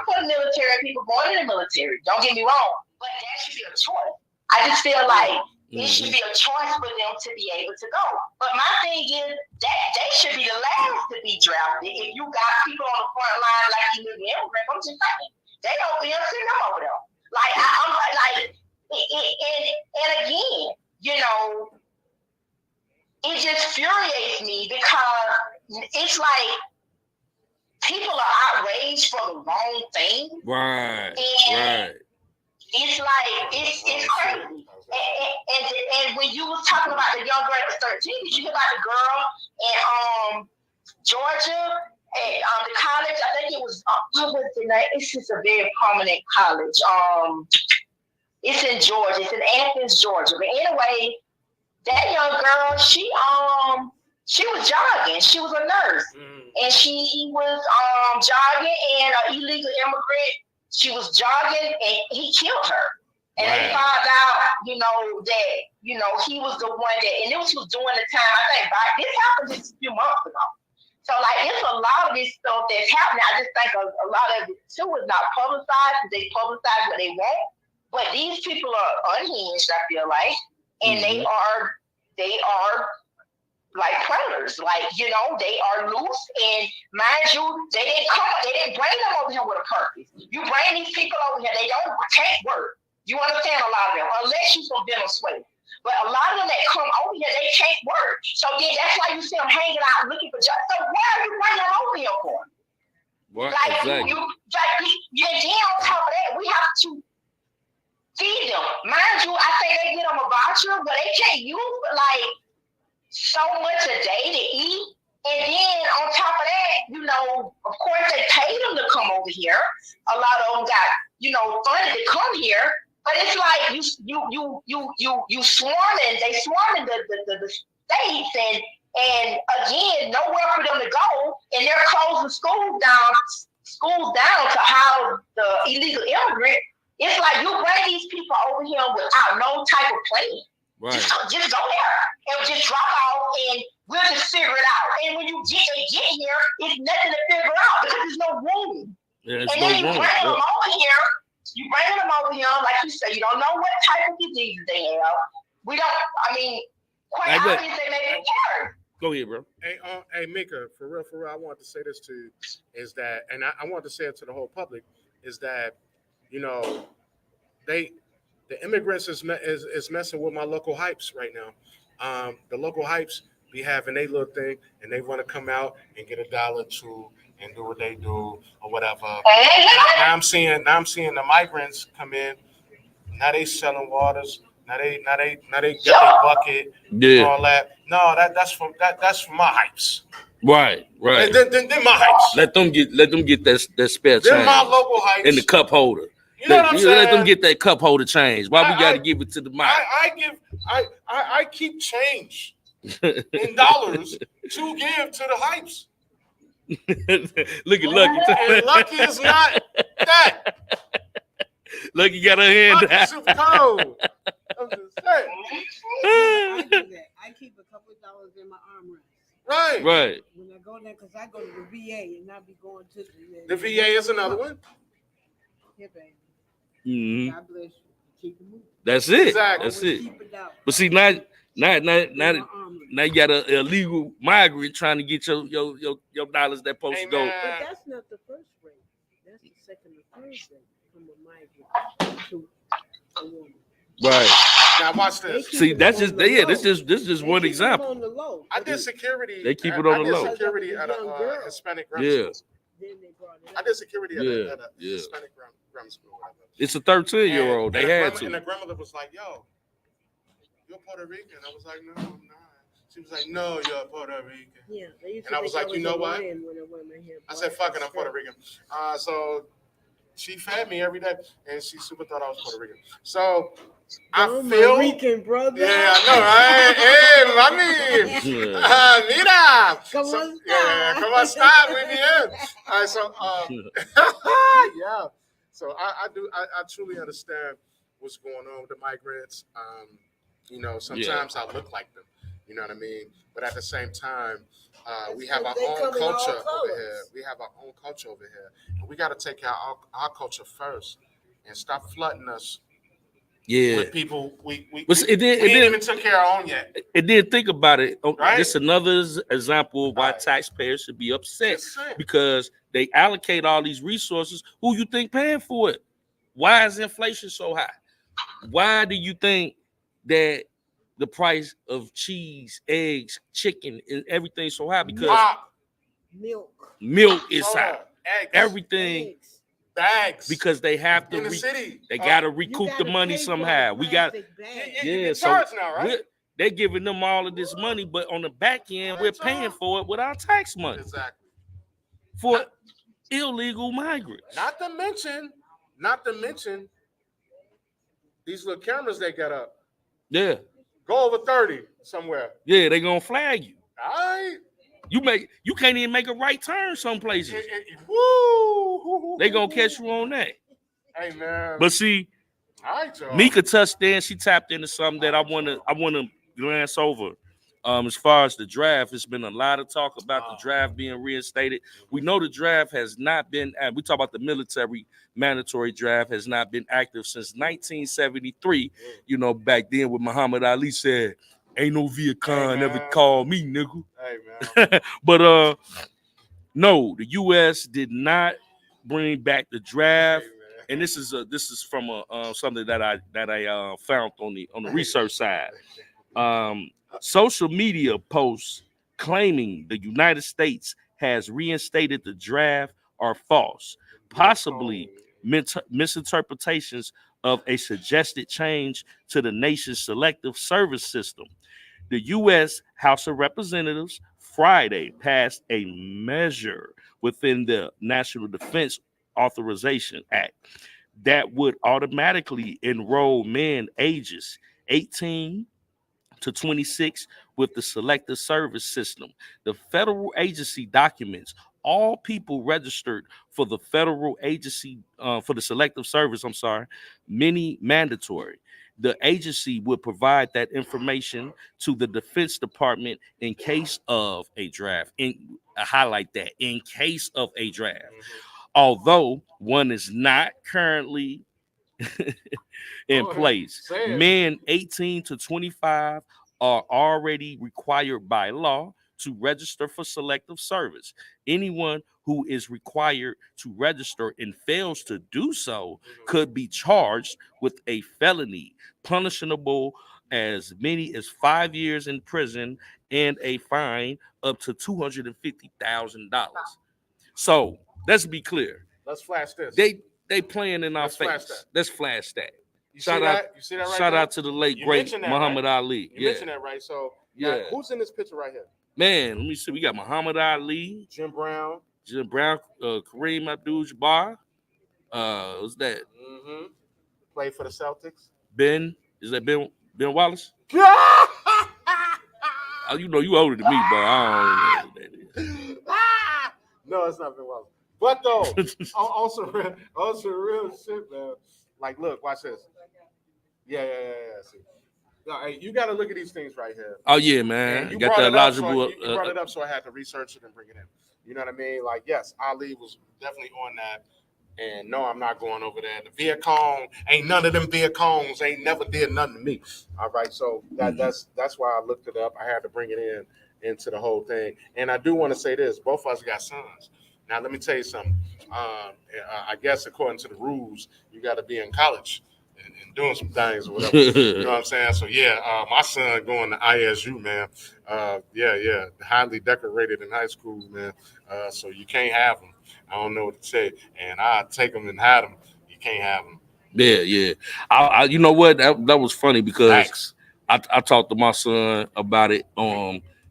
for the military and people going in the military. Don't get me wrong, but that should be a choice. I just feel like It should be a choice for them to be able to go. But my thing is that they should be the last to be drafted. If you got people on the front line like illegal immigrants, I'm just saying they over here sitting them over there. Like I'm like, and again, you know, it just infuriates me because it's like people are outraged for the wrong thing. Right. And it's like it's crazy. And when you was talking about the young girl at 13, did you hear about the girl in Georgia at the college? I think it was what was the name? It's just a very prominent college. It's in Georgia. It's in Athens, Georgia. But anyway, that young girl, she was jogging. She was a nurse, and she was jogging, and an illegal immigrant. She was jogging, and he killed her. And they found out, you know, that, you know, he was the one that, and this was during the time, I think, this happened just a few months ago. So, like, it's a lot of this stuff that's happening. I just think a lot of it, too, is not publicized. They publicize what they want. But these people are unhinged, I feel like. And they are like predators. Like, you know, they are loose. And mind you, they didn't bring them over here with a purpose. You bring these people over here, they can't work. You understand a lot of them, unless you're from Venezuela. But a lot of them that come over here, they can't work. So then that's why you see them hanging out looking for jobs. So why are you bringing them over here for? What? Like, exactly. And then on top of that, we have to feed them. Mind you, I think they get them a voucher, but they can't use like so much a day to eat. And then on top of that, you know, of course they paid them to come over here. A lot of them got, you know, funded to come here. But it's like you swarming, they swarming the states, and again, nowhere for them to go, and they're closing schools down to house the illegal immigrant. It's like you bring these people over here without no type of plan. Right. Just go there and just drop out, and we'll just figure it out. And when you get here, it's nothing to figure out because there's no room. Yeah, and then you bring them over here. You bring them over here, like you said, you don't know what type of diseases they have. We don't, I mean, quite obviously they may be carried. Go ahead, bro. Hey, Mika, for real, I wanted to say this to you, is that, and I wanted to say it to the whole public, is that, you know, the immigrants is messing with my local hypes right now. The local hypes be having their little thing, and they want to come out and get $1, $2, and do what they do or whatever. Now I'm seeing the migrants come in. Now they selling waters. Now they get their bucket. Yeah. And all that. No, that's from my hypes. Right. Then my hypes. Let them get that spare change. Then my local hypes. And the cup holder. You know what I'm saying? Let them get that cup holder change. Why we got to give it to the mic? I keep change in dollars to give to the hypes. Look at Lucky. And Lucky is not that. Lucky got her hand Lucky's down. super cold. I'm just saying. I do that. I keep a couple of dollars in my armrest. Right. When I go there, because I go to the VA and not be going to the VA is another one. Yeah, baby. Mm-hmm. God bless you. Keep it moving. That's it. Exactly. That's it. But see, now you got an illegal migrant trying to get your dollars that supposed to go. But that's not the first rate. That's the second or third rate from a migrant to a woman. Right. Now watch this. See, that's just this is one example. On the low. I did security. They keep it on the low. I did security at a Hispanic grammar school. I did security at a Hispanic grammar school. It's a 13-year-old. They had to. And the grandmother was like, "Yo, you're Puerto Rican." I was like, "No, I'm not." She was like, "No, you're Puerto Rican." Yeah. And I was like, "You know what?" I said, "Fuck it, I'm Puerto Rican." So she fed me every day, and she super thought I was Puerto Rican. So I feel Rican, brother. Yeah, I know, right? Hey, mami, mira. Come on, stop with me. All right, so yeah. So I truly understand what's going on with the migrants. You know, sometimes I look like them. You know what I mean? But at the same time, we have our own culture over here. We have our own culture over here. And we got to take our culture first and stop flooding us Yeah. with people we It ain't even took care of our own yet. And then think about it. Right. This is another example of why taxpayers should be upset because they allocate all these resources. Who you think paying for it? Why is inflation so high? Why do you think that the price of cheese, eggs, chicken, and everything so high? Because milk is high. Eggs, everything. Bags Because they have to in the city. They gotta recoup the money somehow. We got so now, right? they're giving them all of this money, but on the back end, we're paying for it with our tax money. Exactly. For illegal migrants. Not to mention these little cameras they got up. Yeah. Go over 30 somewhere. Yeah, they gonna flag you. All right. You can't even make a right turn some places. Woo! They gonna catch you on that. Hey man. But see, all right, y'all. Mika touched in. She tapped into something that I wanna glance over. As far as the draft, it's been a lot of talk about the draft being reinstated. We know the draft has not been. We talk about the military mandatory draft has not been active since 1973. You know, back then when Muhammad Ali said, "Ain't no Viet Cong ever called me, nigga." Hey man. But no, the U.S. did not bring back the draft, and this is from something that I found on the research side. Social media posts claiming the United States has reinstated the draft are false, possibly misinterpretations of a suggested change to the nation's selective service system. The U.S. House of Representatives Friday passed a measure within the National Defense Authorization Act that would automatically enroll men ages 18 to 26 with the selective service system. The federal agency documents all people registered for the federal agency for the selective service, many mandatory. The agency would provide that information to the Defense Department in case of a draft. Highlight that, in case of a draft. Although one is not currently in place. Men 18 to 25 are already required by law to register for selective service. Anyone who is required to register and fails to do so could be charged with a felony, punishable as many as 5 years in prison and a fine up to $250,000. So let's be clear. Let's flash this. They playing in our face. Let's flash that. You see that right shout there? out to the late great Muhammad Ali. You mentioned that, right? So now, who's in this picture right here? Man, let me see. We got Muhammad Ali, Jim Brown, Kareem Abdul-Jabbar. What's that? Played for the Celtics. Is that Ben Wallace? You know you older than me, but I don't know who that is. No, it's not Ben Wallace. But though, on some real shit, man. Like, look, watch this. Yeah. See. No, hey, you got to look at these things right here. Oh yeah, man. You got brought that it up, so logical. you brought it up, so I had to research it and bring it in. You know what I mean? Like, yes, Ali was definitely on that. And no, I'm not going over there. The Viet Cong ain't none of them Viet Congs ain't never did nothing to me. All right, so that's why I looked it up. I had to bring it into the whole thing. And I do want to say this: both of us got sons. Now, let me tell you something. I guess according to the rules, you got to be in college and doing some things or whatever. You know what I'm saying? So, yeah, my son going to ISU, man. Highly decorated in high school, man. So you can't have them. I don't know what to say. And I take them and hide them. You can't have them. Yeah. I you know what? That was funny because I talked to my son about it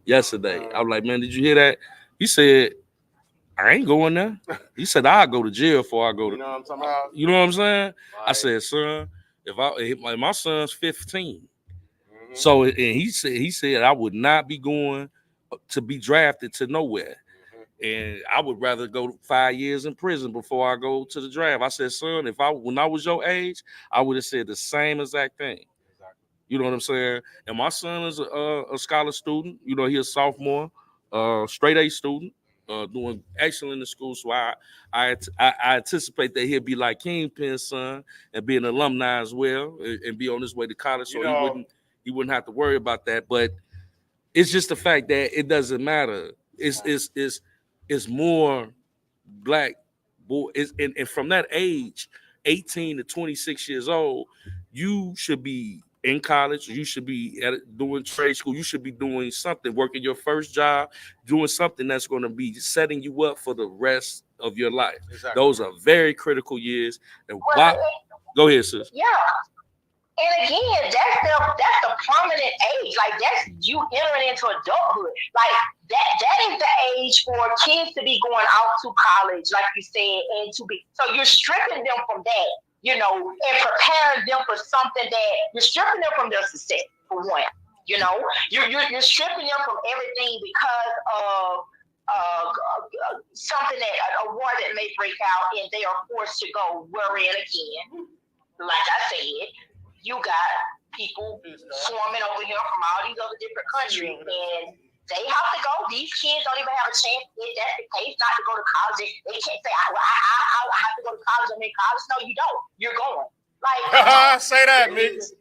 yesterday. I was like, man, did you hear that? He said, I ain't going there. He said, I'll go to jail before I go to. You know what I'm talking about? You know what I'm saying? Right. I said, son, if my son's 15, so and he said I would not be going to be drafted to nowhere, and I would rather go 5 years in prison before I go to the draft. I said, son, when I was your age, I would have said the same exact thing. You know what I'm saying? And my son is a scholar student. You know, he's a sophomore, straight A student. doing excellent in school. So I anticipate that he'll be like Kingpen's son and be an alumni as well, and be on his way to college. So he wouldn't have to worry about that. But it's just the fact that it doesn't matter. It's more black boys, and from that age, 18 to 26 years old, you should be in college. You should be doing trade school. You should be doing something, working your first job, doing something that's going to be setting you up for the rest of your life. Exactly. Those are very critical years. And go ahead, sis. Yeah. And again, that's the prominent age. Like, that's you entering into adulthood. Like, that is the age for kids to be going out to college, like you said, and to be. So you're stripping them from that, and preparing them for something that you're stripping them from their success, for one. You're stripping them from everything because of something a war that may break out, and they are forced to go worry it again. Like I said, you got people swarming over here from all these other different countries, and they have to go. These kids don't even have a chance, if that's the case, not to go to college. They can't say, I have to go to college. I'm in college. No, you don't. You're going. Like, say that, Mix.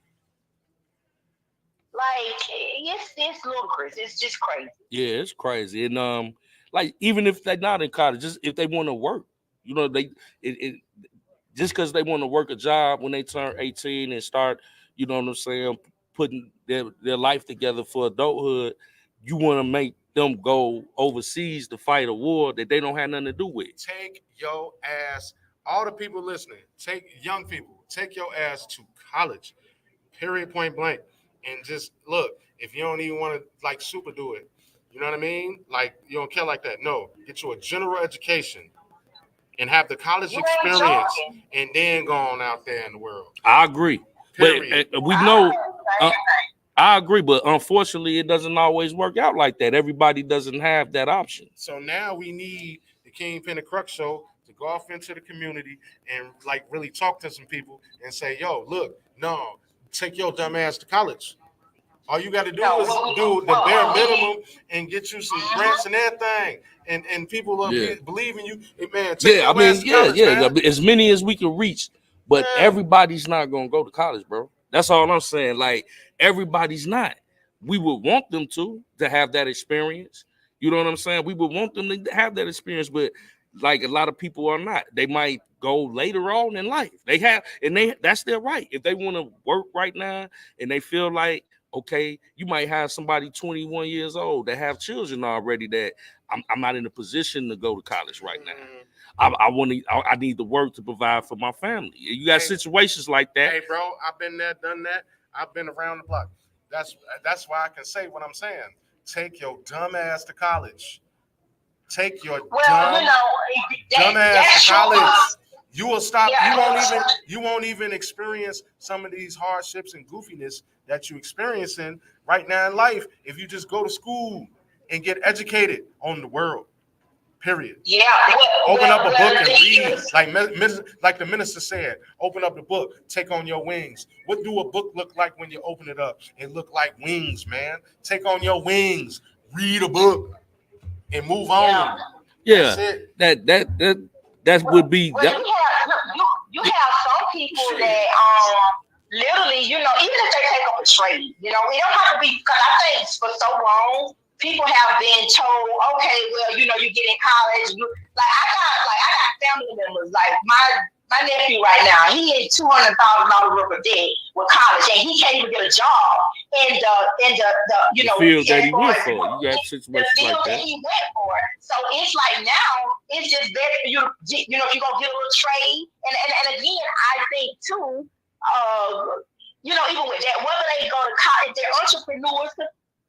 Like, it's ludicrous. It's just crazy. Yeah, it's crazy. And like, even if they're not in college, just if they want to work, just because they want to work a job when they turn 18 and start, you know what I'm saying, putting their life together for adulthood, you want to make them go overseas to fight a war that they don't have nothing to do with. Take your ass, all the people listening, young people, take your ass to college, period, point blank. And just look, if you don't even want to like super do it, you know what I mean? Like, you don't care like that. No, get you a general education and have the college experience, and then go on out there in the world. I agree. Period. But we know, I agree, but unfortunately, it doesn't always work out like that. Everybody doesn't have that option. So now we need the Kingpen and Crux show to go off into the community and like really talk to some people and say, yo, look, no, take your dumb ass to college. All you got to do is do the bare minimum and get you some grants and everything. And people will believe in you. Hey, man, college, as many as we can reach, but everybody's not gonna go to college, bro. That's all I'm saying. Like, everybody's not. We would want them to have that experience. You know what I'm saying? We would want them to have that experience, but like, a lot of people are not. They might go later on in life. That's their right. If they want to work right now and they feel like, okay, you might have somebody 21 years old that have children already that I'm not in a position to go to college right now. I need the work to provide for my family. You got situations like that. Hey, bro, I've been there, done that. I've been around the block. That's why I can say what I'm saying. Take your dumb ass to college. Take your dumb ass to college. You will stop. You won't even experience some of these hardships and goofiness that you experiencing right now in life if you just go to school and get educated on the world. Period. Yeah. Open up a book and read. Like the minister said, open up the book, take on your wings. What do a book look like when you open it up? It look like wings, man. Take on your wings, read a book, and move on. Yeah. That would be. You have some people that literally, even if they take up a trade, it don't have to be, because I think for so long people have been told, okay, well, you get in college. I got family members, like my nephew right now, he is $200,000 worth of debt with college, and he can't even get a job in the field that he went for. You got situations like that. He went for. So it's like, now it's just better for you to, if you're gonna get a little trade, and again, I think too, even with that, whether they go to college, they're entrepreneurs.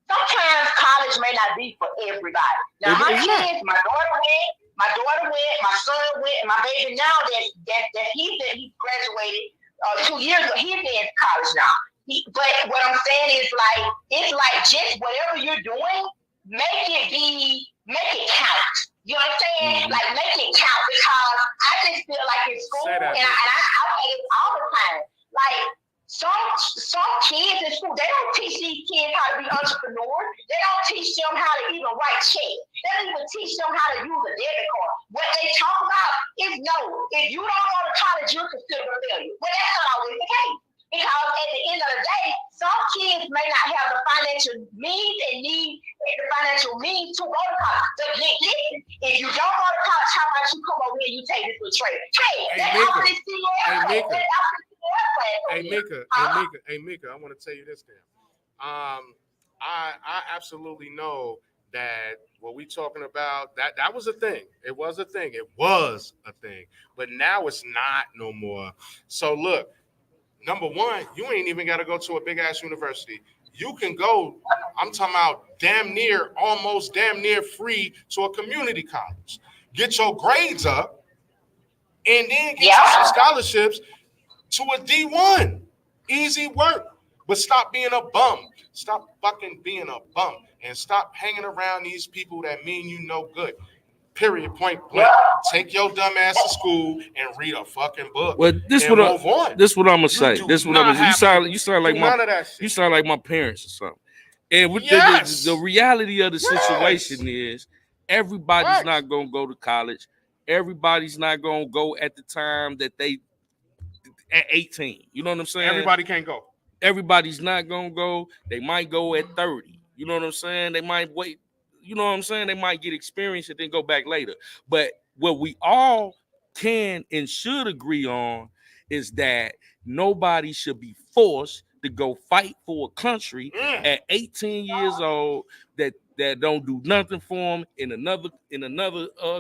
Sometimes college may not be for everybody. Now, my kids, my daughter went, my son went, and my baby now that he graduated 2 years ago, he's in college now. But what I'm saying is, like, it's like, just whatever you're doing, make it count. You know what I'm saying? Like, make it count, because I just feel like in school, and I say it all the time, like, some kids in school, they don't teach these kids how to be entrepreneurs. They don't teach them how to even write checks. They don't even teach them how to use a debit card. What they talk about is no. If you don't go to college, you're considered a failure. Well, that's not always the case. Because at the end of the day, some kids may not have the financial means and need the financial means to go to college. So listen, if you don't go to college, how about you come over here and you take this to trade? Hey, Mika, I want to tell you this then. I absolutely know that what we talking about, that was a thing. It was a thing. It was a thing. But now it's not no more. So look, number one, you ain't even got to go to a big ass university. You can go, I'm talking about almost damn near free to a community college. Get your grades up and then get you some scholarships to a D1. Easy work. But stop being a bum. Stop fucking being a bum. And stop hanging around these people that mean you no good. Period. Point blank. Take your dumb ass to school and read a fucking book. Well, this and move on. This what I'm gonna say. This what I'm gonna say. You sound like my parents or something. And with the reality of the situation is everybody's not gonna go to college. Everybody's not gonna go at the time that they at 18. You know what I'm saying? Everybody can't go. Everybody's not gonna go. They might go at 30. You know what I'm saying? They might wait. You know what I'm saying? They might get experience and then go back later. But what we all can and should agree on is that nobody should be forced to go fight for a country at 18 years old that don't do nothing for them in another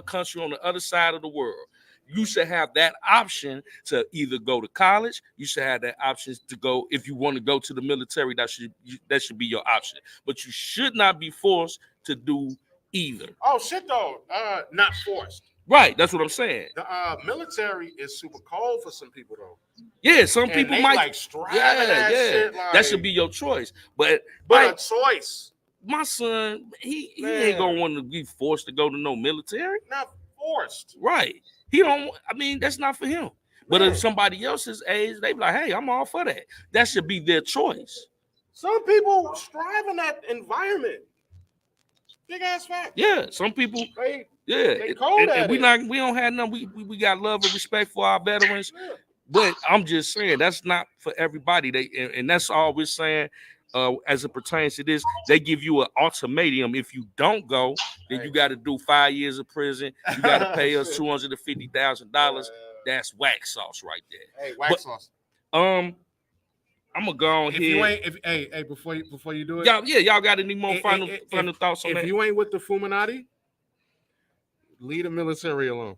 country on the other side of the world. You should have that option to either go to college. You should have that option to go, if you want to go to the military, that should be your option. But you should not be forced to do either. Oh shit though, not forced. Right, that's what I'm saying. The military is super cold for some people though. Yeah, some people might like striving that shit, like, that should be your choice. But a choice. My son, he ain't gonna want to be forced to go to no military. Not forced. Right. He don't. I mean, that's not for him. But if somebody else's age, they be like, "Hey, I'm all for that." That should be their choice. Some people strive in that environment. Big ass fact. Yeah, some people. They cold at we don't have none. We got love and respect for our veterans. But I'm just saying that's not for everybody. And that's all we're saying. As it pertains to this, they give you an ultimatum. If you don't go, then you got to do 5 years of prison. You got to pay us $250,000. That's wax sauce right there. Hey, wax sauce. I'm gonna go on here. Before you do it, y'all got any more final thoughts on that? If you ain't with the Fuminati, leave the military alone.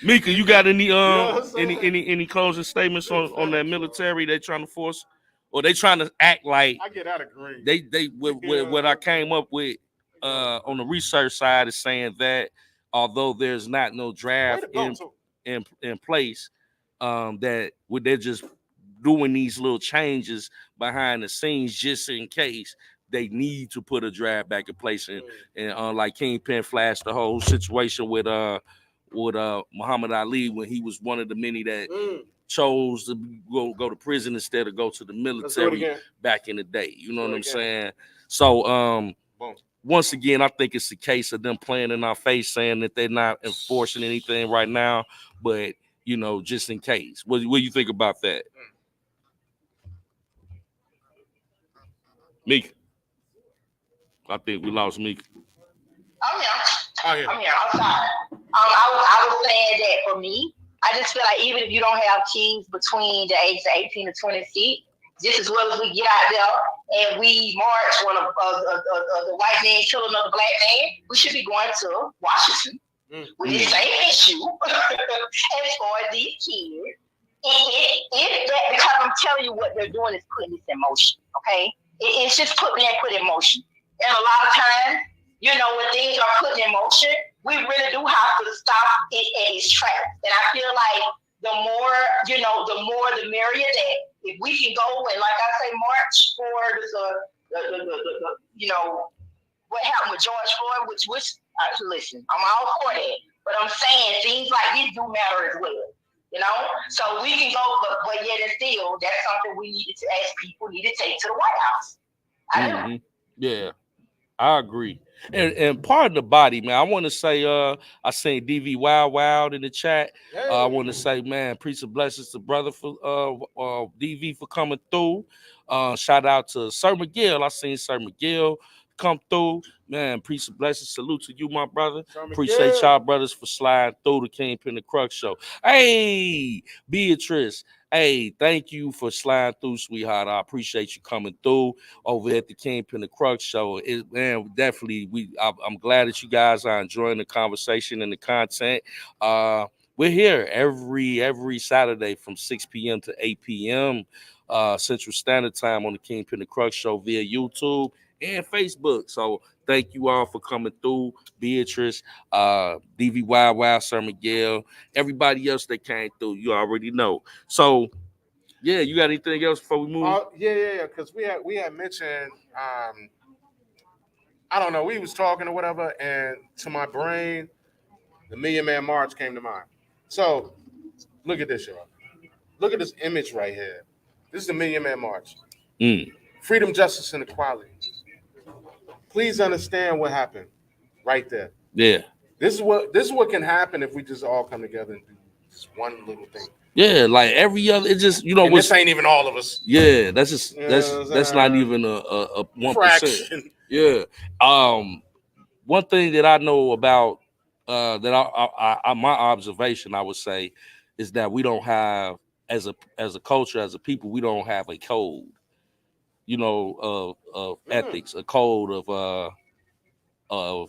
Mika, you got any any closing statements on that military they trying to force? Or they trying to act like I get out of green. They what I came up with on the research side is saying that although there's not no draft in place, that they're just doing these little changes behind the scenes just in case they need to put a draft back in place. And like Kingpen flashed the whole situation with Muhammad Ali when he was one of the many that chose to go to prison instead of go to the military back in the day. You know what I'm saying? So once again, I think it's a case of them playing in our face, saying that they're not enforcing anything right now, but you know, just in case. What do you think about that? Meek. I think we lost Meek. I'm here. I'm sorry. I was saying that for me, I just feel like even if you don't have kids between the ages of 18 to 26, just as well as we get out there and we march when the white man kill another black man, we should be going to Washington with the same issue as far as these kids. Because I'm telling you what they're doing is putting this in motion, okay? It's just put in motion. And a lot of times, you know, when things are put in motion, we really do have to stop it at its tracks. And I feel like the more the merrier. That if we can go and, like I say, march for what happened with George Floyd, which listen, I'm all for that. But I'm saying things like this do matter as well. You know, so we can go, but yet and still, that's something we needed to, as people, need to take to the White House. I do. Yeah, I agree. And part of the body, man, I want to say, I seen DV Wild in the chat. I want to say, man, peace and blessings to brother for DV for coming through. Shout out to Sir McGill. I seen Sir McGill come through. Man, peace and blessings. Salute to you, my brother. Appreciate y'all brothers for sliding through the Kingpen the Crux show. Hey, Beatrice. Hey, thank you for sliding through, sweetheart. I appreciate you coming through over at the Kingpen the Crux show. Man, definitely, I'm glad that you guys are enjoying the conversation and the content. We're here every Saturday from 6 p.m. to 8 p.m. Central Standard Time on the Kingpen the Crux show via YouTube and Facebook. So thank you all for coming through. Beatrice, DV Wild, Sir Miguel, everybody else that came through, you already know. So yeah, you got anything else before we move? Yeah, because we had mentioned I don't know, we was talking or whatever, and to my brain, the Million Man March came to mind. So look at this, y'all. Look at this image right here. This is the Million Man March. Freedom, justice, and equality. Please understand what happened right there. Yeah. This is what can happen if we just all come together and do just one little thing. Yeah, like every other, it just, you know, this ain't even all of us. Yeah, that's just that's not even a 1%. Yeah. One thing that I know about that my observation, I would say, is that we don't have as a culture, as a people, we don't have a code, you know, of ethics, a code of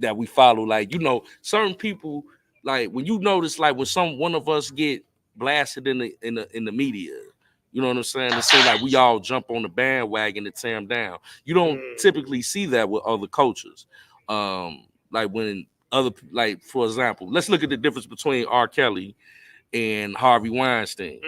that we follow. Like, you know, certain people, like when you notice, like when one of us get blasted in the media, you know what I'm saying? To say like we all jump on the bandwagon to tear them down. You don't typically see that with other cultures. Like when like for example, let's look at the difference between R. Kelly and Harvey Weinstein.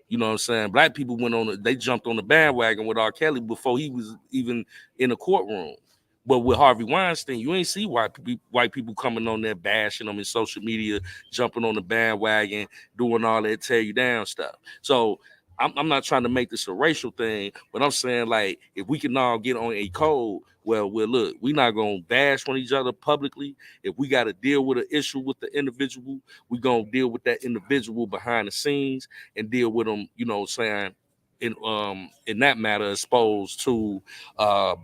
You know what I'm saying? Black people they jumped on the bandwagon with R. Kelly before he was even in a courtroom. But with Harvey Weinstein, you ain't see white people coming on there bashing them in social media, jumping on the bandwagon, doing all that tear you down stuff. So I'm not trying to make this a racial thing, but I'm saying, like, if we can all get on a code, well, look, we're not going to bash on each other publicly. If we got to deal with an issue with the individual, we're going to deal with that individual behind the scenes and deal with them, you know, saying, in that matter, as opposed to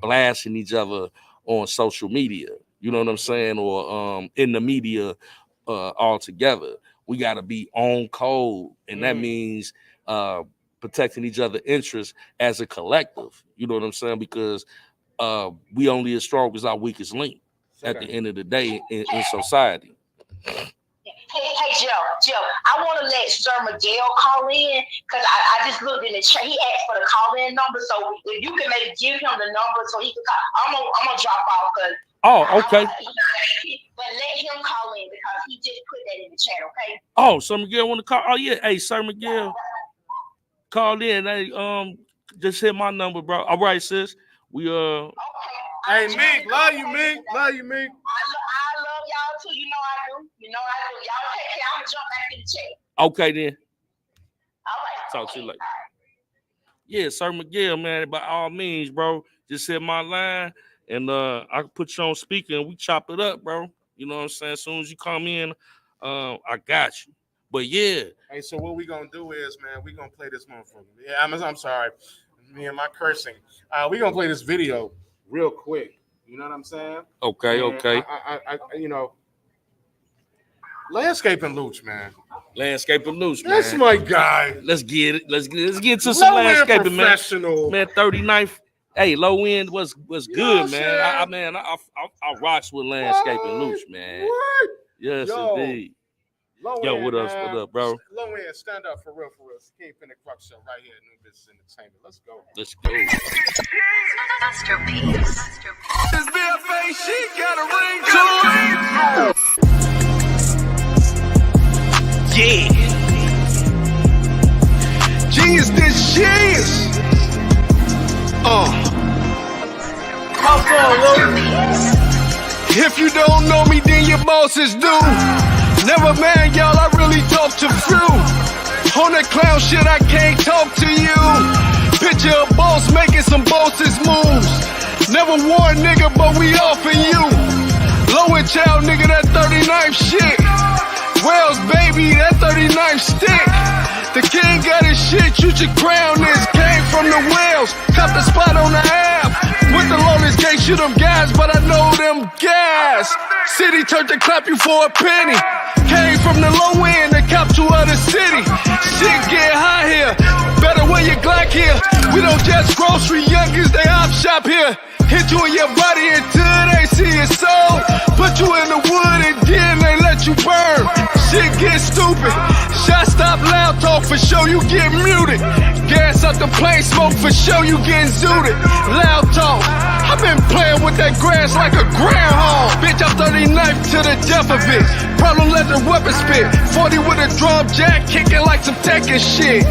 blasting each other on social media, you know what I'm saying, or in the media altogether. We got to be on code, and that means protecting each other's interests as a collective. You know what I'm saying? Because we only as strong as our weakest link at the end of the day in society. Hey, Joe, I want to let Sir Miguel call in because I just looked in the chat. He asked for the call-in number, so if you can maybe give him the number so he can call. I'm gonna drop off because. Oh, okay. But let him call in because he just put that in the chat. Okay. Oh, Sir Miguel want to call? Oh yeah, hey, Sir Miguel, call in. Hey, just hit my number, bro. All right, sis. We Okay. Hey, Meek, love you, Meek. Love you, Meek. I love y'all too. You know I do. Y'all take care. I'm gonna jump back in the chat. Okay then. All right. Talk to you later. Yeah, Sir Miguel, man. By all means, bro. Just hit my line, and I can put you on speaker, and we chop it up, bro. You know what I'm saying? As soon as you come in, I got you. But yeah. Hey, so what we gonna do is, man, we gonna play this motherfucker. Yeah, I'm sorry. Me and my cursing. We gonna play this video real quick. You know what I'm saying? Okay, and okay. I you know, Landscaping Looch, man. Landscaping Looch, man. That's my guy. Let's get it. Let's get to some landscaping, man. Professional. Man, 39th. Hey, low end was good, man. I rocks with Landscaping Looch, man. What? Yes, indeed. Yo, what up, bro? Low end, stand up for real. Kingpen the Crux show right here at New Business Entertainment. Let's go. Let's go. This BFA, she got a ring to it. Yeah. Genius, this genius. If you don't know me, then your bosses do. Never mind, y'all, I really talk to few. On that clown shit, I can't talk to you. Picture a boss making some boss's moves. Never war, nigga, but we offing you. Low and child, nigga, that 39th shit. Wells, baby, that 39th stick. The king got his shit, you should crown this. Came from the Wells, caught the spot on the app. With the longest gate, shoot them guys, but I know them guys. City turned to clap you for a penny. Came from the low end, the cop to other city. Shit get high here, better wear your Glock here. We don't just grocery youngins, they op shop here. Hit you in your body until they see it sold. Put you in the wood and then they let you burn. Shit get stupid. Shot stop, loud talk for show, you get muted. Gas up the plane, smoke for show, you getting zooted. Loud talk. I've been playing with that grass like a groundhog. Bitch, I'm 39th to the death of it. Problem let the weapon spit. 40 with a drum jack, kicking like some Tekken shit.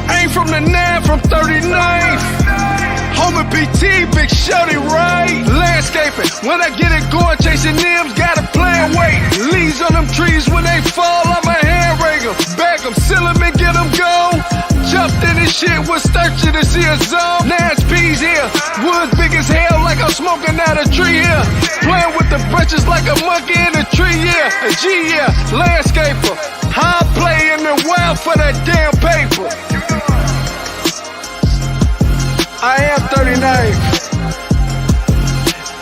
Ain't from the 9, from 39th. Home of PT, big shorty, right? Landscaping, when I get it going, chasing them, gotta plan weight. Leaves on them trees, when they fall, I'ma hand rake them. Back them, seal them and get them go. Jumped in this shit, was thirsty to see a zone. Nash P's here, woods big as hell, like I'm smoking out a tree here. Playing with the branches like a monkey in a tree, yeah. A G, yeah, landscaper. I play in the wild for that damn paper. I am 39.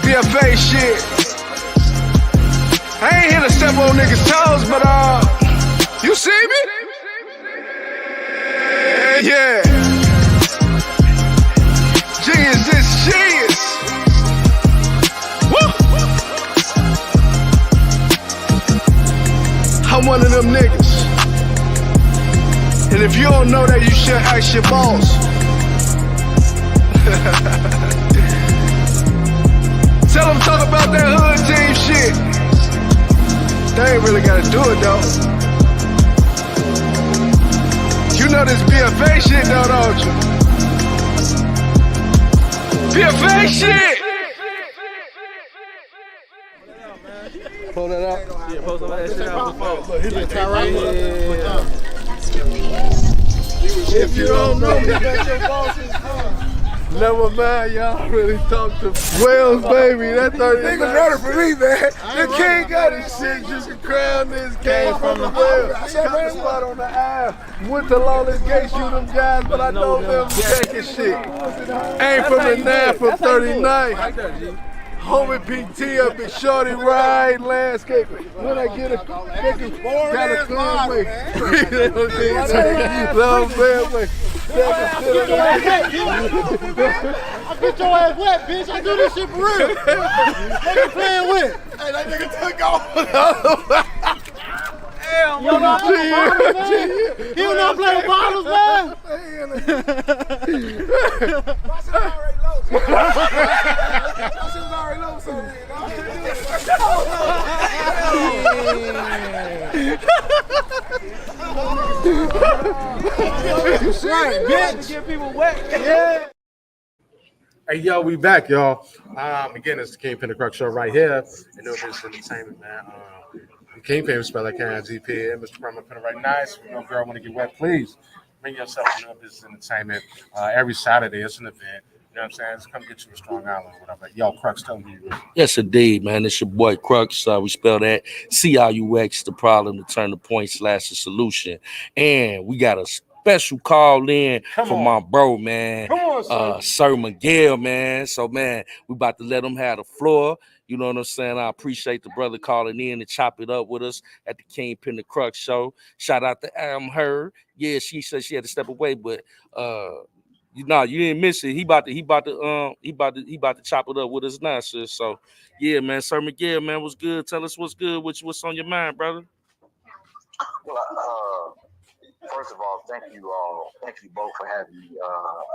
BFA shit. I ain't here to step on niggas' toes, but you see me? Yeah. Genius is genius. Woo! I'm one of them niggas. And if you don't know that, you should ask your boss. Tell them talk about that hood team shit. They ain't really gotta do it though. You know this BFA shit though, don't you? BFA shit! Pull that up. Yeah, post that shit out before. He just right here. If you don't know me, that's your boss's son. Never mind, y'all really talk to Wells, baby. That 30 niggas running for me, man. The king got his shit. You can crown this. Came from the Wells. Got the spot on the aisle. Went to Lawless Gate, shoot them guys, but I know them taking shit. Ain't from the 9, from 39. Homie PT up in shorty ride landscaping. When I get a nigga, got a clean way. Love family. I get your ass wet, bitch. I do this shit for real. What you playing with? Hey, that nigga took off. Hell, you don't know how to play bottles, man? You don't know how to play with bottles, man? My shit already low. My shit already low, so right, bitch. Get people wet. Yeah. Hey, yo, we back, y'all. Again, it's the Kingpen, the Crux show right here. And no business entertainment, man. Kingpen spelled like KIGP. Mr. Perma put it right nice. You know, girl, want to get wet, please bring yourself to no business entertainment. Every Saturday, it's an event. You know what I'm saying? Just come get you a Strong Island or whatever. Yo, Crux, tell me who you is. Yes, indeed, man. It's your boy Crux. We spell that CRUX, the problem, to turn the point / the solution. And we got a special call in from my bro, man. Come on, Sir Miguel, man. So, man, we about to let him have the floor. You know what I'm saying? I appreciate the brother calling in and chop it up with us at the Kingpen the Crux show. Shout out to her. Yeah, she said she had to step away, but you didn't miss it. He about to chop it up with us now, sis. So yeah, man. Sir Miguel, man, what's good? Tell us what's good. What's on your mind, brother? Well, first of all, thank you both for having me,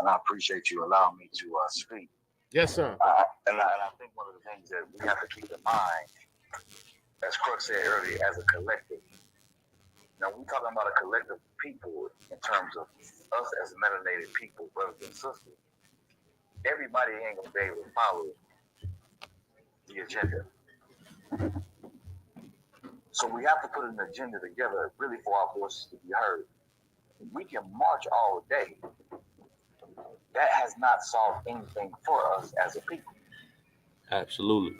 and I appreciate you allowing me to speak. Yes, sir. And I think one of the things that we have to keep in mind, as Crux said earlier, as a collective. Now, we're talking about a collective of people in terms of us as melanated people, brothers and sisters. Everybody ain't gonna be able to follow the agenda. So we have to put an agenda together really for our voices to be heard. We can march all day. That has not solved anything for us as a people. Absolutely.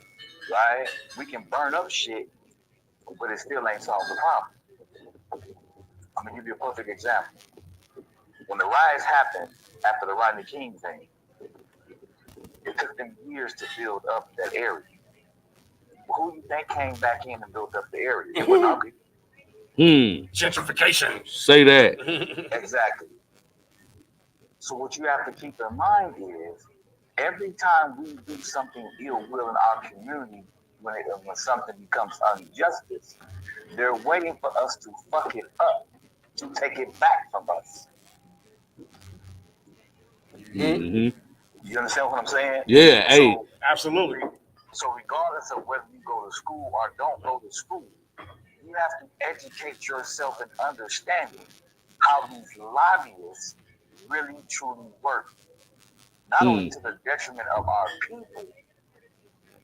Right? We can burn up shit, but it still ain't solved the problem. I'm gonna give you a perfect example. When the riots happened after the Rodney King thing, it took them years to build up that area. Who do you think came back in and built up the area? It was ugly. Gentrification. Say that. Exactly. So what you have to keep in mind is every time we do something ill will in our community, when something becomes injustice, they're waiting for us to fuck it up to take it back from us. Mm-hmm. You understand what I'm saying? Yeah, so, hey. Absolutely. So regardless of whether you go to school or don't go to school, you have to educate yourself in understanding how these lobbyists really truly work. Not only to the detriment of our people,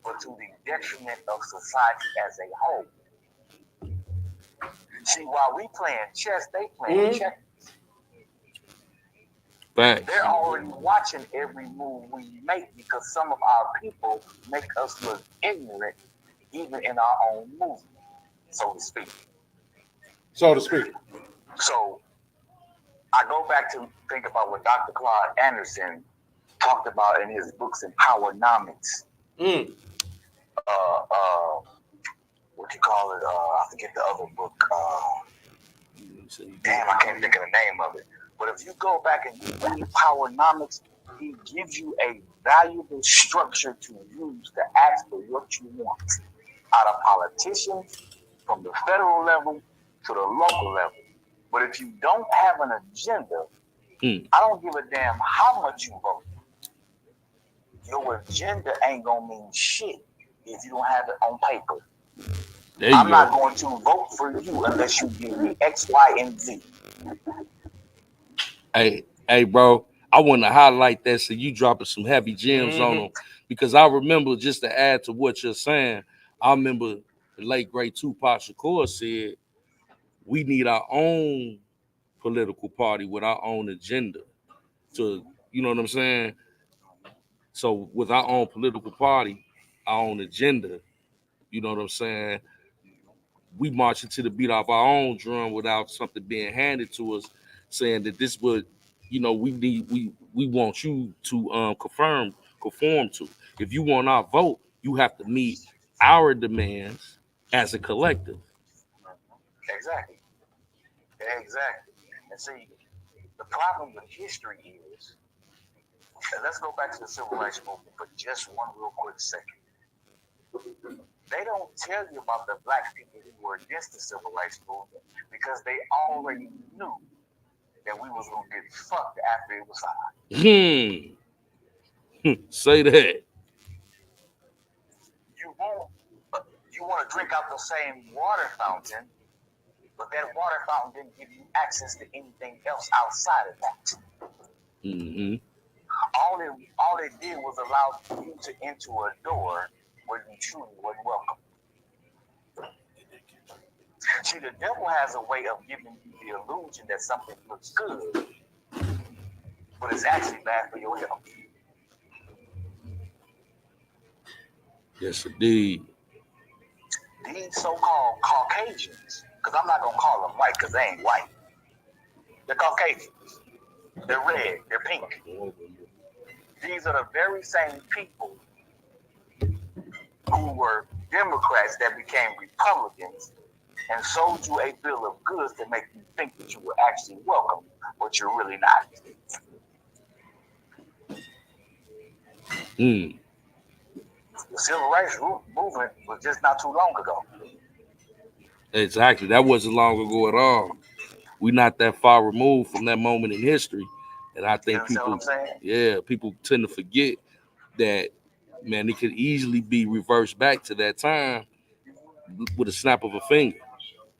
but to the detriment of society as a whole. See, while we playing chess, they playing checkers. Thanks. They're already watching every move we make because some of our people make us look ignorant even in our own movement, so to speak. So I go back to think about what Dr. Claude Anderson talked about in his books Empowernomics. What you call it? I forget the other book. Damn, I can't think of the name of it. But if you go back and you read Empowernomics, he gives you a valuable structure to use to ask for what you want out of politicians from the federal level to the local level. But if you don't have an agenda, I don't give a damn how much you vote. Your agenda ain't gonna mean shit if you don't have it on paper. I'm not going to vote for you unless you give me X, Y, and Z. Hey, bro, I want to highlight that so you dropping some heavy gems on them because I remember, just to add to what you're saying, I remember the late great Tupac Shakur said we need our own political party with our own agenda. To, you know what I'm saying? So with our own political party, our own agenda, you know what I'm saying? We march into the beat of our own drum without something being handed to us, saying that this would, you know, we want you to conform to. If you want our vote, you have to meet our demands as a collective. Exactly. And see, the problem with history is, and let's go back to the Civil Rights Movement for just one real quick second. They don't tell you about the black people who were against the Civil Rights Movement because they already knew that we was going to get fucked after it was signed. Say that. You want to drink out the same water fountain, but that water fountain didn't give you access to anything else outside of that. All they did was allow you to enter a door where you truly wasn't welcome. See, the devil has a way of giving you the illusion that something looks good, but it's actually bad for your health. Yes, indeed. These so-called Caucasians, because I'm not going to call them white because they ain't white. They're Caucasians. They're red. They're pink. These are the very same people who were Democrats that became Republicans and sold you a bill of goods to make you think that you were actually welcome, but you're really not. The Civil Rights Movement was just not too long ago. Exactly. That wasn't long ago at all. We're not that far removed from that moment in history. And I think people tend to forget that, man, it could easily be reversed back to that time with a snap of a finger.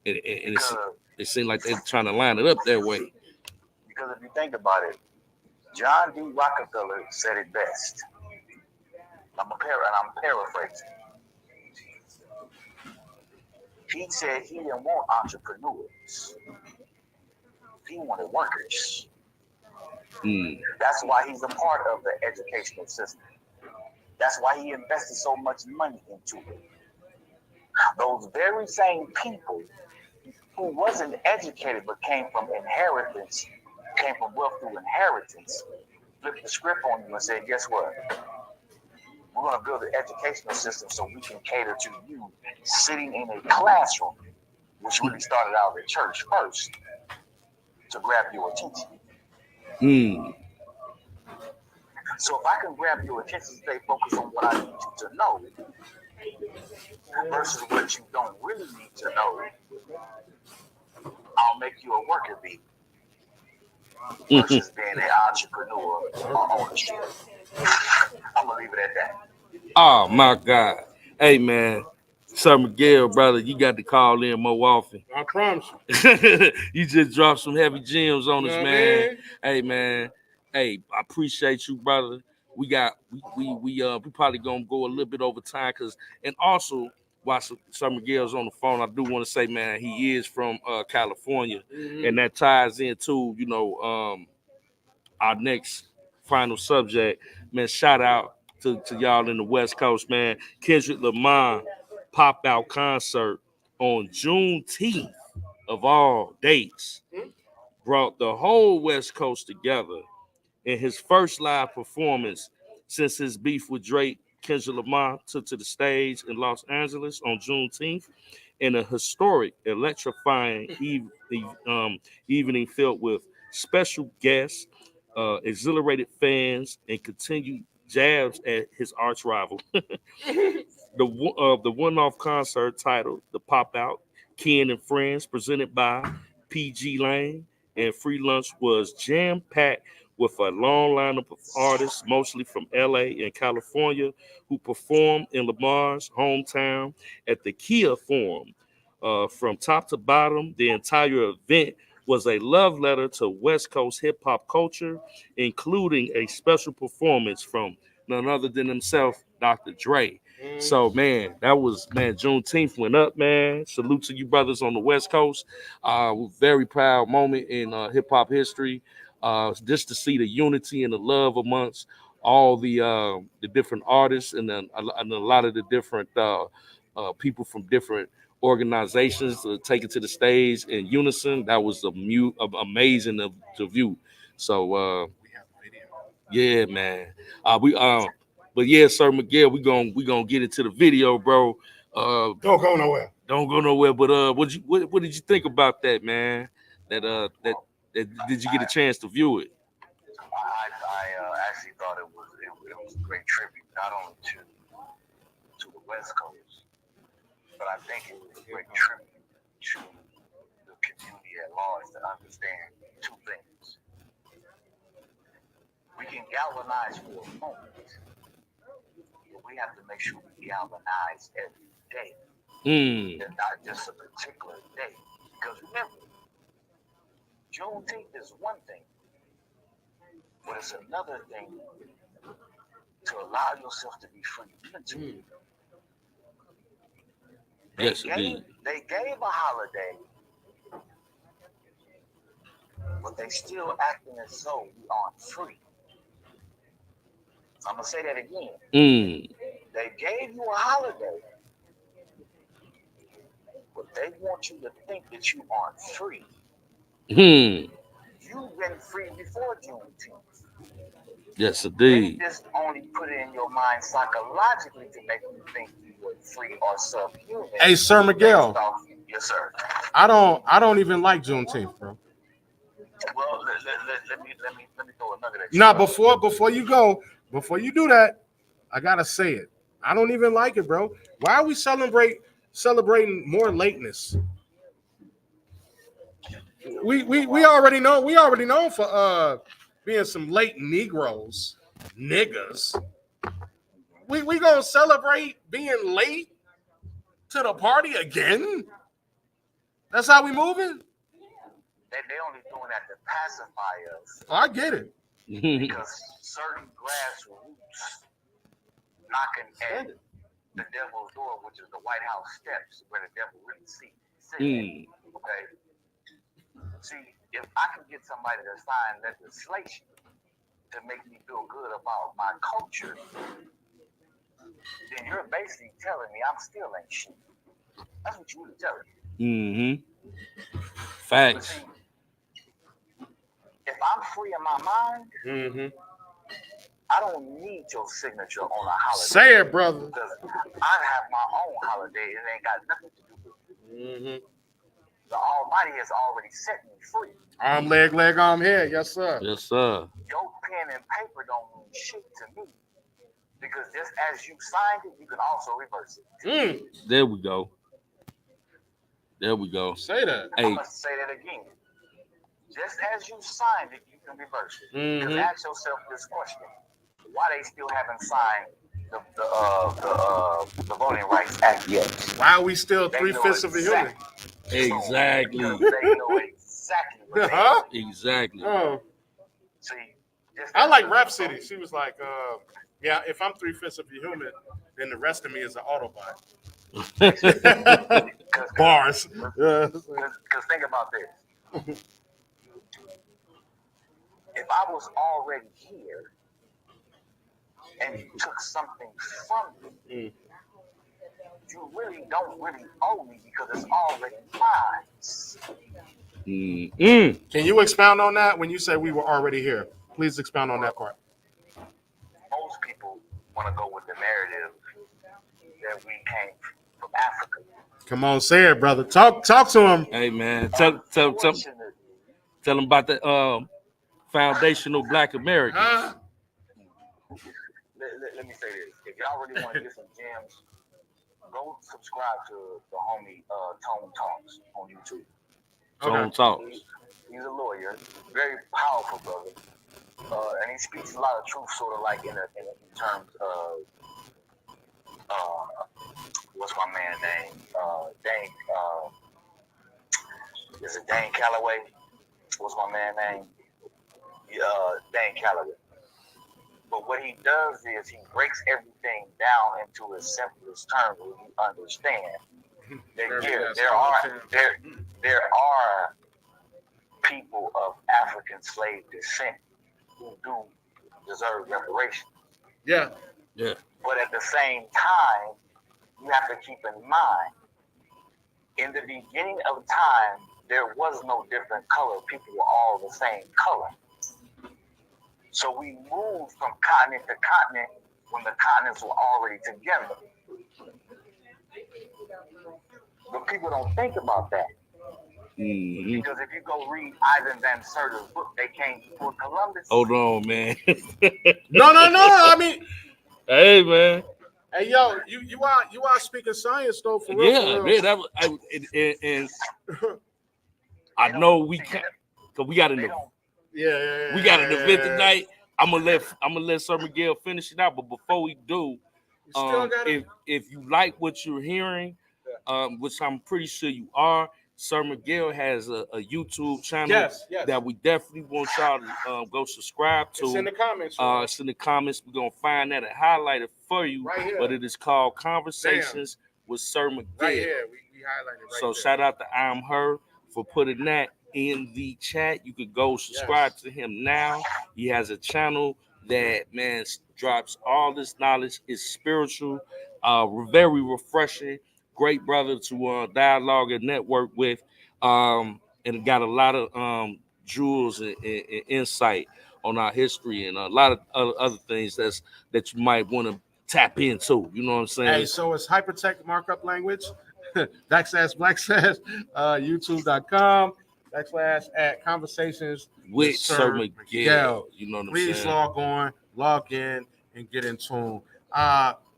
And it seems like they're trying to line it up that way. Because if you think about it, John D. Rockefeller said it best. I'm paraphrasing. He said he didn't want entrepreneurs. He wanted workers. That's why he's a part of the educational system. That's why he invested so much money into it. Those very same people who wasn't educated but came from inheritance, came from wealth through inheritance, flipped the script on you and said, guess what? We're going to build an educational system so we can cater to you sitting in a classroom, which really started out at church first, to grab your attention. So if I can grab your attention, stay focused on what I need you to know versus what you don't really need to know, I'll make you a worker bee versus being an entrepreneur or ownership. I'm going to leave it at that. Oh, my God. Hey, man. Sir Miguel, brother, you got to call in more often. I promise you. You just dropped some heavy gems on us, Yeah, man. Hey, man. Hey, I appreciate you, brother. We probably gonna go a little bit over time and also while Sir Miguel's on the phone, I do want to say, man, he is from California, and that ties into our next final subject, man. Shout out to y'all in the West Coast, man. Kendrick Lamar pop-out concert on Juneteenth of all dates brought the whole West Coast together. In his first live performance since his beef with Drake, Kendrick Lamar took to the stage in Los Angeles on Juneteenth in a historic, electrifying evening filled with special guests, exhilarated fans, and continued jabs at his arch rival. The one-off concert titled "The Pop Out," Ken and Friends, presented by PG Lane and Free Lunch, was jam-packed with a long lineup of artists, mostly from LA and California, who performed in Lamar's hometown at the Kia Forum. From top to bottom, the entire event was a love letter to West Coast hip-hop culture, including a special performance from none other than himself, Dr. Dre. So, man, Juneteenth went up, man. Salute to you brothers on the West Coast. Very proud moment in hip-hop history. Just to see the unity and the love amongst all the different artists and a lot of the different people from different organizations take it to the stage in unison. That was amazing to view. So yeah, man. But yeah, Sir Miguel, we gonna get into the video, bro. Don't go nowhere. Don't go nowhere. But what did you think about that, man? That did you get a chance to view it? I actually thought it was a great tribute, not only to the West Coast, but I think it was a great tribute to the community at large to understand two things. We can galvanize for a moment, but we have to make sure we galvanize every day, and not just a particular day. Because remember, Juneteenth is one thing, but it's another thing to allow yourself to be free mentally. Yes, indeed. They gave a holiday, but they still acting as though we aren't free. I'm gonna say that again. They gave you a holiday, but they want you to think that you aren't free. You've been free before Juneteenth. Yes, indeed. They just only put it in your mind psychologically to make you think you were free or subhuman. Hey, Sir Miguel. Yes, sir. I don't even like Juneteenth, bro. Well, let me throw another at you. Now, before you do that, I gotta say it. I don't even like it, bro. Why are we celebrating more lateness? We already know for being some late Negroes, niggas. We gonna celebrate being late to the party again? That's how we moving? They only doing that to pacify us. I get it. Because certain grassroots knocking at the devil's door, which is the White House steps, where the devil really sits. Okay. See, if I can get somebody to sign legislation to make me feel good about my culture, then you're basically telling me I'm still ain't shit. That's what you really telling me. Facts. See, if I'm free in my mind, I don't need your signature on a holiday. Say it, brother. Because I have my own holiday. It ain't got nothing to do with it. The Almighty has already set me free. Arm, leg, arm, head. Yes, sir. Yes, sir. Your pen and paper don't mean shit to me. Because just as you signed it, you can also reverse it. There we go. There we go. Say that. I must say that again. Just as you signed it, you can reverse it. Because ask yourself this question: why they still haven't signed the Voting Rights Act yet? Why are we still 3/5 of a human? Exactly. Because they know exactly what they do. Exactly. See, I like Rhapsody. She was like, yeah, if I'm 3/5 of a human, then the rest of me is an Autobot. Bars. Because think about this. If I was already here and you took something from me, you really don't really owe me because it's already mine. Can you expound on that when you say we were already here? Please expound on that part. Most people want to go with the narrative that we came from Africa. Come on, say it, brother. Talk to him. Hey, man. Tell them about the foundational Black Americans. Let me say this. If y'all really want to get some gems, go subscribe to the homie Tone Talks on YouTube. Tone Talks. He's a lawyer, very powerful brother, and he speaks a lot of truth, sort of like in terms of what's my man's name? Dane. Is it Dane Calloway? What's my man's name? Dane Calloway. But what he does is he breaks everything down into its simplest terms where you understand that there are people of African slave descent who do deserve reparations. Yeah. But at the same time, you have to keep in mind, in the beginning of time, there was no different color. People were all the same color. So we moved from continent to continent when the continents were already together. But people don't think about that. Because if you go read Ivan Van Serter's book, They Came Before Columbus. Hold on, man. No. I mean, hey, man. Hey, yo, you are speaking science though, for real. Yeah, man. That was, and I know we can't, cause we got an event. We got an event tonight. I'm gonna let Sir Miguel finish it out. But before we do, if you like what you're hearing, which I'm pretty sure you are, Sir Miguel has a YouTube channel that we definitely want y'all to go subscribe to. It's in the comments. It's in the comments. We're gonna find that and highlight it for you. Right here. But it is called Conversations with Sir Miguel. Right here. We highlighted right So there. shout out to I'm Her for putting that in the chat. You could go subscribe to him now. He has a channel that, man, drops all this knowledge. It's spiritual, very refreshing. Great brother to dialogue and network with, and it got a lot of jewels and insight on our history and a lot of other things that you might want to tap into. You know what I'm saying? Hey, so it's hypertext markup language. Black says, YouTube.com / conversations with Sir Miguel. You know what I'm saying? Please log in, and get in tune.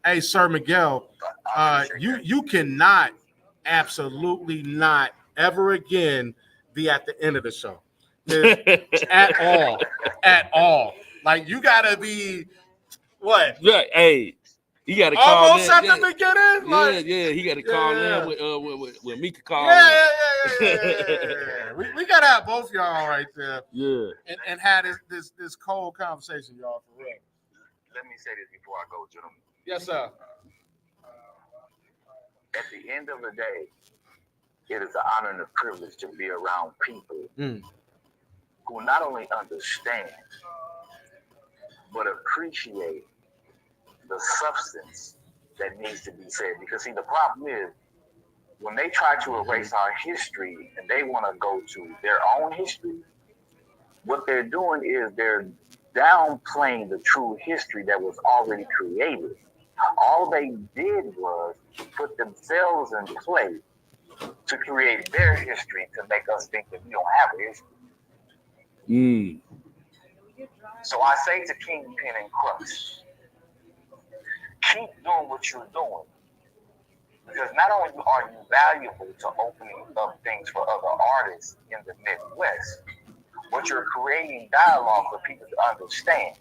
Hey, Sir Miguel, you cannot, absolutely not, ever again be at the end of the show at all. Like, you gotta be what? Yeah, hey, he got to call almost in. At the beginning. Like, he got to call in with Mika call. Yeah. We gotta have both y'all right there. Yeah, and have this cold conversation, y'all, for real. Let me say this before I go, gentlemen. Yes, sir. at the end of the day, it is an honor and a privilege to be around people who not only understand, but appreciate the substance that needs to be said. Because see, the problem is, when they try to erase our history and they want to go to their own history, what they're doing is they're downplaying the true history that was already created. All they did was put themselves in play to create their history to make us think that we don't have a history. So I say to Kingpen and Crux, keep doing what you're doing. Because not only are you valuable to opening up things for other artists in the Midwest, but you're creating dialogue for people to understand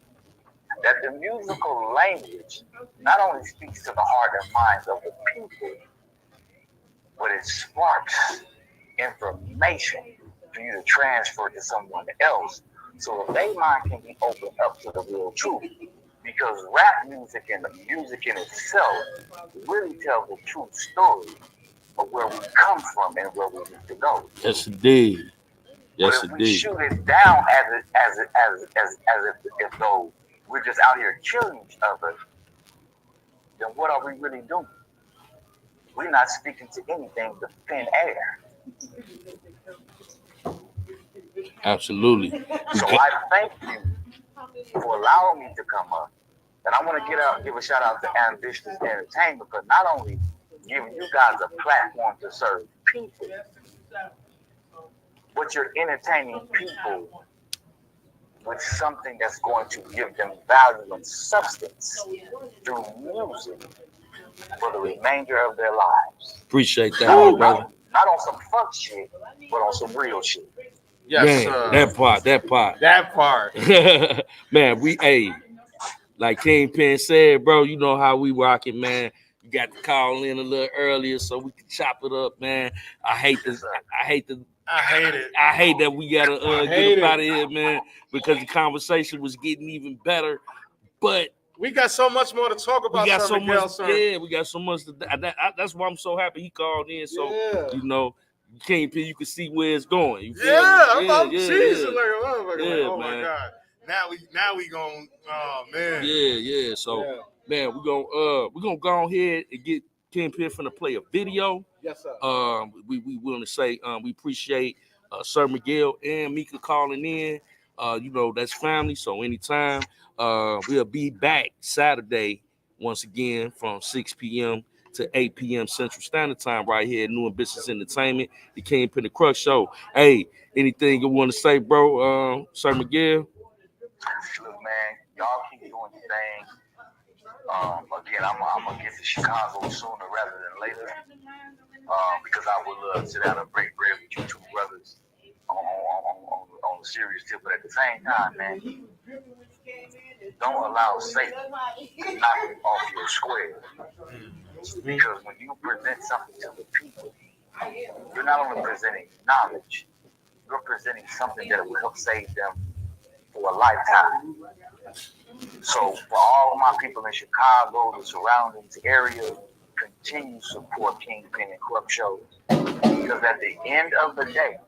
that the musical language not only speaks to the heart and minds of the people, but it sparks information for you to transfer to someone else so that their mind can be opened up to the real truth. Because rap music and the music in itself really tells the true story of where we come from and where we need to go. Yes, indeed. Yes, but if indeed. we shoot it down as though we're just out here killing each other, then what are we really doing? We're not speaking to anything but thin air. Absolutely. So I thank you for allowing me to come up. And I want to give a shout out to Ambitious Entertainment for not only giving you guys a platform to serve people, but you're entertaining people with something that's going to give them value and substance through music for the remainder of their lives. Appreciate that, brother. Not on some fuck shit, but on some real shit. Yes, man, that part. Man, like Kingpen said, bro, you know how we rocking, man. You got to call in a little earlier so we can chop it up, man. I hate it. I hate that we gotta get up out of here, man, because the conversation was getting even better. But we got so much more to talk about. We got so Miguel, much. sir. Yeah, we got so much. That's why I'm so happy he called in. So you know, Kingpen, you can see where it's going. You feel me? I'm Jesus, like, oh man. my God. Now we going. Oh man. Yeah. So man, we're gonna go ahead and get Kingpen finna play a video. Yes, sir. We want to say we appreciate Sir Miguel and Mika calling in. You know, that's family. So anytime we'll be back Saturday once again from 6 p.m. to 8 p.m. Central Standard Time right here at New Ambitious Entertainment, the Kingpen the Crux Show. Hey, anything you want to say, bro? Sir Miguel? Look, man, y'all keep doing your thing. Again, I'm gonna get to Chicago sooner rather than later. Because I would love to sit down and break bread with you two brothers on the serious tip. But at the same time, man, don't allow Satan to knock you off your square. Because when you present something to the people, you're not only presenting knowledge, you're presenting something that will help save them for a lifetime. So for all of my people in Chicago, the surroundings area, continue to support Kingpen and Crux shows. Because at the end of the day,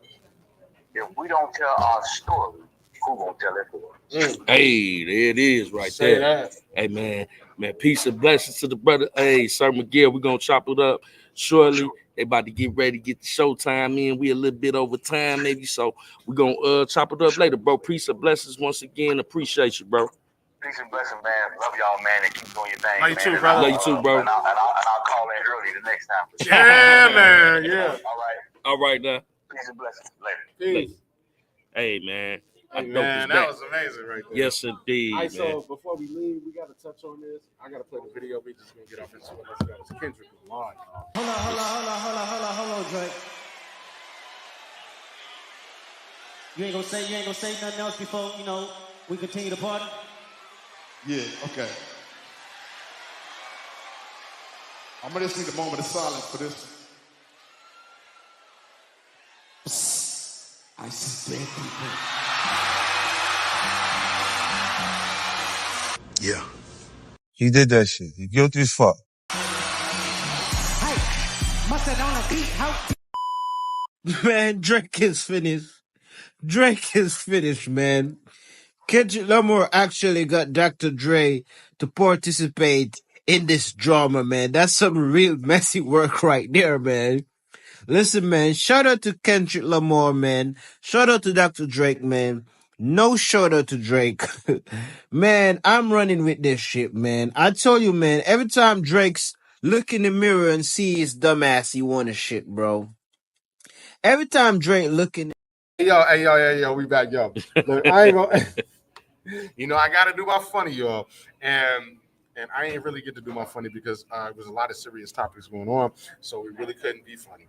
if we don't tell our story, who won't tell it for us? Hey, there it is right Say there. that. Hey, man, peace and blessings to the brother. Hey, Sir Miguel, we're going to chop it up shortly. They about to get ready to get the showtime in. We a little bit over time, maybe, so we're going to chop it up later, bro. Peace and blessings once again. Appreciate you, bro. Peace and blessings, man. Love y'all, man, and keep doing your thing. Love you man. too, brother. And Love you too, bro. And I'll call in early the next time. For sure. Yeah, man. Yeah. All right. All right, now. Peace and blessings. Later. Peace. Hey, man. Hey, man, that was amazing right there. Yes, indeed, All right, man. so before we leave, we got to touch on this. I got to play the video. We just going to get off into it. Let's go. It's Kendrick Lamar. Hold on, Drake. You ain't gonna say nothing else before, we continue to party? Yeah, okay. I'm gonna just need a moment of silence for this. I see dead people. Yeah. He did that shit. He guilty as fuck. Hey, Mustard on a beat, how Man, Drake is finished. Drake is finished, man. Kendrick Lamar actually got Dr. Dre to participate in this drama, man. That's some real messy work right there, man. Listen, man, shout out to Kendrick Lamar, man. Shout out to Dr. Drake, man. No shout out to Drake. Man, I'm running with this shit, man. I told you, man, every time Drake's look in the mirror and see his dumbass, he want to shit, bro. Every time Drake looking. Yo, we back, yo. Look, I ain't gonna. You know, I gotta do my funny, y'all, and I ain't really get to do my funny because there was a lot of serious topics going on, so we really couldn't be funny.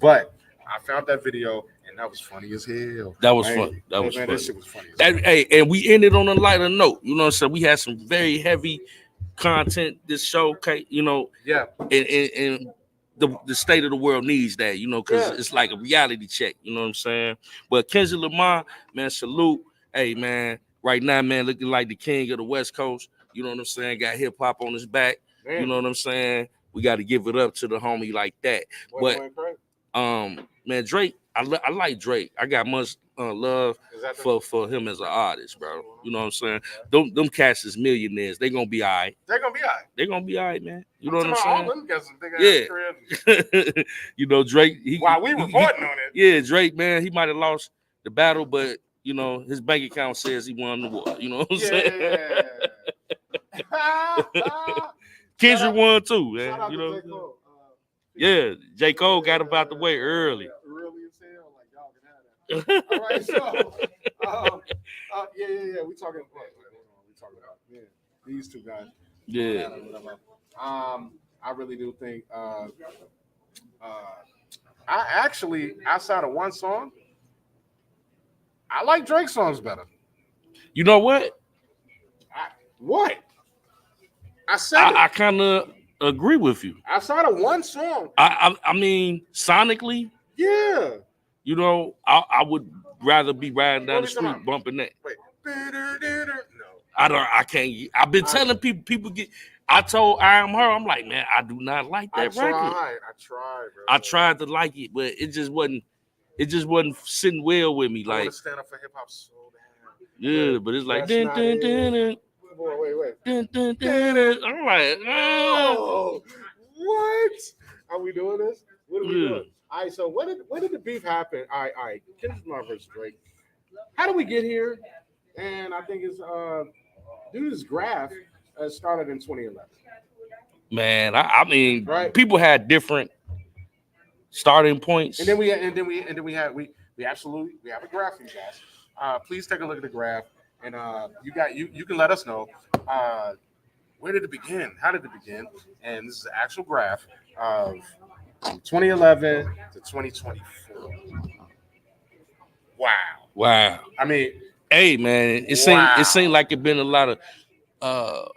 But I found that video, and that was funny as hell. That was funny. That was man, funny. That shit was funny. As hell. Hey, and we ended on a lighter note. You know what I'm saying? We had some very heavy content this show, okay? You know, yeah, and the state of the world needs that, you know, because it's like a reality check. You know what I'm saying? But Kendrick Lamar, man, salute. Hey, man, right now, man, looking like the king of the West Coast. You know what I'm saying? Got hip hop on his back. Man. You know what I'm saying? We got to give it up to the homie like that. Man, Drake, I like Drake. I got much love for him as an artist, bro. You know what I'm saying? Them cats is millionaires. They gonna be all right. They're gonna be all right. They're gonna be all right, man. You know what I'm saying? All them got some big ass You know, Drake. While we reporting on it. Yeah, Drake, man, he might have lost the battle, but you know, his bank account says he won the war. You know what I'm saying? Kendrick won too, man. You know. Yeah, J. Cole got about the way early. Early as hell, like y'all can have that. All right, so yeah. We talking about these two guys. Yeah. I really do think I actually, outside of one song, I like Drake's songs better. You know what? I said I kind of agree with you. Outside of one song, I mean, sonically, yeah. You know, I would rather be riding down the street bumping that. Wait. I can't. I've been telling people get. I told I Am Her, I'm like, man, I do not like that record. I tried, bro. I tried to like it, but it just wasn't sitting well with me. I like, want to stand up for hip hop so bad. Yeah, but it's like dun, dun, dun, dun. Wait. Dun, dun, dun, dun. I'm like, oh, what? Are we doing this? What are we doing? All right, so when did the beef happen? All right. Kendrick Lamar versus Drake. How did we get here? And I think it's dude's graph started in 2011. Man, I mean, people had different starting points. And then we have a graph for you guys. Please take a look at the graph, and you can let us know where did it begin? How did it begin? And this is the actual graph of 2011 to 2024. Wow. I mean, hey man, it seemed like it been a lot of a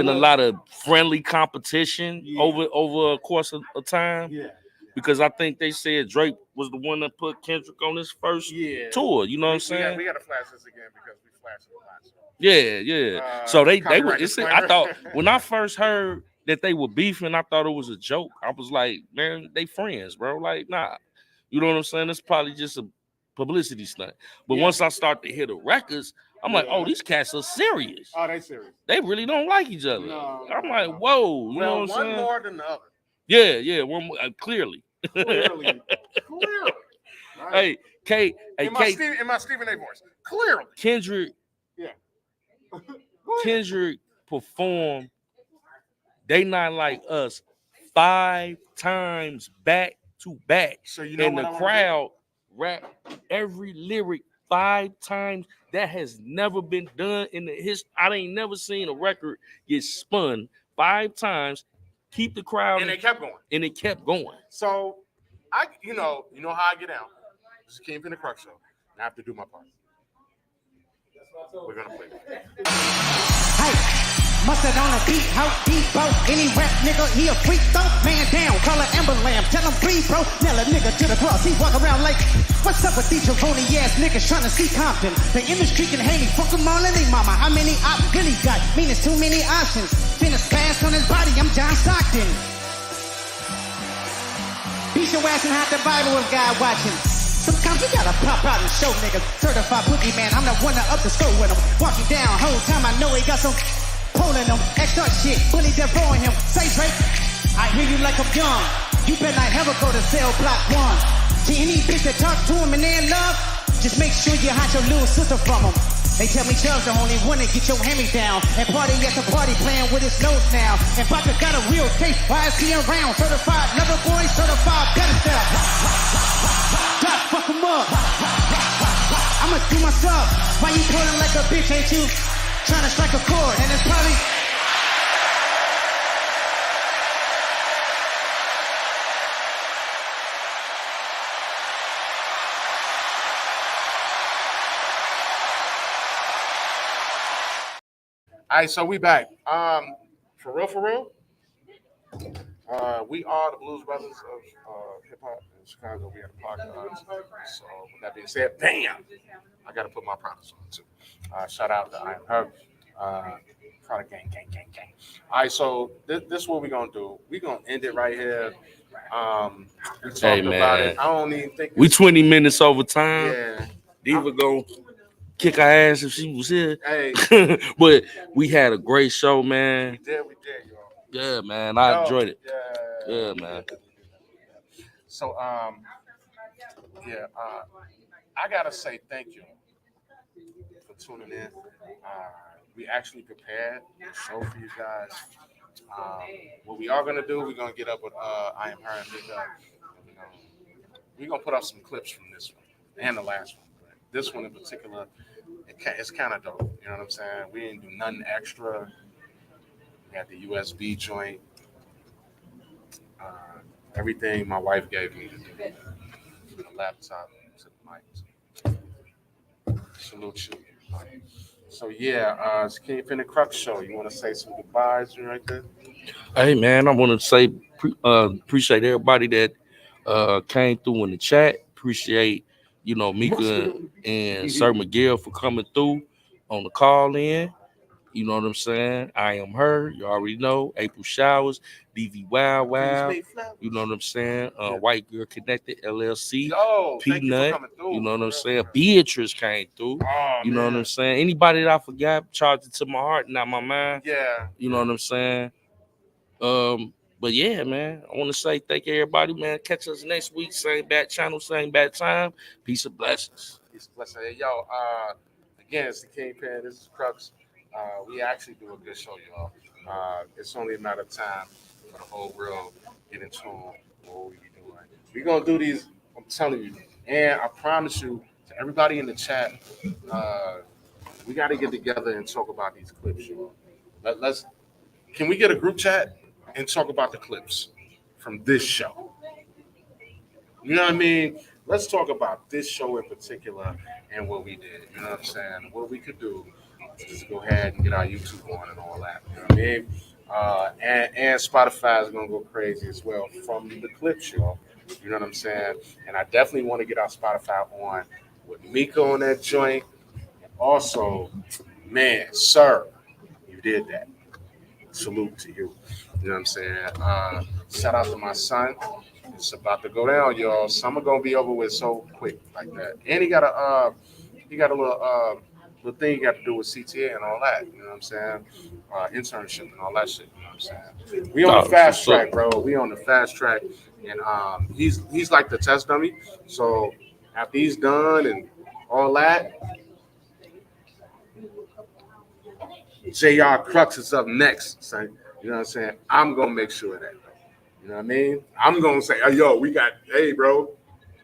lot of friendly competition over a course of time. Yeah. Because I think they said Drake was the one that put Kendrick on his first tour. You know what I'm saying? We got to flash this again because we flashed it a lot. Yeah. So they were. I thought when I first heard that they were beefing, I thought it was a joke. I was like, man, they friends, bro. Like, nah. You know what I'm saying? It's probably just a publicity stunt. But once I start to hear the records, I'm like, oh, these cats are serious. Oh, they serious. They really don't like each other. I'm like, whoa. You know what I'm saying? One more than the other. Yeah. One more, clearly. Clearly. Right. Hey, Kate. In my Stephen A. voice. Clearly. Kendrick. Yeah. Kendrick performed They Not Like Us 5 times back to back. So you know, and the crowd rapped every lyric 5 times. That has never been done in the history. I ain't never seen a record get spun 5 times. Keep the crowd, and it kept going. So you know how I get out. This is Kingpen the Crux show. I have to do my part. We're gonna play it. Mustard on a beat, how deep, bro. Any rap nigga, he a freak, though. Man down, call an Amber Lamb. Tell him breathe, bro. Nail a nigga to the cross. He walk around like, what's up with these Javoni ass niggas trying to see Compton? The industry can hate me. Fuck them all in they mama. How many op really got? Mean it's too many options. Finish fast on his body, I'm John Stockton. your ass and hide the Bible with God watching. Sometimes you gotta pop out and show niggas. Certified boogie man, I'm the one that up the score with him. Walking down, whole time I know he got some pulling him. Extra shit, bully that throwing him. Say Drake, I hear you like I'm young. You better not ever go to cell block 1. To any bitch that talk to him and they're in love, just make sure you hide your little sister from him. They tell me Chubb's the only one that get your hammy down. And party at the party playing with his nose now. And Baka got a real taste, why is he around? Certified lover boy, certified pedestal. Stop, fuck him up. I'ma do my stuff. Why you pulling like a bitch, ain't you? Trying to strike a chord, and it's probably... All right, so we back. For real, we are the Blues Brothers of hip hop in Chicago. We have a podcast. So with that being said, bam, I got to put my products on too. Shout out to I Am Her. Product gang. All right, so this is what we're gonna do. We're gonna end it right here. We talked about it. I don't even think we 20 minutes over time. Yeah, Diva gonna kick our ass if she was here. Hey. But we had a great show, man. We did, y'all. Yeah, man. I enjoyed it. Yeah, man. So, I gotta say thank you for tuning in. We actually prepared a show for you guys. What we are gonna do, we're gonna get up with I Am Her and Mika. We're gonna put up some clips from this one and the last one. This one in particular, it's kind of dope. You know what I'm saying? We didn't do nothing extra. We had the USB joint. Everything my wife gave me to do. From the laptop to the mic. Salute you. So yeah, it's Kingpen and Crux show. You want to say some goodbyes right there? Hey man, I want to say appreciate everybody that came through in the chat. Appreciate Mika and Sir Miguel for coming through on the call in. You know what I'm saying? I Am Her. You already know. April Showers, DV Wow. You know what I'm saying? White Girl Connected, LLC. Peanut. You know what I'm saying? Beatrice came through. You know what I'm saying? Anybody that I forgot, charged it to my heart, not my mind. Yeah. You know what I'm saying? But yeah, man, I want to say thank you, everybody, man. Catch us next week. Same bad channel, same bad time. Peace and blessings. Peace and blessings. Hey, yo, again, it's the Kingpen. This is Crux. We actually do a good show, y'all. It's only a matter of time for the whole world get in tune with what we be doing. We're going to do these, I'm telling you. And I promise you, to everybody in the chat, we got to get together and talk about these clips, y'all. Can we get a group chat and talk about the clips from this show? You know what I mean? Let's talk about this show in particular and what we did. You know what I'm saying? What we could do is just go ahead and get our YouTube on and all that. You know what I mean? And Spotify is going to go crazy as well from the clips, y'all. You know what I'm saying? And I definitely want to get our Spotify on with Mika on that joint. And also, man, sir, you did that. Salute to you. You know what I'm saying? Shout out to my son. It's about to go down, y'all. Summer gonna be over with so quick like that. And he got a little thing he got to do with CTA and all that. You know what I'm saying? Internship and all that shit. You know what I'm saying? We on the fast track, bro. We on the fast track, and he's like the test dummy. So after he's done and all that, JR Crux is up next. So, you know what I'm saying? I'm going to make sure of that. You know what I mean? I'm going to say, hey, yo, hey, bro.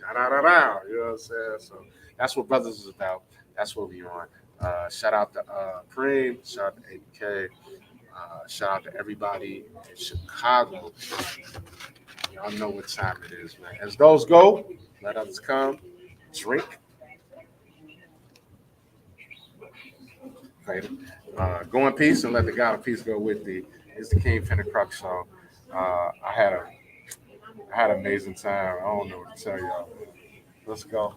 Da-da-da-da. You know what I'm saying? So that's what Brothers is about. That's what we on. Shout out to Preem. Shout out to ABK. Shout out to everybody in Chicago. Y'all know what time it is, man. As those go, let others come. Drink. Okay. Go in peace and let the God of peace go with thee. It's the Kingpen and Crux show. I had an amazing time. I don't know what to tell y'all. Let's go.